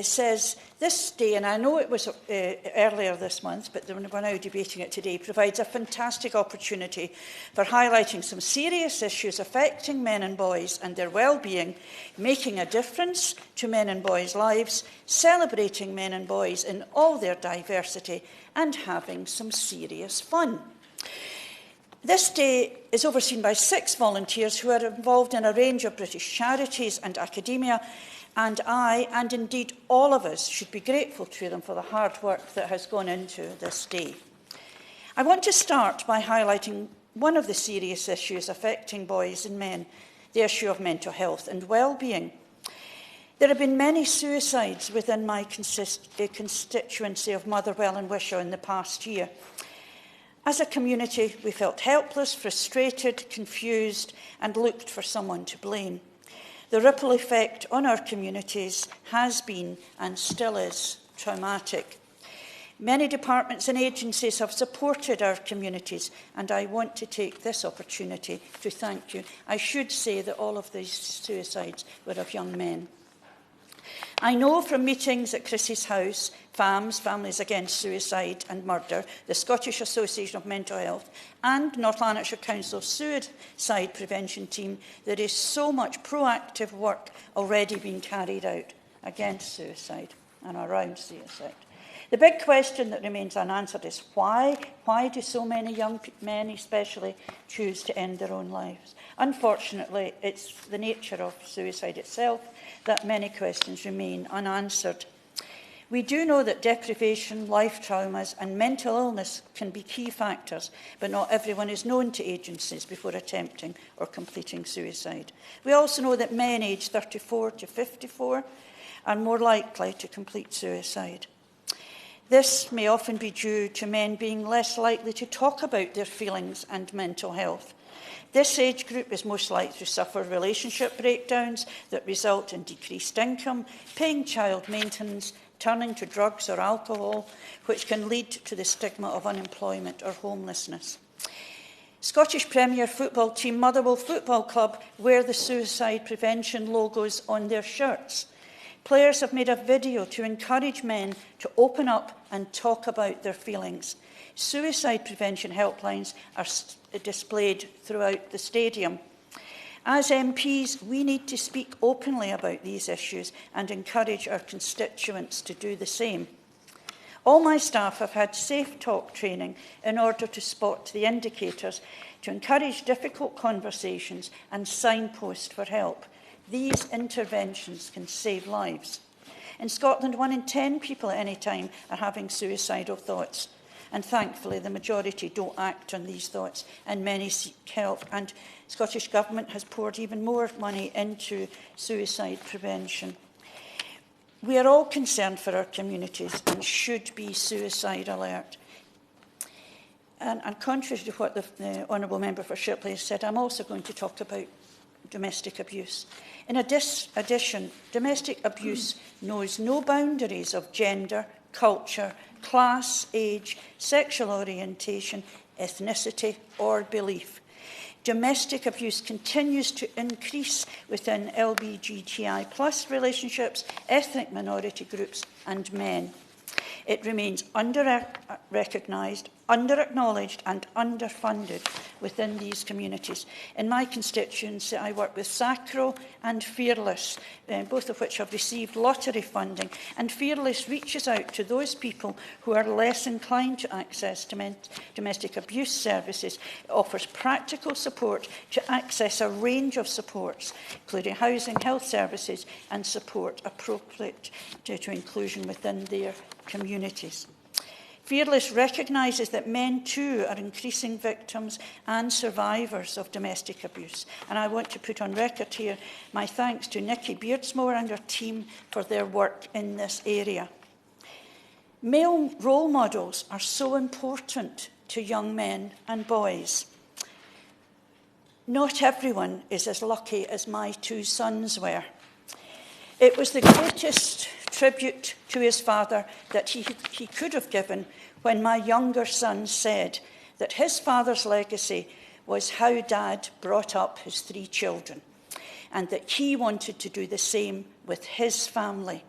says this day, and I know it was earlier this month, but we're now debating it today, provides a fantastic opportunity for highlighting some serious issues affecting men and boys and their well-being, making a difference to men and boys' lives, celebrating men and boys in all their diversity, and having some serious fun. This day is overseen by 6 volunteers who are involved in a range of British charities and academia, and I, and indeed all of us, should be grateful to them for the hard work that has gone into this day. I want to start by highlighting one of the serious issues affecting boys and men, the issue of mental health and well-being. There have been many suicides within my constituency of Motherwell and Wishaw in the past year. As a community, we felt helpless, frustrated, confused, and looked for someone to blame. The ripple effect on our communities has been and still is traumatic. Many departments and agencies have supported our communities, and I want to take this opportunity to thank you. I should say that all of these suicides were of young men. I know from meetings at Chris's House, FAMS, Families Against Suicide and Murder, the Scottish Association of Mental Health, and North Lanarkshire Council Suicide Prevention Team, there is so much proactive work already being carried out against suicide and around suicide. The big question that remains unanswered is why? Why do so many young men especially choose to end their own lives? Unfortunately, it's the nature of suicide itself that many questions remain unanswered. We do know that deprivation, life traumas and mental illness can be key factors, but not everyone is known to agencies before attempting or completing suicide. We also know that men aged 34 to 54 are more likely to complete suicide. This may often be due to men being less likely to talk about their feelings and mental health. This age group is most likely to suffer relationship breakdowns that result in decreased income, paying child maintenance, turning to drugs or alcohol, which can lead to the stigma of unemployment or homelessness. Scottish Premier football team Motherwell Football Club wear the suicide prevention logos on their shirts. Players have made a video to encourage men to open up and talk about their feelings. Suicide prevention helplines are displayed throughout the stadium. As MPs, we need to speak openly about these issues and encourage our constituents to do the same. All my staff have had safe talk training in order to spot the indicators, to encourage difficult conversations and signpost for help. These interventions can save lives. In Scotland, 1 in 10 people at any time are having suicidal thoughts. And thankfully, the majority don't act on these thoughts, and many seek help. And Scottish Government has poured even more money into suicide prevention. We are all concerned for our communities and should be suicide alert. And contrary to what the Honourable Member for Shipley has said, I'm also going to talk about domestic abuse. In addition, domestic abuse knows no boundaries of gender, culture, class, age, sexual orientation, ethnicity or belief. Domestic abuse continues to increase within LGBTI+ relationships, ethnic minority groups and men. It remains under-recognised, under-acknowledged and underfunded, within these communities. In my constituency, I work with Sacro and Fearless, both of which have received lottery funding. And Fearless reaches out to those people who are less inclined to access domestic abuse services. It offers practical support to access a range of supports, including housing, health services, and support appropriate to inclusion within their communities. Fearless recognises that men too are increasing victims and survivors of domestic abuse. And I want to put on record here my thanks to Nikki Beardsmore and her team for their work in this area. Male role models are so important to young men and boys. Not everyone is as lucky as my two sons were. It was the greatest tribute to his father that he could have given when my younger son said that his father's legacy was how Dad brought up his 3 children, and that he wanted to do the same with his family.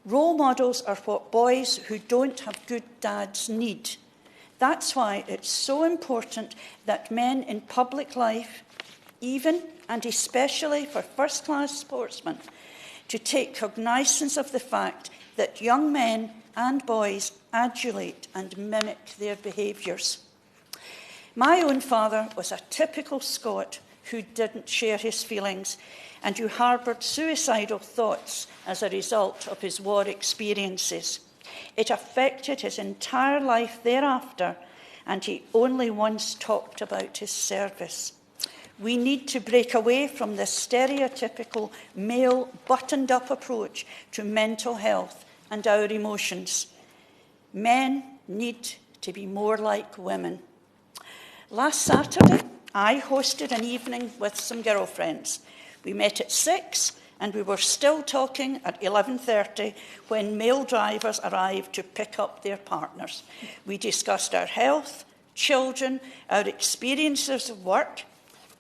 Role models are what boys who don't have good dads need. That's why it's so important that men in public life, even and especially for first-class sportsmen, to take cognizance of the fact that young men and boys adulate and mimic their behaviours. My own father was a typical Scot who didn't share his feelings and who harboured suicidal thoughts as a result of his war experiences. It affected his entire life thereafter, and he only once talked about his service. We need to break away from this stereotypical male buttoned-up approach to mental health and our emotions. Men need to be more like women. Last Saturday, I hosted an evening with some girlfriends. We met at 6 and we were still talking at 11:30 when male drivers arrived to pick up their partners. We discussed our health, children, our experiences of work.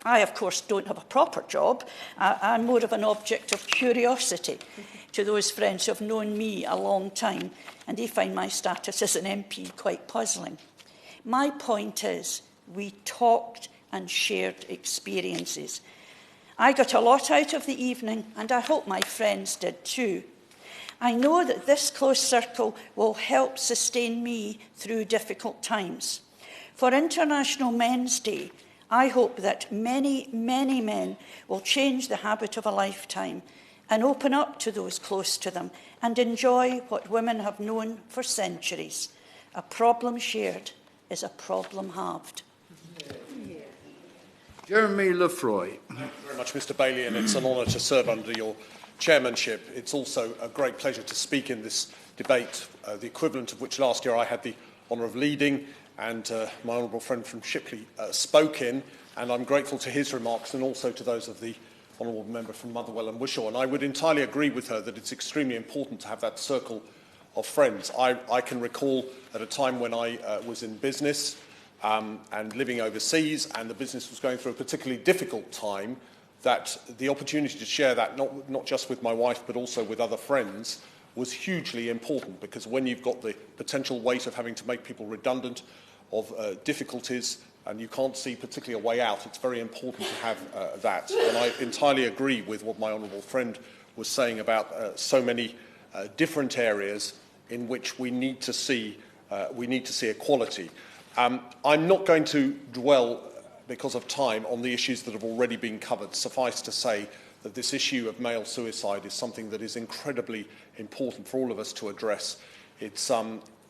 I, of course, don't have a proper job. I'm more of an object of curiosity to those friends who have known me a long time, and they find my status as an MP quite puzzling. My point is, we talked and shared experiences. I got a lot out of the evening, and I hope my friends did too. I know that this close circle will help sustain me through difficult times. For International Men's Day, I hope that many, many men will change the habit of a lifetime and open up to those close to them and enjoy what women have known for centuries. A problem shared is a problem halved. Jeremy Lefroy. Thank you very much, Mr. Bailey, and it's an honour to serve under your chairmanship. It's also a great pleasure to speak in this debate, the equivalent of which last year I had the honour of leading, and my honourable friend from Shipley spoke in, and I'm grateful to his remarks and also to those of the honourable member from Motherwell and Wishaw. And I would entirely agree with her that it's extremely important to have that circle of friends. I can recall at a time when I was in business and living overseas, and the business was going through a particularly difficult time, that the opportunity to share that, not just with my wife, but also with other friends, was hugely important, because when you've got the potential weight of having to make people redundant, of difficulties, and you can't see particularly a way out, it's very important to have that. And I entirely agree with what my honourable friend was saying about so many different areas in which we need to see equality. I'm not going to dwell, because of time, on the issues that have already been covered. Suffice to say that this issue of male suicide is something that is incredibly important for all of us to address. It's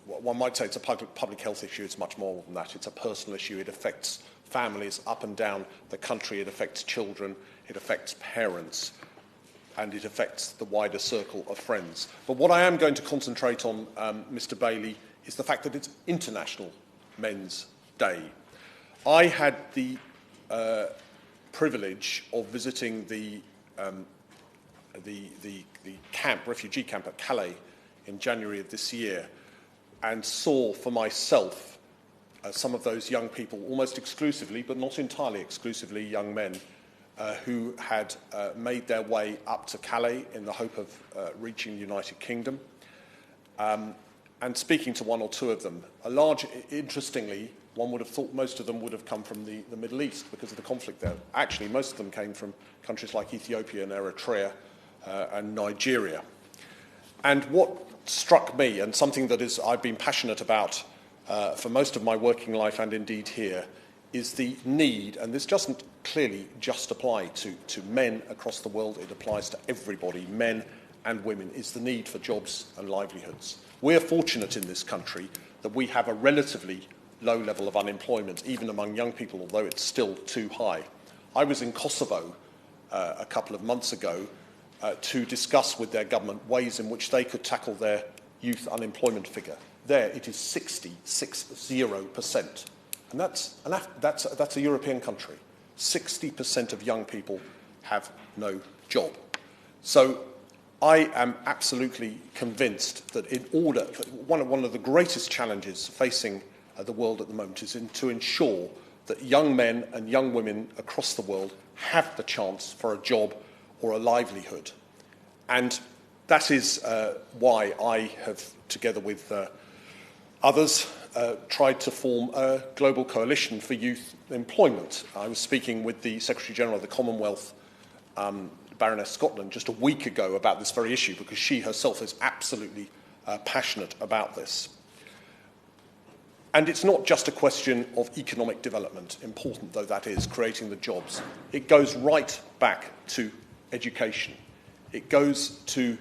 one might say it's a public health issue. It's much more than that. It's a personal issue. It affects families up and down the country. It affects children. It affects parents. And it affects the wider circle of friends. But what I am going to concentrate on, Mr. Bailey, is the fact that it's International Men's Day. I had the privilege of visiting the refugee camp at Calais in January of this year, and saw for myself some of those young people, almost exclusively, but not entirely exclusively, young men who had made their way up to Calais in the hope of reaching the United Kingdom. and speaking to one or two of them, interestingly, one would have thought most of them would have come from the Middle East because of the conflict there. Actually, most of them came from countries like Ethiopia and Eritrea and Nigeria. And what struck me, and something that I've been passionate about for most of my working life and indeed here, is the need, and this doesn't clearly just apply to men across the world, it applies to everybody, men and women, is the need for jobs and livelihoods. We're fortunate in this country that we have a relatively low level of unemployment, even among young people, although it's still too high. I was in Kosovo a couple of months ago to discuss with their government ways in which they could tackle their youth unemployment figure. There it is 60%. And that's a European country. 60% of young people have no job. So I am absolutely convinced that one of the greatest challenges facing the world at the moment is to ensure that young men and young women across the world have the chance for a job or a livelihood. And that is why I have, together with others, tried to form a global coalition for youth employment. I was speaking with the Secretary-General of the Commonwealth, Baroness Scotland, just a week ago about this very issue because she herself is absolutely passionate about this. And it's not just a question of economic development, important though that is, creating the jobs. It goes right back to education. It goes to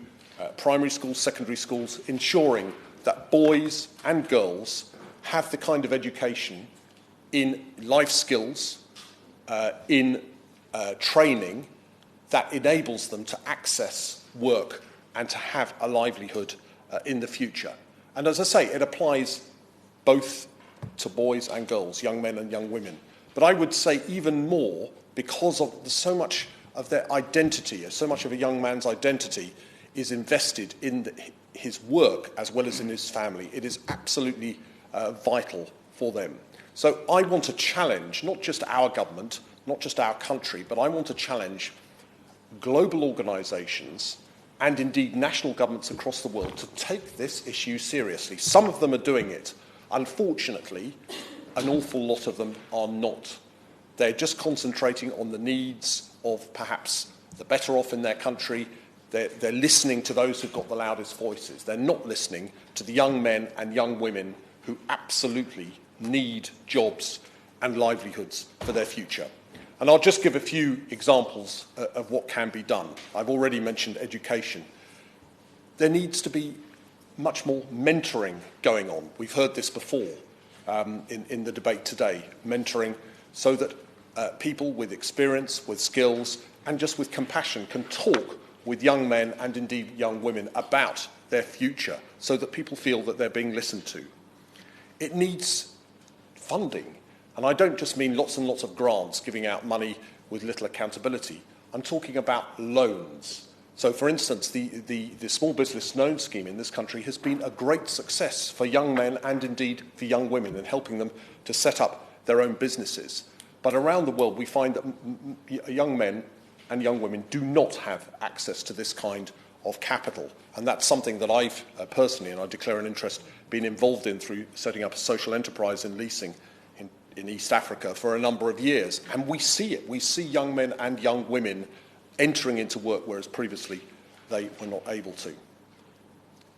primary schools, secondary schools, ensuring that boys and girls have the kind of education in life skills, in training, that enables them to access work and to have a livelihood in the future. And as I say, it applies both to boys and girls, young men and young women. But I would say even more because of so much of their identity, so much of a young man's identity is invested in his work as well as in his family. It is absolutely vital for them. So I want to challenge not just our government, not just our country, but I want to challenge global organisations and indeed national governments across the world to take this issue seriously. Some of them are doing it. Unfortunately, an awful lot of them are not. They're just concentrating on the needs of perhaps the better off in their country. They're listening to those who've got the loudest voices. They're not listening to the young men and young women who absolutely need jobs and livelihoods for their future. And I'll just give a few examples of what can be done. I've already mentioned education. There needs to be much more mentoring going on. We've heard this before in the debate today, mentoring so that people with experience, with skills, and just with compassion can talk with young men and indeed young women about their future so that people feel that they're being listened to. It needs funding. And I don't just mean lots and lots of grants giving out money with little accountability. I'm talking about loans. So, for instance, the small business loan scheme in this country has been a great success for young men and indeed for young women in helping them to set up their own businesses. But around the world, we find that young men and young women do not have access to this kind of capital. And that's something that I've personally, and I declare an interest, been involved in through setting up a social enterprise in leasing in East Africa for a number of years. And we see it. We see young men and young women entering into work, whereas previously they were not able to.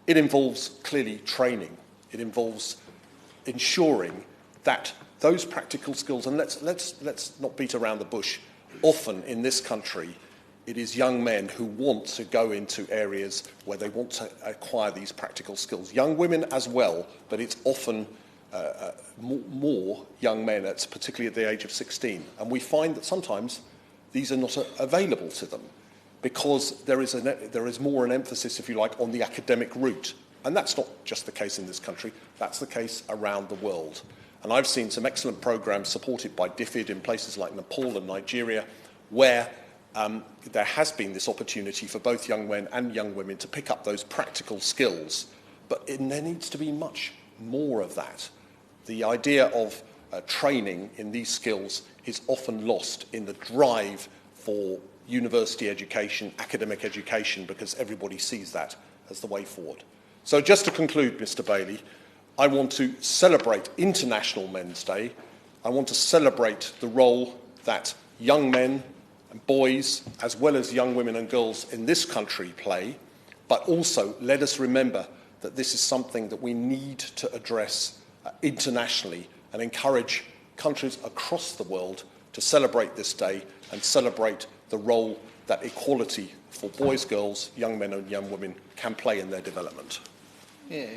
It involves clearly training. It involves ensuring that those practical skills, and let's not beat around the bush. Often in this country, it is young men who want to go into areas where they want to acquire these practical skills. Young women as well, but it's often more young men, particularly at the age of 16. And we find that sometimes these are not available to them because there is more an emphasis, if you like, on the academic route. And that's not just the case in this country, that's the case around the world. And I've seen some excellent programs supported by DFID in places like Nepal and Nigeria where there has been this opportunity for both young men and young women to pick up those practical skills. But there needs to be much more of that. The idea of training in these skills is often lost in the drive for university education, academic education, because everybody sees that as the way forward. So just to conclude, Mr. Bailey, I want to celebrate International Men's Day. I want to celebrate the role that young men and boys, as well as young women and girls in this country play, but also let us remember that this is something that we need to address internationally and encourage countries across the world to celebrate this day and celebrate the role that equality for boys, girls, young men and young women can play in their development. Yeah.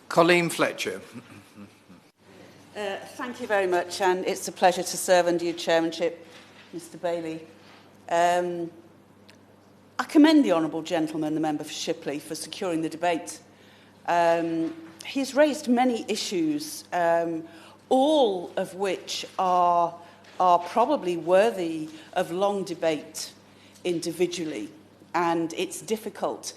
Colleen Fletcher. Thank you very much, and it's a pleasure to serve under your chairmanship, Mr. Bailey. I commend the honourable gentleman, the member for Shipley, for securing the debate. He's raised many issues, all of which are probably worthy of long debate individually, and it's difficult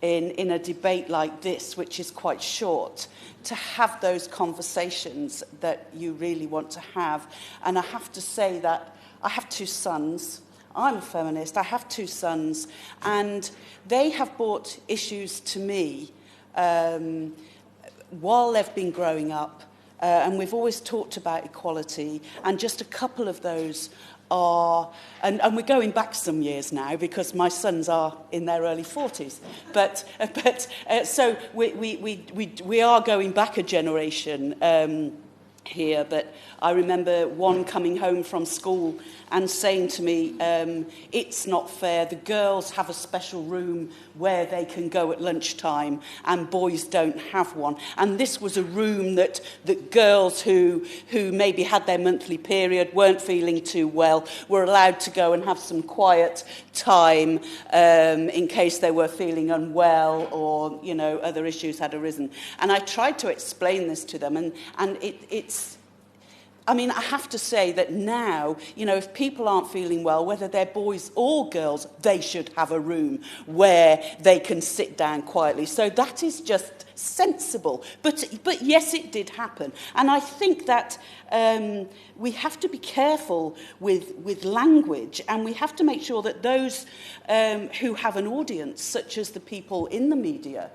in a debate like this, which is quite short, to have those conversations that you really want to have. And I have to say that I have two sons. I'm a feminist. I have two sons, and they have brought issues to me while they've been growing up, and we've always talked about equality, and just a couple of those are, and we're going back some years now because my sons are in their early 40s, but so we are going back a generation here. But I remember one coming home from school and saying to me, it's not fair, the girls have a special room where they can go at lunchtime and boys don't have one. And this was a room that girls who maybe had their monthly period, weren't feeling too well, were allowed to go and have some quiet time in case they were feeling unwell or, you know, other issues had arisen. And I tried to explain this to them, and it's I mean, I have to say that now, you know, if people aren't feeling well, whether they're boys or girls, they should have a room where they can sit down quietly. So that is just sensible. But yes, it did happen. And I think that we have to be careful with language, and we have to make sure that those who have an audience, such as the people in the media,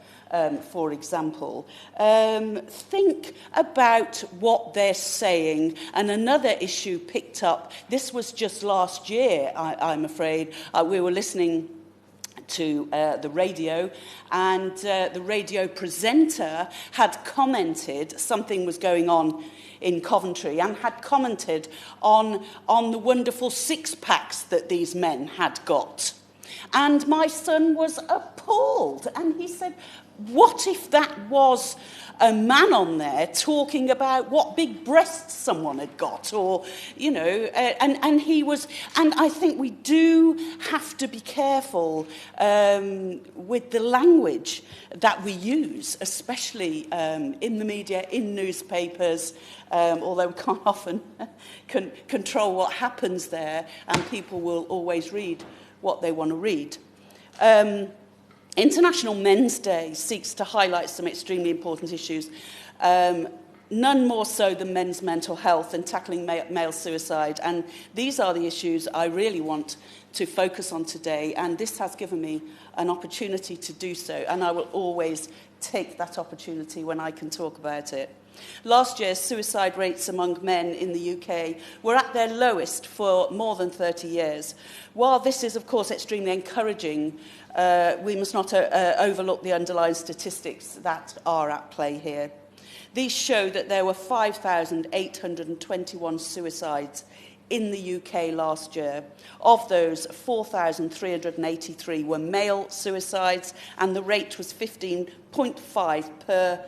for example, think about what they're saying. And another issue picked up, this was just last year, I'm afraid, we were listening to the radio, and the radio presenter had commented something was going on in Coventry, and had commented on the wonderful six-packs that these men had got. And my son was appalled, and he said, what if that was a man on there talking about what big breasts someone had got, or, you know, and he was, and I think we do have to be careful with the language that we use, especially in the media, in newspapers, although we can't often control what happens there, and people will always read what they want to read. International Men's Day seeks to highlight some extremely important issues, none more so than men's mental health and tackling male suicide. And these are the issues I really want to focus on today, and this has given me an opportunity to do so, and I will always take that opportunity when I can talk about it. Last year, suicide rates among men in the UK were at their lowest for more than 30 years. While this is, of course, extremely encouraging, we must not overlook the underlying statistics that are at play here. These show that there were 5,821 suicides in the UK last year. Of those, 4,383 were male suicides, and the rate was 15.5 per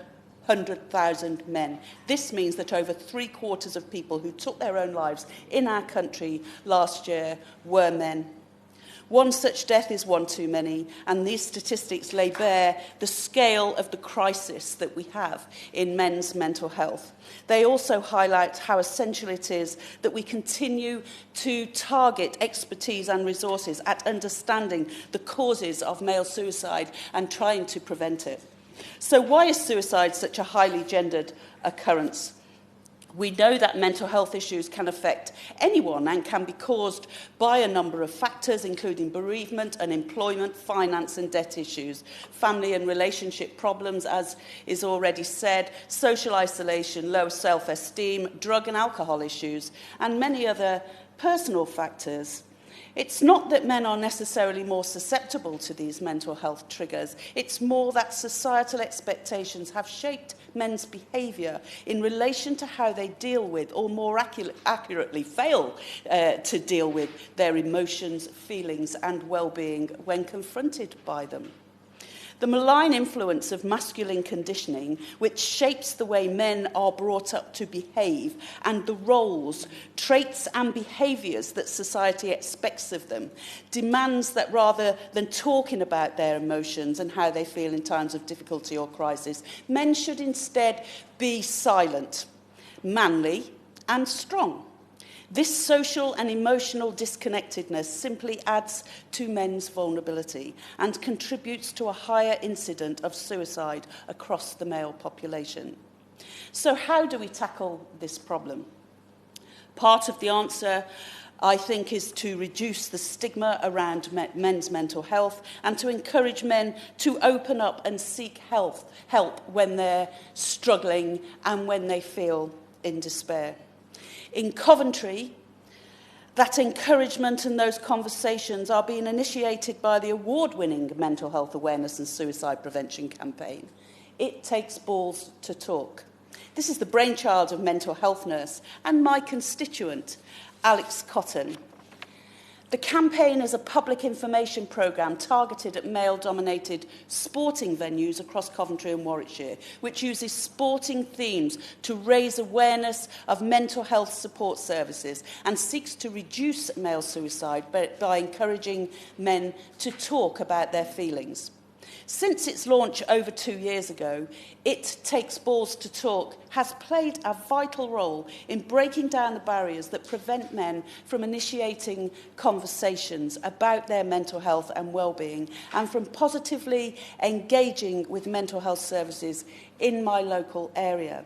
100,000 men. This means that over 3/4 of people who took their own lives in our country last year were men. One such death is one too many, and these statistics lay bare the scale of the crisis that we have in men's mental health. They also highlight how essential it is that we continue to target expertise and resources at understanding the causes of male suicide and trying to prevent it. So why is suicide such a highly gendered occurrence? We know that mental health issues can affect anyone and can be caused by a number of factors, including bereavement, unemployment, finance and debt issues, family and relationship problems, as is already said, social isolation, low self-esteem, drug and alcohol issues, and many other personal factors. It's not that men are necessarily more susceptible to these mental health triggers. It's more that societal expectations have shaped men's behaviour in relation to how they deal with, or more accurately fail to deal with, their emotions, feelings and well-being when confronted by them. The malign influence of masculine conditioning, which shapes the way men are brought up to behave, and the roles, traits and behaviours that society expects of them, demands that rather than talking about their emotions and how they feel in times of difficulty or crisis, men should instead be silent, manly and strong. This social and emotional disconnectedness simply adds to men's vulnerability and contributes to a higher incidence of suicide across the male population. So how do we tackle this problem? Part of the answer, I think, is to reduce the stigma around men's mental health and to encourage men to open up and seek help when they're struggling and when they feel in despair. In Coventry, that encouragement and those conversations are being initiated by the award-winning Mental Health Awareness and Suicide Prevention campaign. It Takes Balls to Talk. This is the brainchild of mental health nurse and my constituent, Alex Cotton. The campaign is a public information programme targeted at male-dominated sporting venues across Coventry and Warwickshire, which uses sporting themes to raise awareness of mental health support services and seeks to reduce male suicide by encouraging men to talk about their feelings. Since its launch over 2 years ago, It Takes Balls to Talk has played a vital role in breaking down the barriers that prevent men from initiating conversations about their mental health and well-being, and from positively engaging with mental health services in my local area.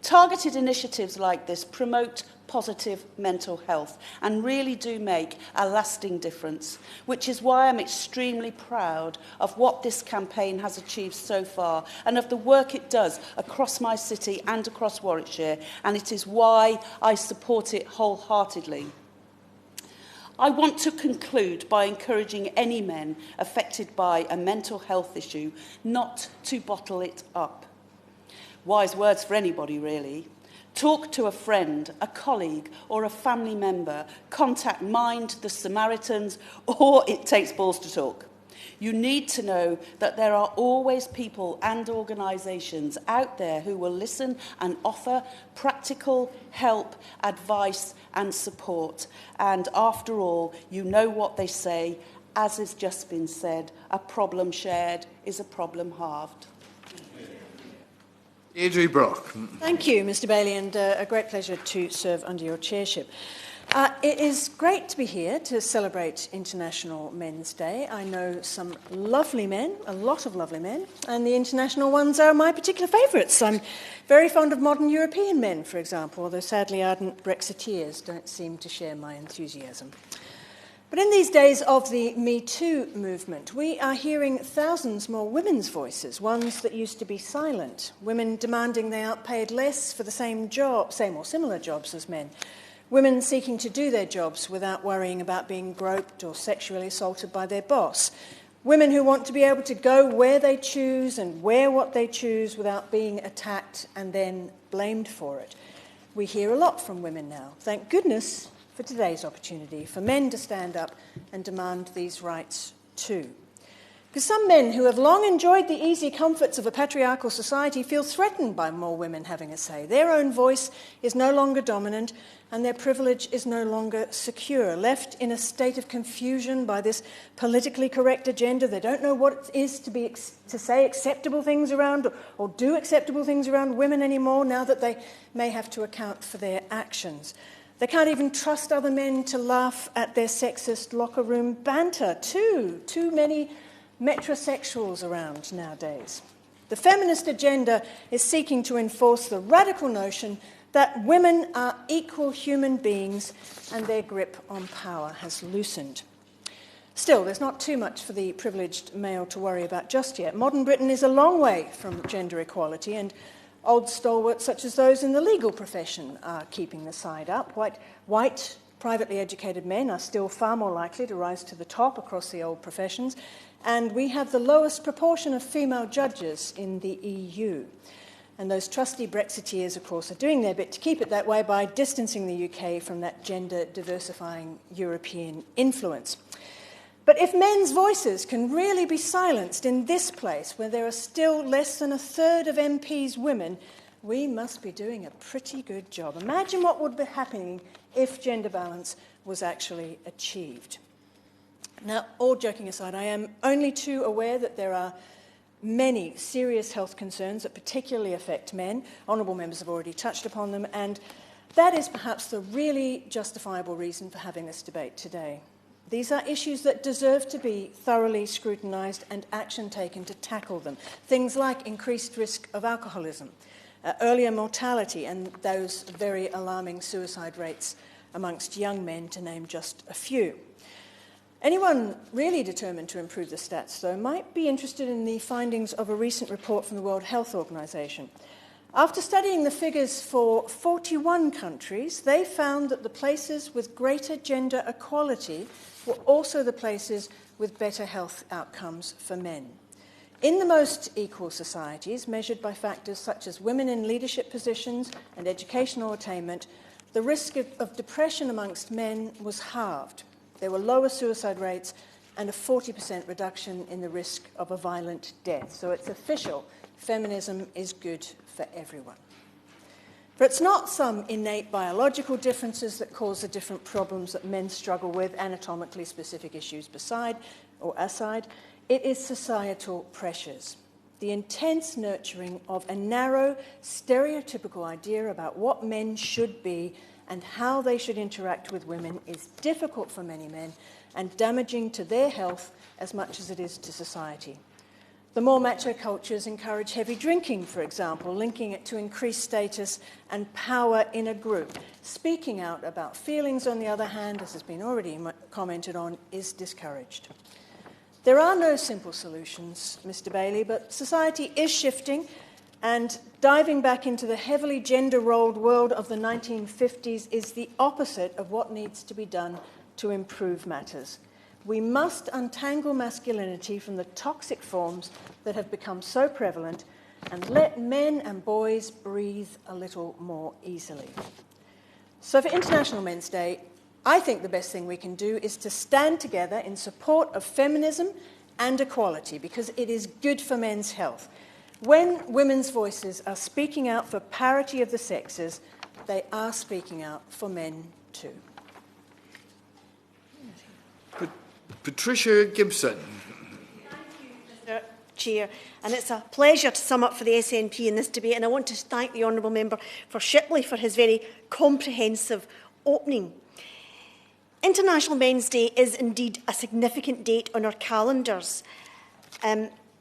Targeted initiatives like this promote positive mental health and really do make a lasting difference, which is why I'm extremely proud of what this campaign has achieved so far and of the work it does across my city and across Warwickshire, and it is why I support it wholeheartedly. I want to conclude by encouraging any men affected by a mental health issue not to bottle it up. Wise words for anybody, really. Talk to a friend, a colleague, or a family member. Contact Mind, the Samaritans, or It Takes Balls to Talk. You need to know that there are always people and organisations out there who will listen and offer practical help, advice and support. And after all, you know what they say, as has just been said, a problem shared is a problem halved. Deirdre Brock. Thank you, Mr Bailey, and a great pleasure to serve under your chairship. It is great to be here to celebrate International Men's Day. I know some lovely men, a lot of lovely men, and the international ones are my particular favourites. I'm very fond of modern European men, for example, although sadly ardent Brexiteers don't seem to share my enthusiasm. But in these days of the Me Too movement, we are hearing thousands more women's voices, ones that used to be silent, women demanding they aren't paid less for the same or similar jobs as men, women seeking to do their jobs without worrying about being groped or sexually assaulted by their boss, women who want to be able to go where they choose and wear what they choose without being attacked and then blamed for it. We hear a lot from women now. Thank goodness for today's opportunity for men to stand up and demand these rights too. Because some men who have long enjoyed the easy comforts of a patriarchal society feel threatened by more women having a say. Their own voice is no longer dominant and their privilege is no longer secure. Left in a state of confusion by this politically correct agenda, they don't know what it is to say acceptable things around or do acceptable things around women anymore now that they may have to account for their actions. They can't even trust other men to laugh at their sexist locker room banter. Too many metrosexuals around nowadays. The feminist agenda is seeking to enforce the radical notion that women are equal human beings and their grip on power has loosened. Still, there's not too much for the privileged male to worry about just yet. Modern Britain is a long way from gender equality, and old stalwarts such as those in the legal profession are keeping the side up. White, privately educated men are still far more likely to rise to the top across the old professions, and we have the lowest proportion of female judges in the EU. And those trusty Brexiteers, of course, are doing their bit to keep it that way by distancing the UK from that gender-diversifying European influence. But if men's voices can really be silenced in this place, where there are still less than a third of MPs women, we must be doing a pretty good job. Imagine what would be happening if gender balance was actually achieved. Now, all joking aside, I am only too aware that there are many serious health concerns that particularly affect men. Honourable members have already touched upon them, and that is perhaps the really justifiable reason for having this debate today. These are issues that deserve to be thoroughly scrutinised and action taken to tackle them. Things like increased risk of alcoholism, earlier mortality, and those very alarming suicide rates amongst young men, to name just a few. Anyone really determined to improve the stats, though, might be interested in the findings of a recent report from the World Health Organization. After studying the figures for 41 countries, they found that the places with greater gender equality were also the places with better health outcomes for men. In the most equal societies, measured by factors such as women in leadership positions and educational attainment, the risk of depression amongst men was halved. There were lower suicide rates and a 40% reduction in the risk of a violent death. So it's official. Feminism is good for everyone. But it's not some innate biological differences that cause the different problems that men struggle with, anatomically specific issues aside. It is societal pressures. The intense nurturing of a narrow, stereotypical idea about what men should be and how they should interact with women is difficult for many men and damaging to their health as much as it is to society. The more macho cultures encourage heavy drinking, for example, linking it to increased status and power in a group. Speaking out about feelings, on the other hand, as has been already commented on, is discouraged. There are no simple solutions, Mr. Bailey, but society is shifting, and diving back into the heavily gender-rolled world of the 1950s is the opposite of what needs to be done to improve matters. We must untangle masculinity from the toxic forms that have become so prevalent and let men and boys breathe a little more easily. So for International Men's Day, I think the best thing we can do is to stand together in support of feminism and equality, because it is good for men's health. When women's voices are speaking out for parity of the sexes, they are speaking out for men too. Patricia Gibson. Thank you, Mr. Chair. And it's a pleasure to sum up for the SNP in this debate. And I want to thank the Honourable Member for Shipley for his very comprehensive opening. International Men's Day is indeed a significant date on our calendars,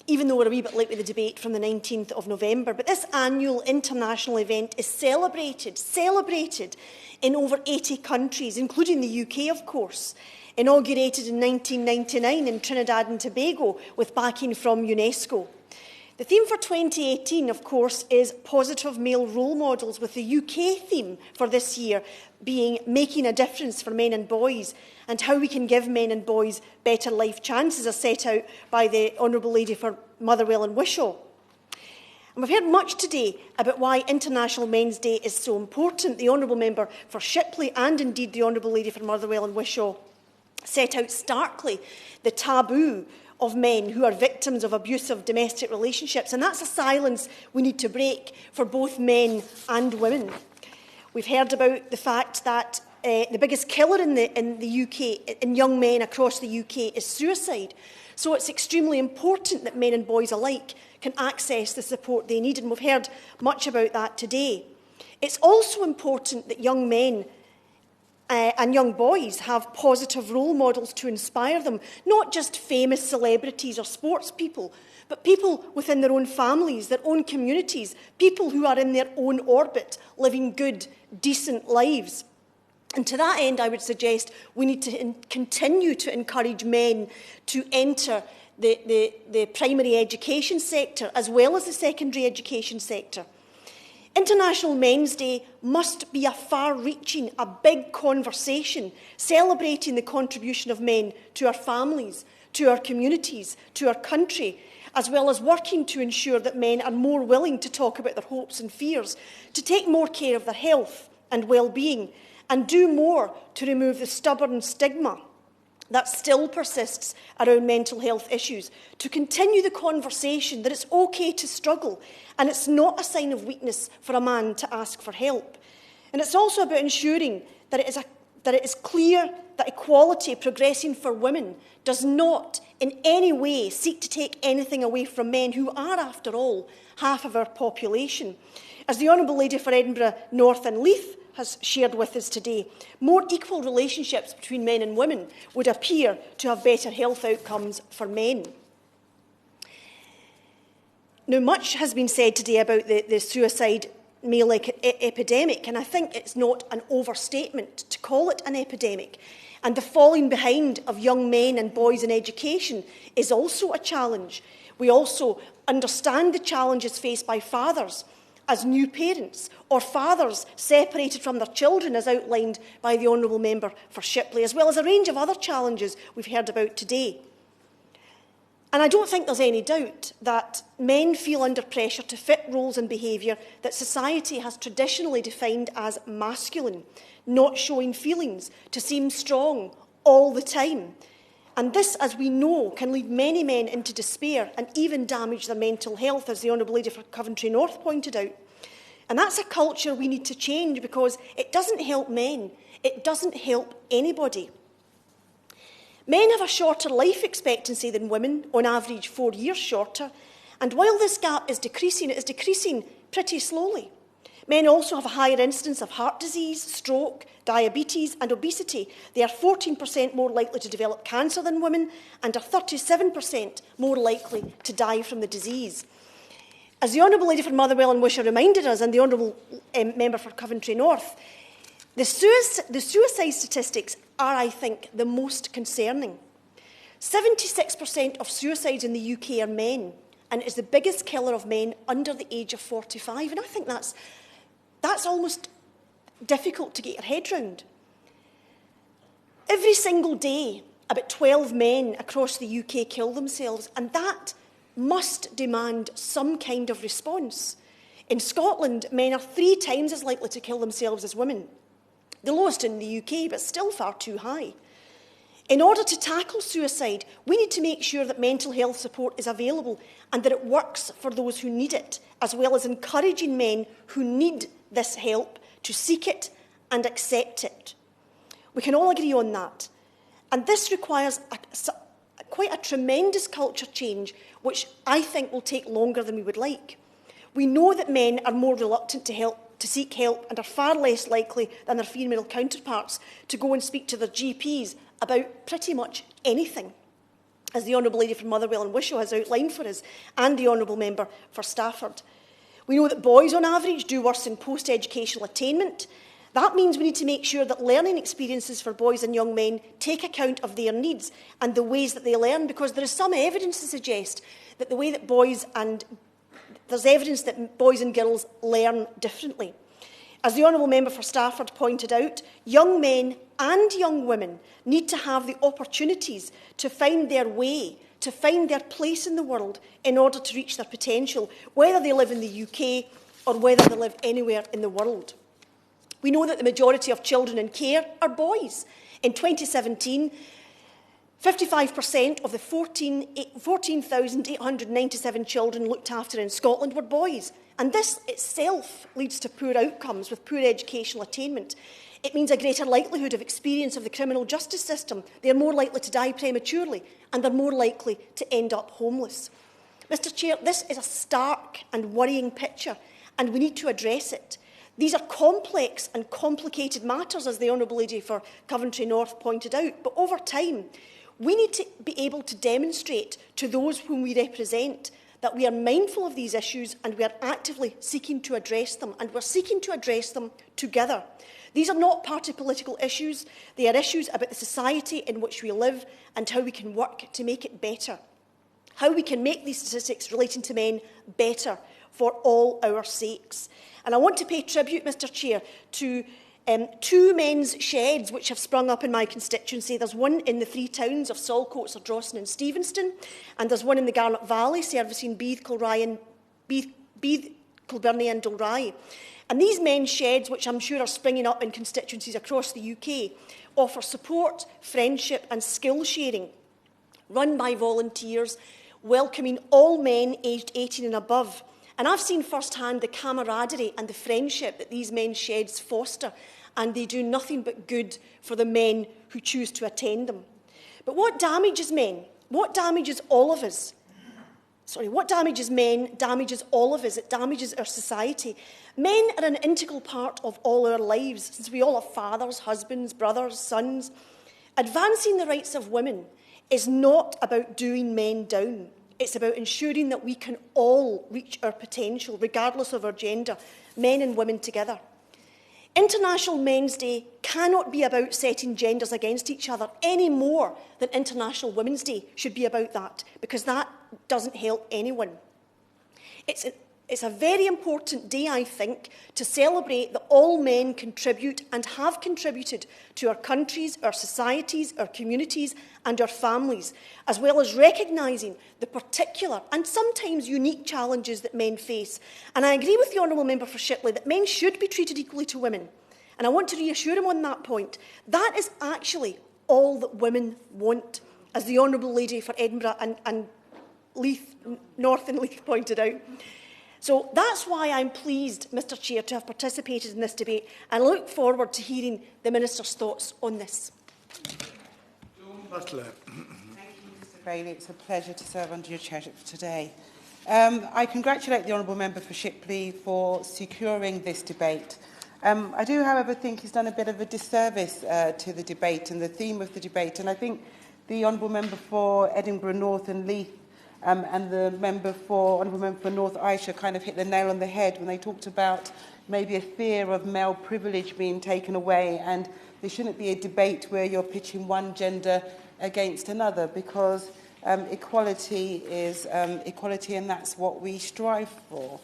even though we're a wee bit late with the debate from the 19th of November. But this annual international event is celebrated in over 80 countries, including the UK, of course. Inaugurated in 1999 in Trinidad and Tobago with backing from UNESCO. The theme for 2018, of course, is positive male role models, with the UK theme for this year being making a difference for men and boys, and how we can give men and boys better life chances, as set out by the Honourable Lady for Motherwell and Wishaw. And we've heard much today about why International Men's Day is so important. The Honourable Member for Shipley and indeed the Honourable Lady for Motherwell and Wishaw set out starkly the taboo of men who are victims of abusive domestic relationships, and that's a silence we need to break for both men and women. We've heard about the fact that the biggest killer in the UK, in young men across the UK, is suicide. So it's extremely important that men and boys alike can access the support they need, and we've heard much about that today. It's also important that young men and young boys have positive role models to inspire them, not just famous celebrities or sports people, but people within their own families, their own communities, people who are in their own orbit, living good, decent lives. And to that end, I would suggest we need to continue to encourage men to enter the primary education sector as well as the secondary education sector. International Men's Day must be a far-reaching, a big conversation, celebrating the contribution of men to our families, to our communities, to our country, as well as working to ensure that men are more willing to talk about their hopes and fears, to take more care of their health and well-being, and do more to remove the stubborn stigma that still persists around mental health issues, to continue the conversation that it's okay to struggle and it's not a sign of weakness for a man to ask for help. And it's also about ensuring that it is clear that equality progressing for women does not in any way seek to take anything away from men who are, after all, half of our population. As the Honourable Lady for Edinburgh North and Leith has shared with us today, more equal relationships between men and women would appear to have better health outcomes for men. Now, much has been said today about the suicide male epidemic, and I think it's not an overstatement to call it an epidemic. And the falling behind of young men and boys in education is also a challenge. We also understand the challenges faced by fathers as new parents, or fathers separated from their children, as outlined by the Honourable Member for Shipley, as well as a range of other challenges we've heard about today. And I don't think there's any doubt that men feel under pressure to fit roles and behaviour that society has traditionally defined as masculine, not showing feelings, to seem strong all the time. And this, as we know, can lead many men into despair and even damage their mental health, as the Honourable Lady for Coventry North pointed out. And that's a culture we need to change, because it doesn't help men, it doesn't help anybody. Men have a shorter life expectancy than women, on average 4 years shorter, and while this gap is decreasing, it is decreasing pretty slowly. Men also have a higher incidence of heart disease, stroke, diabetes and obesity. They are 14% more likely to develop cancer than women and are 37% more likely to die from the disease. As the Honourable Lady for Motherwell and Wishaw reminded us, and the Honourable Member for Coventry North, the suicide statistics are, I think, the most concerning. 76% of suicides in the UK are men, and it is the biggest killer of men under the age of 45. And I think that's almost difficult to get your head round. Every single day, about 12 men across the UK kill themselves, and that must demand some kind of response. In Scotland, men are 3 times as likely to kill themselves as women. The lowest in the UK, but still far too high. In order to tackle suicide, we need to make sure that mental health support is available and that it works for those who need it, as well as encouraging men who need this help to seek it and accept it. We can all agree on that. And this requires quite a tremendous culture change, which I think will take longer than we would like. We know that men are more reluctant to seek help and are far less likely than their female counterparts to go and speak to their GPs about pretty much anything, as the Honourable Lady for Motherwell and Wishaw has outlined for us, and the Honourable Member for Stafford. We know that boys, on average, do worse in post-educational attainment. That means we need to make sure that learning experiences for boys and young men take account of their needs and the ways that they learn, because there is some evidence to suggest that the way that there's evidence that boys and girls learn differently. As the Honourable Member for Stafford pointed out, young men and young women need to have the opportunities to find their way, to find their place in the world in order to reach their potential, whether they live in the UK or whether they live anywhere in the world. We know that the majority of children in care are boys. In 2017, 55% of the 14,897 children looked after in Scotland were boys. And this itself leads to poor outcomes with poor educational attainment. It means a greater likelihood of experience of the criminal justice system. They are more likely to die prematurely, and they're more likely to end up homeless. Mr. Chair, this is a stark and worrying picture, and we need to address it. These are complex and complicated matters, as the Honourable Lady for Coventry North pointed out, but over time, we need to be able to demonstrate to those whom we represent that we are mindful of these issues and we are actively seeking to address them, and we're seeking to address them together. These are not party political issues. They are issues about the society in which we live and how we can work to make it better, how we can make these statistics relating to men better for all our sakes. And I want to pay tribute, Mr Chair, to two men's sheds which have sprung up in my constituency. There's one in the three towns of Saltcoats, Ardrossan and Stevenston, and there's one in the Garnet Valley servicing Beath, Kilbirnie and Dalry. And these men's sheds, which I'm sure are springing up in constituencies across the UK, offer support, friendship and skill sharing, run by volunteers, welcoming all men aged 18 and above. And I've seen firsthand the camaraderie and the friendship that these men's sheds foster, and they do nothing but good for the men who choose to attend them. But what damages men? What damages all of us? What damages men damages all of us. It damages our society. Men are an integral part of all our lives, since we all have fathers, husbands, brothers, sons. Advancing the rights of women is not about doing men down. It's about ensuring that we can all reach our potential, regardless of our gender, men and women together. International Men's Day cannot be about setting genders against each other any more than International Women's Day should be about that, because that doesn't help anyone. It's a very important day, I think, to celebrate that all men contribute and have contributed to our countries, our societies, our communities and our families, as well as recognising the particular and sometimes unique challenges that men face. And I agree with the Honourable Member for Shipley that men should be treated equally to women. And I want to reassure him on that point. That is actually all that women want, as the Honourable Lady for Edinburgh and Leith, North and Leith pointed out. So that's why I'm pleased, Mr Chair, to have participated in this debate, and I look forward to hearing the Minister's thoughts on this. Butler. Thank you, Mr Bailey. It's a pleasure to serve under your chairship for today. I congratulate the Honourable Member for Shipley for securing this debate. I do, however, think he's done a bit of a disservice to the debate and the theme of the debate, and I think the Honourable Member for Edinburgh North and Leith and the Honourable Member for North Ayrshire kind of hit the nail on the head when they talked about maybe a fear of male privilege being taken away, and there shouldn't be a debate where you're pitching one gender against another, because equality is equality, and that's what we strive for.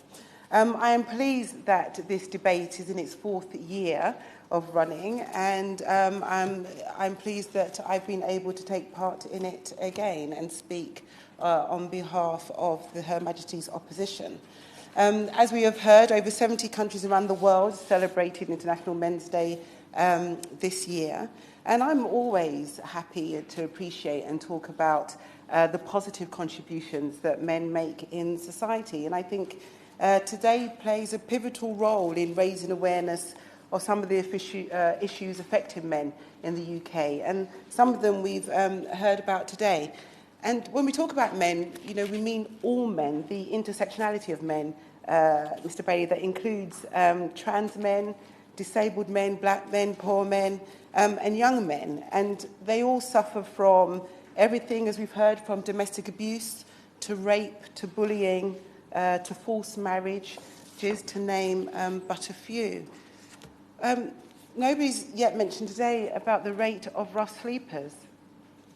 I am pleased that this debate is in its 4th year of running, and I'm pleased that I've been able to take part in it again and speak on behalf of Her Majesty's opposition. As we have heard, over 70 countries around the world celebrated International Men's Day this year, and I'm always happy to appreciate and talk about the positive contributions that men make in society, and I think today plays a pivotal role in raising awareness of some of the issues affecting men in the UK, and some of them we've heard about today. And when we talk about men, you know, we mean all men, the intersectionality of men, Mr Bailey, that includes trans men, disabled men, black men, poor men, and young men. And they all suffer from everything, as we've heard, from domestic abuse to rape to bullying to forced marriage, just to name but a few. Nobody's yet mentioned today about the rate of rough sleepers.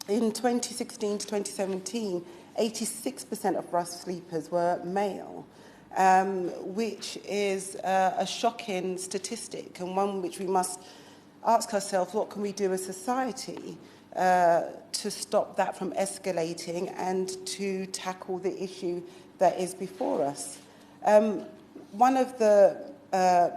In 2016 to 2017, 86% of rough sleepers were male, which is a shocking statistic, and one which we must ask ourselves, what can we do as society to stop that from escalating and to tackle the issue that is before us. One of the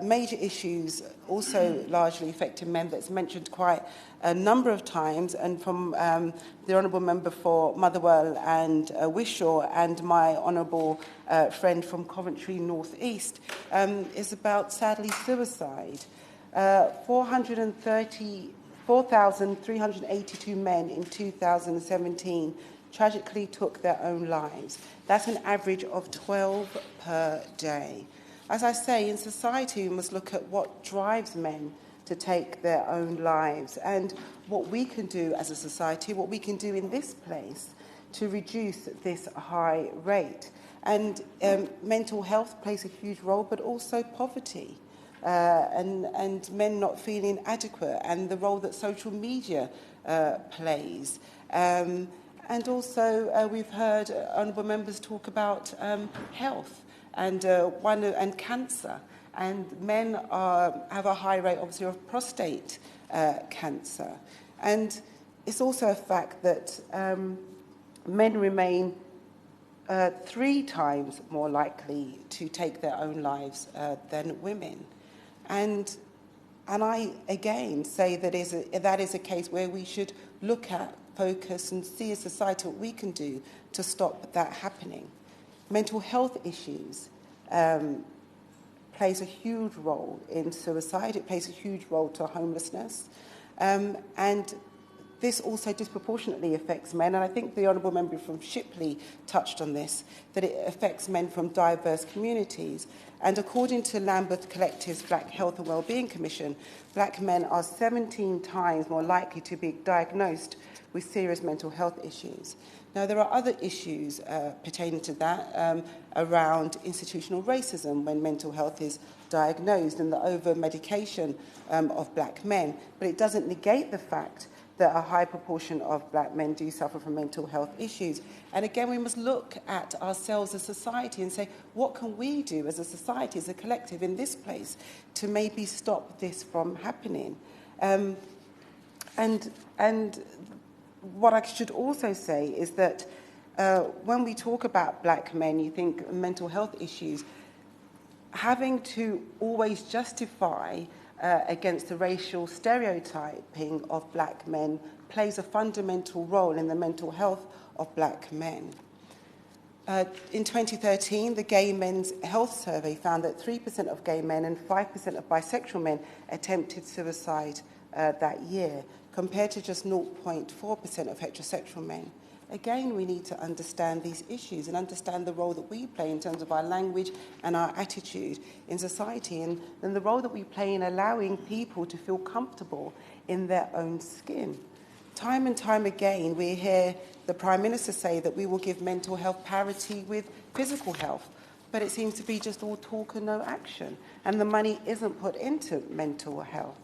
major issues also largely affecting men that's mentioned quite a number of times, and from the Honourable Member for Motherwell and Wishaw and my Honourable friend from Coventry North East, is about, sadly, suicide. 4,382 men in 2017 tragically took their own lives. That's an average of 12 per day. as I say, in society we must look at what drives men to take their own lives and what we can do as a society, what we can do in this place to reduce this high rate. And mental health plays a huge role, but also poverty and men not feeling adequate, and the role that social media plays. And also we've heard honourable members talk about health and cancer. And men have a high rate, obviously, of prostate cancer. And it's also a fact that men remain 3 times more likely to take their own lives than women. And I, again, say that is a case where we should look at, focus, and see as society what we can do to stop that happening. Mental health issues plays a huge role in suicide. It plays a huge role to homelessness. And this also disproportionately affects men, and I think the Honourable Member from Shipley touched on this, that it affects men from diverse communities. And according to Lambeth Collective's Black Health and Wellbeing Commission, black men are 17 times more likely to be diagnosed with serious mental health issues. Now, there are other issues pertaining to that around institutional racism when mental health is diagnosed and the over-medication of black men, but it doesn't negate the fact that a high proportion of black men do suffer from mental health issues. And again, we must look at ourselves as a society and say, what can we do as a society, as a collective in this place to maybe stop this from happening? And what I should also say is that when we talk about black men, you think mental health issues, having to always justify against the racial stereotyping of black men plays a fundamental role in the mental health of black men. In 2013, the Gay Men's Health Survey found that 3% of gay men and 5% of bisexual men attempted suicide that year, compared to just 0.4% of heterosexual men. Again, we need to understand these issues and understand the role that we play in terms of our language and our attitude in society, and the role that we play in allowing people to feel comfortable in their own skin. Time and time again, we hear the Prime Minister say that we will give mental health parity with physical health, but it seems to be just all talk and no action, and the money isn't put into mental health.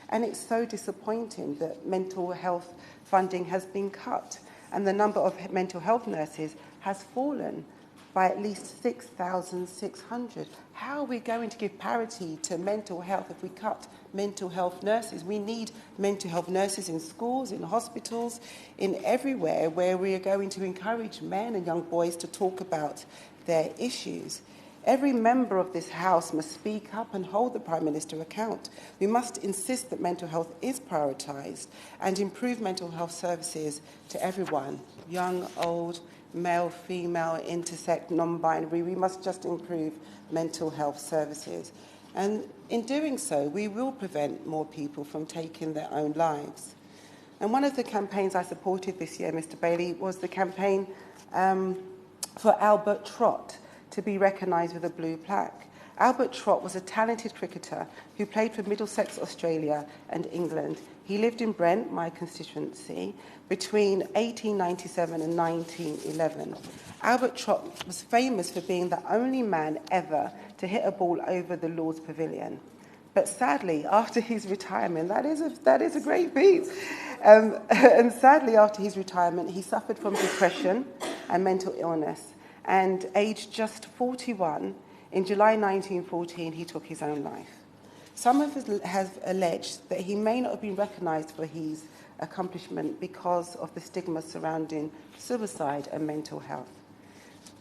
And it's so disappointing that mental health funding has been cut, and the number of mental health nurses has fallen by at least 6,600. How are we going to give parity to mental health if we cut mental health nurses? We need mental health nurses in schools, in hospitals, in everywhere where we are going to encourage men and young boys to talk about their issues. Every member of this House must speak up and hold the Prime Minister account. We must insist that mental health is prioritised and improve mental health services to everyone, young, old, male, female, intersex, non-binary. We must just improve mental health services. And in doing so, we will prevent more people from taking their own lives. And one of the campaigns I supported this year, Mr. Bailey, was the campaign for Albert Trott to be recognised with a blue plaque. Albert Trott was a talented cricketer who played for Middlesex, Australia and England. He lived in Brent, my constituency, between 1897 and 1911. Albert Trott was famous for being the only man ever to hit a ball over the Lord's Pavilion. But sadly, after his retirement, that is a great feat. And sadly, after his retirement, he suffered from depression and mental illness. And aged just 41, in July 1914, he took his own life. Some of us have alleged that he may not have been recognised for his accomplishment because of the stigma surrounding suicide and mental health.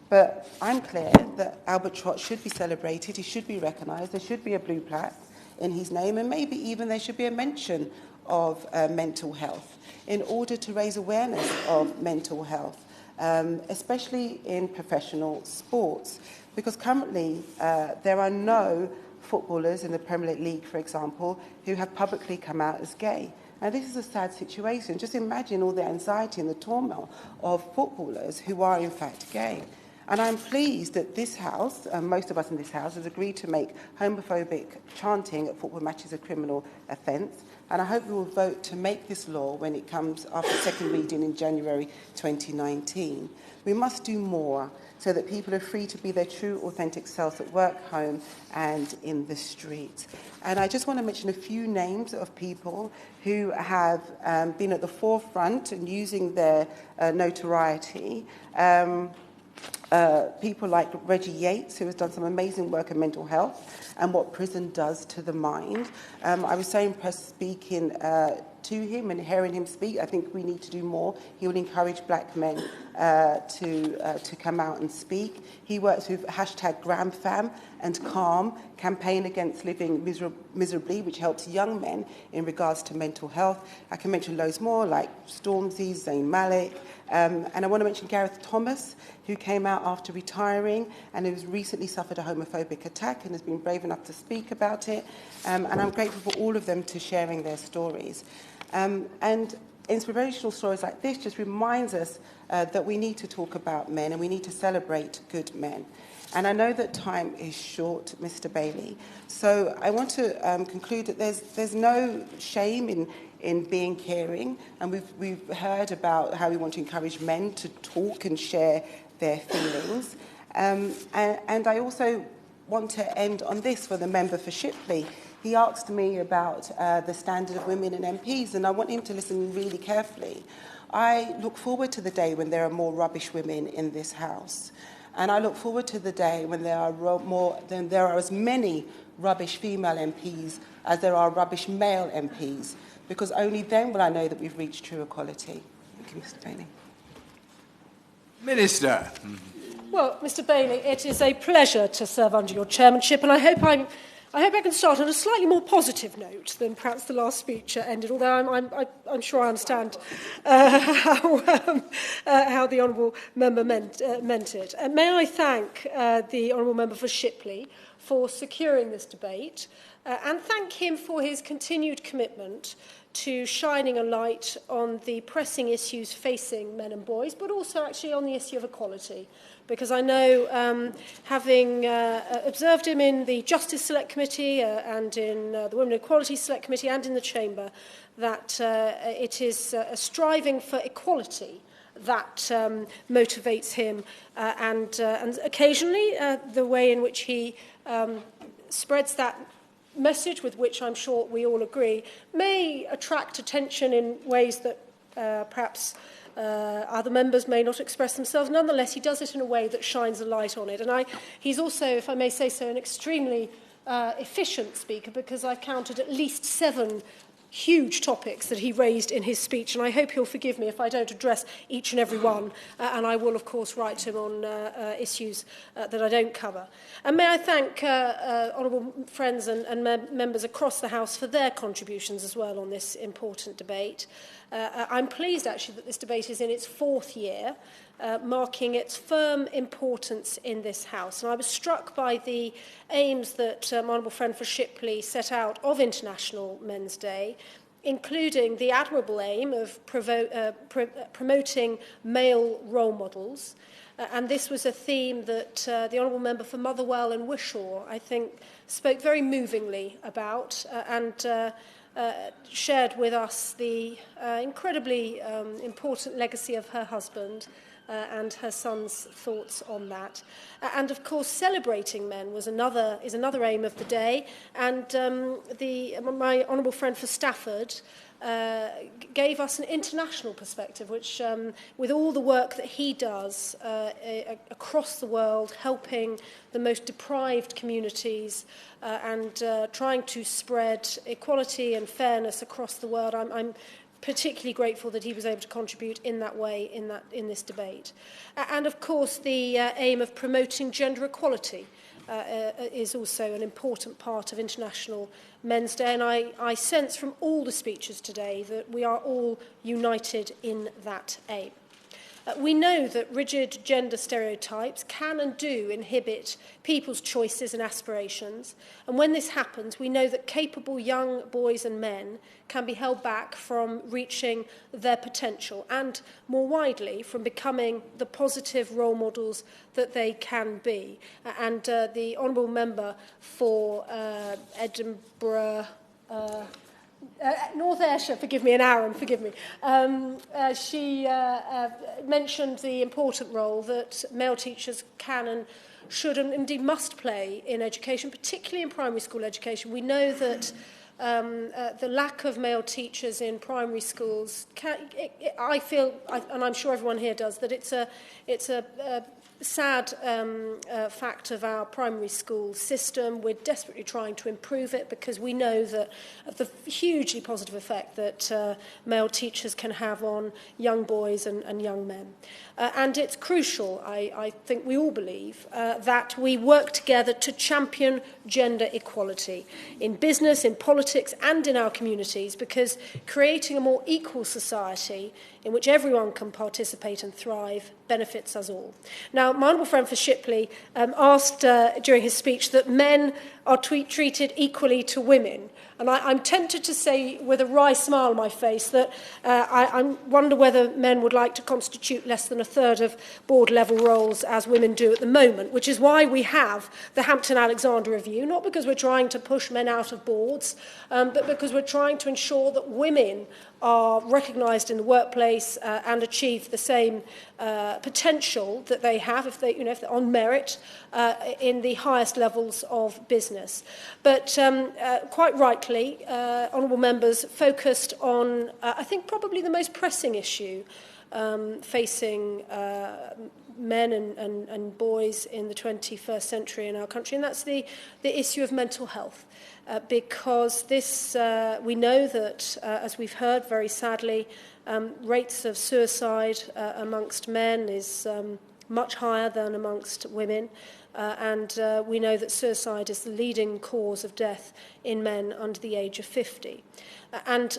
But I'm clear that Albert Trott should be celebrated, he should be recognised, there should be a blue plaque in his name, and maybe even there should be a mention of mental health in order to raise awareness of mental health. Especially in professional sports, because currently there are no footballers in the Premier League, for example, who have publicly come out as gay. Now, this is a sad situation. Just imagine all the anxiety and the turmoil of footballers who are, in fact, gay. And I'm pleased that this House, most of us in this House, has agreed to make homophobic chanting at football matches a criminal offence. And I hope we will vote to make this law when it comes after second reading in January 2019. We must do more so that people are free to be their true, authentic selves at work, home, and in the street. And I just want to mention a few names of people who have been at the forefront and using their notoriety. People like Reggie Yates, who has done some amazing work in mental health and what prison does to the mind. I was so impressed speaking to him and hearing him speak. I think we need to do more. He will encourage black men to come out and speak. He works with #GramFam and Calm, campaign against living miserably, which helps young men in regards to mental health. I can mention loads more, like Stormzy, Zayn Malik, and I want to mention Gareth Thomas, who came out after retiring and who's recently suffered a homophobic attack and has been brave enough to speak about it. And I'm grateful for all of them to sharing their stories. And inspirational stories like this just reminds us that we need to talk about men and we need to celebrate good men. And I know that time is short, Mr. Bailey. So I want to conclude that there's no shame in being caring. And we've heard about how we want to encourage men to talk and share their feelings. And I also want to end on this for the member for Shipley. He asked me about the standard of women in MPs, and I want him to listen really carefully. I look forward to the day when there are more rubbish women in this House. And I look forward to the day when there are as many rubbish female MPs as there are rubbish male MPs, because only then will I know that we've reached true equality. Thank you, Mr. Bailey. Minister. Well, Mr. Bailey, it is a pleasure to serve under your chairmanship, and I hope I can start on a slightly more positive note than perhaps the last speech ended, although I'm sure I understand how the Honourable Member meant it. May I thank the Honourable Member for Shipley for securing this debate and thank him for his continued commitment to shining a light on the pressing issues facing men and boys, but also actually on the issue of equality. Because I know, having observed him in the Justice Select Committee and in the Women and Equality Select Committee and in the Chamber, that it is a striving for equality that motivates him, and occasionally the way in which he spreads that message, with which I'm sure we all agree, may attract attention in ways that perhaps other members may not express themselves. Nonetheless, he does it in a way that shines a light on it. And he's also, if I may say so, an extremely efficient speaker, because I've counted at least 7 huge topics that he raised in his speech, and I hope he'll forgive me if I don't address each and every one, and I will, of course, write to him on issues that I don't cover. And may I thank honourable friends and members across the House for their contributions as well on this important debate. I'm pleased, actually, that this debate is in its 4th year, marking its firm importance in this House. And I was struck by the aims that my honourable friend for Shipley set out of International Men's Day, including the admirable aim of promoting male role models. And this was a theme that the honourable member for Motherwell and Wishaw, I think, spoke very movingly about and shared with us the incredibly important legacy of her husband and her son's thoughts on that. And of course, celebrating men is another aim of the day. And my honourable friend for Stafford gave us an international perspective, which, with all the work that he does across the world, helping the most deprived communities and trying to spread equality and fairness across the world, I'm particularly grateful that he was able to contribute in that way in this debate. And of course, the aim of promoting gender equality is also an important part of International Men's Day, and I sense from all the speeches today that we are all united in that aim. We know that rigid gender stereotypes can and do inhibit people's choices and aspirations. And when this happens, we know that capable young boys and men can be held back from reaching their potential and, more widely, from becoming the positive role models that they can be. And the Honourable Member for Edinburgh... North Ayrshire, forgive me, and Arran, forgive me. She mentioned the important role that male teachers can and should and indeed must play in education, particularly in primary school education. We know that the lack of male teachers in primary schools, I feel, and I'm sure everyone here does, that it's a sad fact of our primary school system. We're desperately trying to improve it because we know that of the hugely positive effect that male teachers can have on young boys and young men. And it's crucial, I think we all believe, that we work together to champion gender equality in business, in politics and in our communities, because creating a more equal society in which everyone can participate and thrive benefits us all. Now, my honourable friend for Shipley asked during his speech that men are treated equally to women. And I'm tempted to say with a wry smile on my face that I wonder whether men would like to constitute less than a third of board-level roles as women do at the moment, which is why we have the Hampton-Alexander Review, not because we're trying to push men out of boards, but because we're trying to ensure that women are recognised in the workplace and achieve the same potential that they have if they're on merit in the highest levels of business. But quite rightly, honourable members focused on, I think, probably the most pressing issue facing men and boys in the 21st century in our country, and that's the issue of mental health. Because this, we know that, as we've heard very sadly, rates of suicide amongst men is much higher than amongst women. And we know that suicide is the leading cause of death in men under the age of 50. And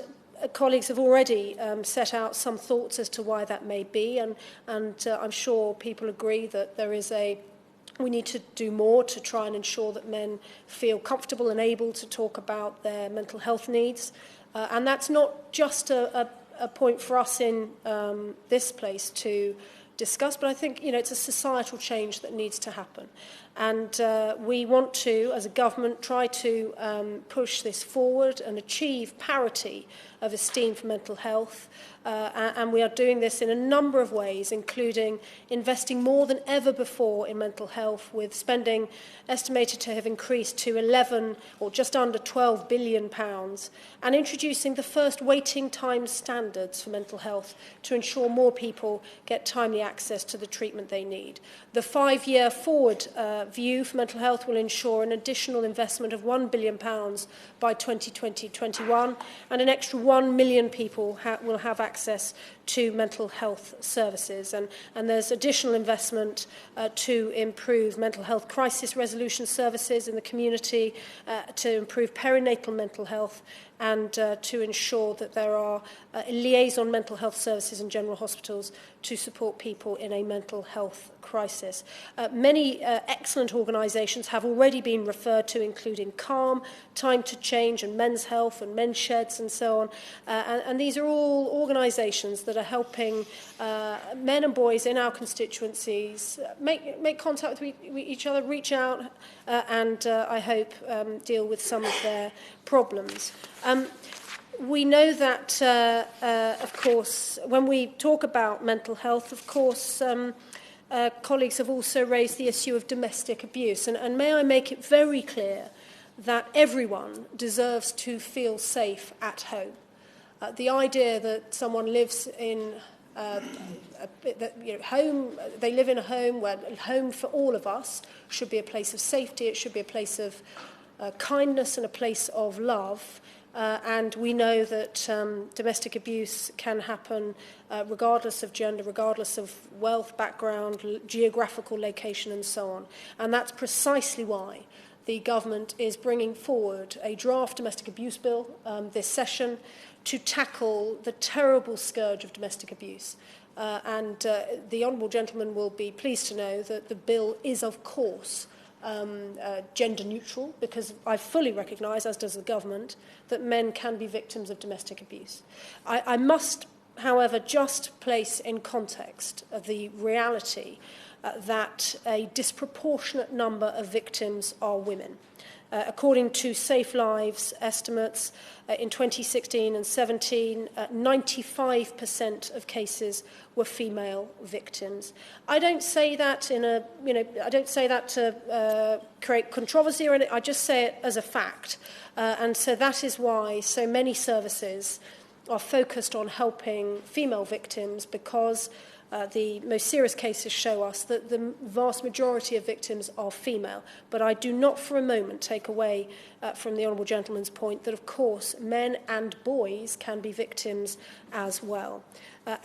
colleagues have already set out some thoughts as to why that may be, and I'm sure people agree that we need to do more to try and ensure that men feel comfortable and able to talk about their mental health needs. And that's not just a point for us in this place to discuss, but I think it's a societal change that needs to happen. And we want to, as a government, try to push this forward and achieve parity of esteem for mental health. And we are doing this in a number of ways, including investing more than ever before in mental health, with spending estimated to have increased to 11 or just under 12 billion pounds, and introducing the first waiting time standards for mental health to ensure more people get timely access to the treatment they need. The 5-year forward view for mental health will ensure an additional investment of £1 billion by 2020-21, and an extra 1 million people will have access to mental health services. And there's additional investment to improve mental health crisis resolution services in the community, to improve perinatal mental health, and to ensure that there are liaison mental health services in general hospitals to support people in a mental health crisis. Many excellent organisations have already been referred to, including CALM, Time to Change, and Men's Health, and Men's Sheds, and so on. And these are all organisations that are helping men and boys in our constituencies make contact with each other, reach out, and I hope deal with some of their problems. We know that, of course, when we talk about mental health, of course, colleagues have also raised the issue of domestic abuse. And may I make it very clear that everyone deserves to feel safe at home. The idea that someone lives in home, they live in a home where home for all of us should be a place of safety, it should be a place of kindness and a place of love. And we know that domestic abuse can happen regardless of gender, regardless of wealth, background, geographical location, and so on. And that's precisely why the government is bringing forward a draft domestic abuse bill this session to tackle the terrible scourge of domestic abuse. The honourable gentleman will be pleased to know that the bill is, of course, gender neutral, because I fully recognise, as does the government, that men can be victims of domestic abuse. I must, however, just place in context the reality that a disproportionate number of victims are women. According to Safe Lives estimates, in 2016 and 17, 95% of cases were female victims. I don't say that I don't say that to create controversy or anything. I just say it as a fact. And so that is why so many services are focused on helping female victims, because the most serious cases show us that the vast majority of victims are female. But I do not for a moment take away from the honourable gentleman's point that, of course, men and boys can be victims as well.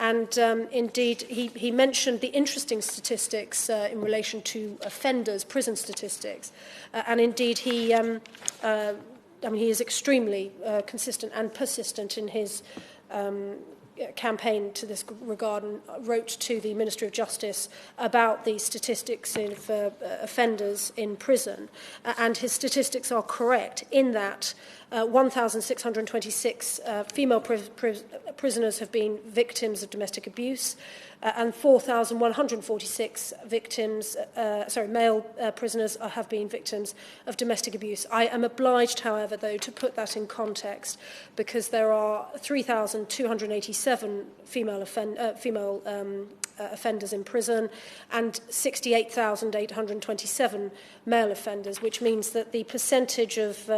Indeed, he mentioned the interesting statistics in relation to offenders, prison statistics. And indeed, he is extremely consistent and persistent in his campaign to this regard, and wrote to the Ministry of Justice about the statistics of offenders in prison. And his statistics are correct in that 1,626 female prisoners have been victims of domestic abuse, and 4,146 male prisoners have been victims of domestic abuse. I am obliged, however, though, to put that in context, because there are 3,287 female offenders in prison and 68,827 male offenders, which means that the percentage of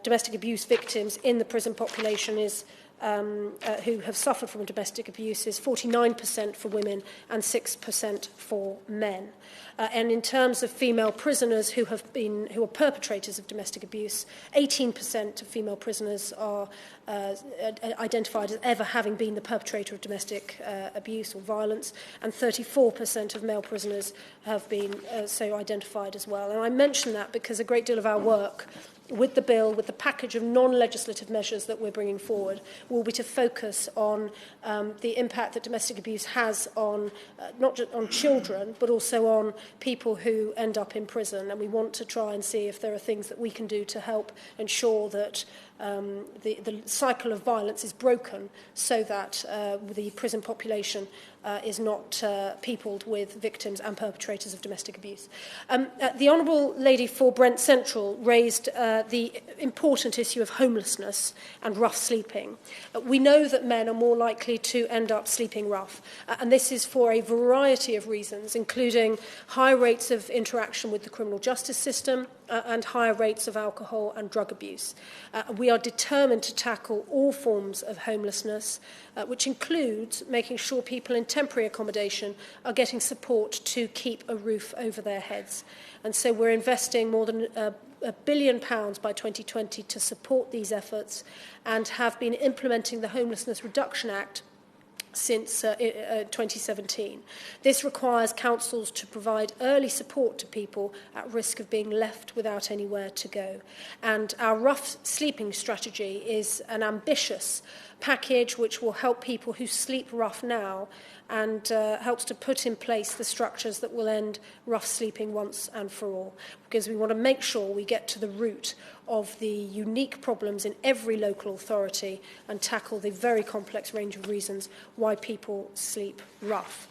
domestic abuse victims in the prison population is who have suffered from domestic abuse is 49% for women and 6% for men. And in terms of female prisoners who are perpetrators of domestic abuse, 18% of female prisoners are identified as ever having been the perpetrator of domestic abuse or violence, and 34% of male prisoners have been so identified as well. And I mention that because a great deal of our work with the bill, with the package of non-legislative measures that we're bringing forward, will be to focus on the impact that domestic abuse has on not just on children, but also on people who end up in prison. And we want to try and see if there are things that we can do to help ensure that the cycle of violence is broken, so that the prison population is not peopled with victims and perpetrators of domestic abuse. The Honourable Lady for Brent Central raised the important issue of homelessness and rough sleeping. We know that men are more likely to end up sleeping rough, and this is for a variety of reasons, including high rates of interaction with the criminal justice system and higher rates of alcohol and drug abuse. We are determined to tackle all forms of homelessness, which includes making sure people in temporary accommodation are getting support to keep a roof over their heads. And so we're investing more than £1 billion by 2020 to support these efforts, and have been implementing the Homelessness Reduction Act since 2017. This requires councils to provide early support to people at risk of being left without anywhere to go. And our rough sleeping strategy is an ambitious package which will help people who sleep rough now, and helps to put in place the structures that will end rough sleeping once and for all, because we want to make sure we get to the root of the unique problems in every local authority and tackle the very complex range of reasons why people sleep rough.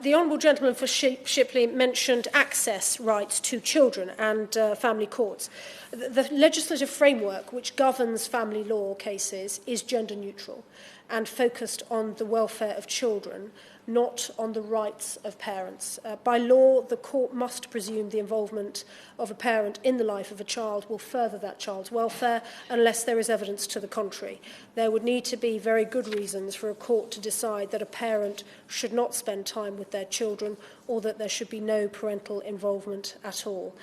The Honourable Gentleman for Shipley mentioned access rights to children and family courts. The legislative framework which governs family law cases is gender neutral and focused on the welfare of children, not on the rights of parents. By law, the court must presume the involvement of a parent in the life of a child will further that child's welfare unless there is evidence to the contrary. There would need to be very good reasons for a court to decide that a parent should not spend time with their children, or that there should be no parental involvement at all.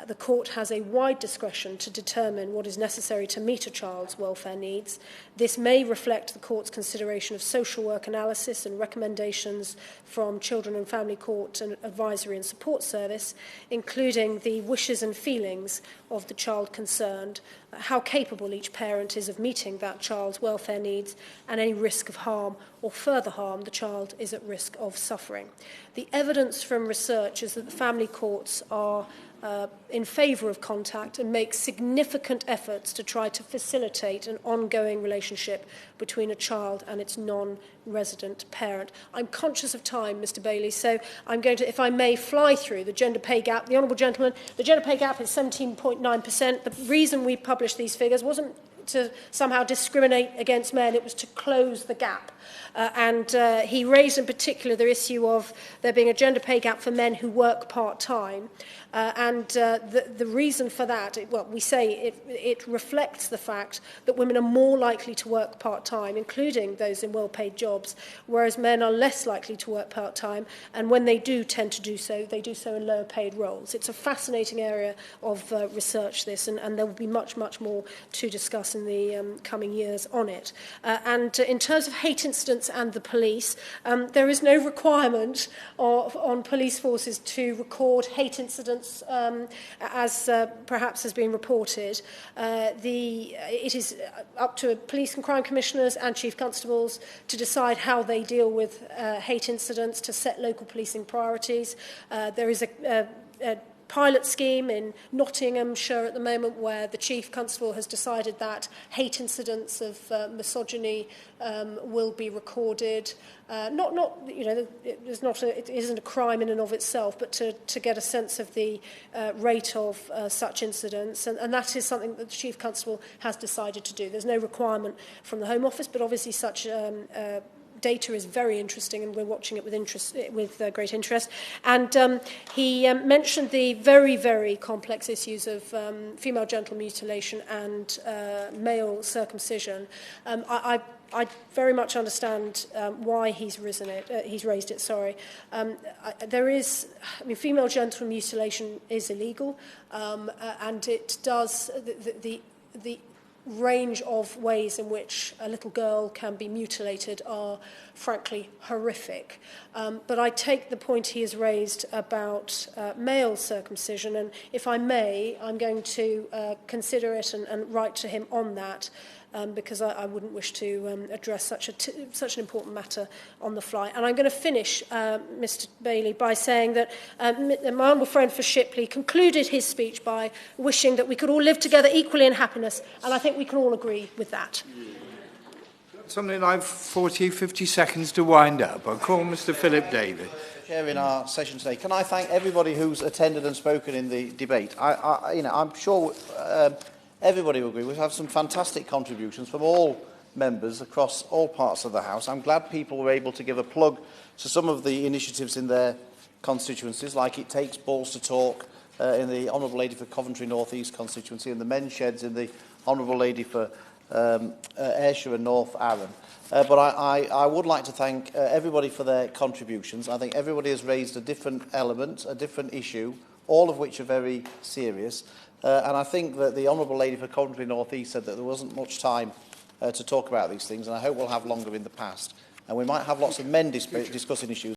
The court has a wide discretion to determine what is necessary to meet a child's welfare needs. This may reflect the court's consideration of social work analysis and recommendations from Children and Family Court and Advisory and Support Service, including the wishes and feelings of the child concerned, how capable each parent is of meeting that child's welfare needs, and any risk of harm or further harm the child is at risk of suffering. The evidence from research is that the family courts are in favour of contact and make significant efforts to try to facilitate an ongoing relationship between a child and its non-resident parent. I'm conscious of time, Mr Bailey, so I'm going to, if I may, fly through the gender pay gap. The Honourable Gentleman, the gender pay gap is 17.9%. The reason we published these figures wasn't to somehow discriminate against men, it was to close the gap. He raised in particular the issue of there being a gender pay gap for men who work part-time. The reason for that, we say it reflects the fact that women are more likely to work part-time, including those in well-paid jobs, whereas men are less likely to work part-time, and when they do tend to do so, they do so in lower-paid roles. It's a fascinating area of research, this, and there will be much, much more to discuss in the coming years on it. In terms of hate incidents and the police, there is no requirement on police forces to record hate incidents as perhaps has been reported. It is up to police and crime commissioners and chief constables to decide how they deal with hate incidents, to set local policing priorities. There is a pilot scheme in Nottinghamshire at the moment where the chief constable has decided that hate incidents of misogyny will be recorded. It isn't a crime in and of itself, but to get a sense of the rate of such incidents, and that is something that the chief constable has decided to do. There's no requirement from the Home Office, but obviously such data is very interesting, and we're watching it with great interest. And he mentioned the very, very complex issues of female genital mutilation and male circumcision. I very much understand why he's raised it. Female genital mutilation is illegal, and it does the range of ways in which a little girl can be mutilated are frankly horrific. But I take the point he has raised about male circumcision, and if I may, I'm going to consider it and write to him on that, because I wouldn't wish to address such an important matter on the fly. And I'm going to finish, Mr Bailey, by saying that my honourable friend for Shipley concluded his speech by wishing that we could all live together equally in happiness, and I think we can all agree with that. Something like 40, 50 seconds to wind up. I'll call Mr Philip David. Chair, in our session today, can I thank everybody who's attended and spoken in the debate? I'm sure everybody will agree. We've had some fantastic contributions from all members across all parts of the House. I'm glad people were able to give a plug to some of the initiatives in their constituencies, like It Takes Balls to Talk in the Honourable Lady for Coventry North East constituency, and the men's sheds in the Honourable Lady for Ayrshire and North Arran. But I would like to thank everybody for their contributions. I think everybody has raised a different element, a different issue, all of which are very serious. And I think that the Honourable Lady for Coventry North East said that there wasn't much time to talk about these things, and I hope we'll have longer in the past. And we might have lots of men discussing issues.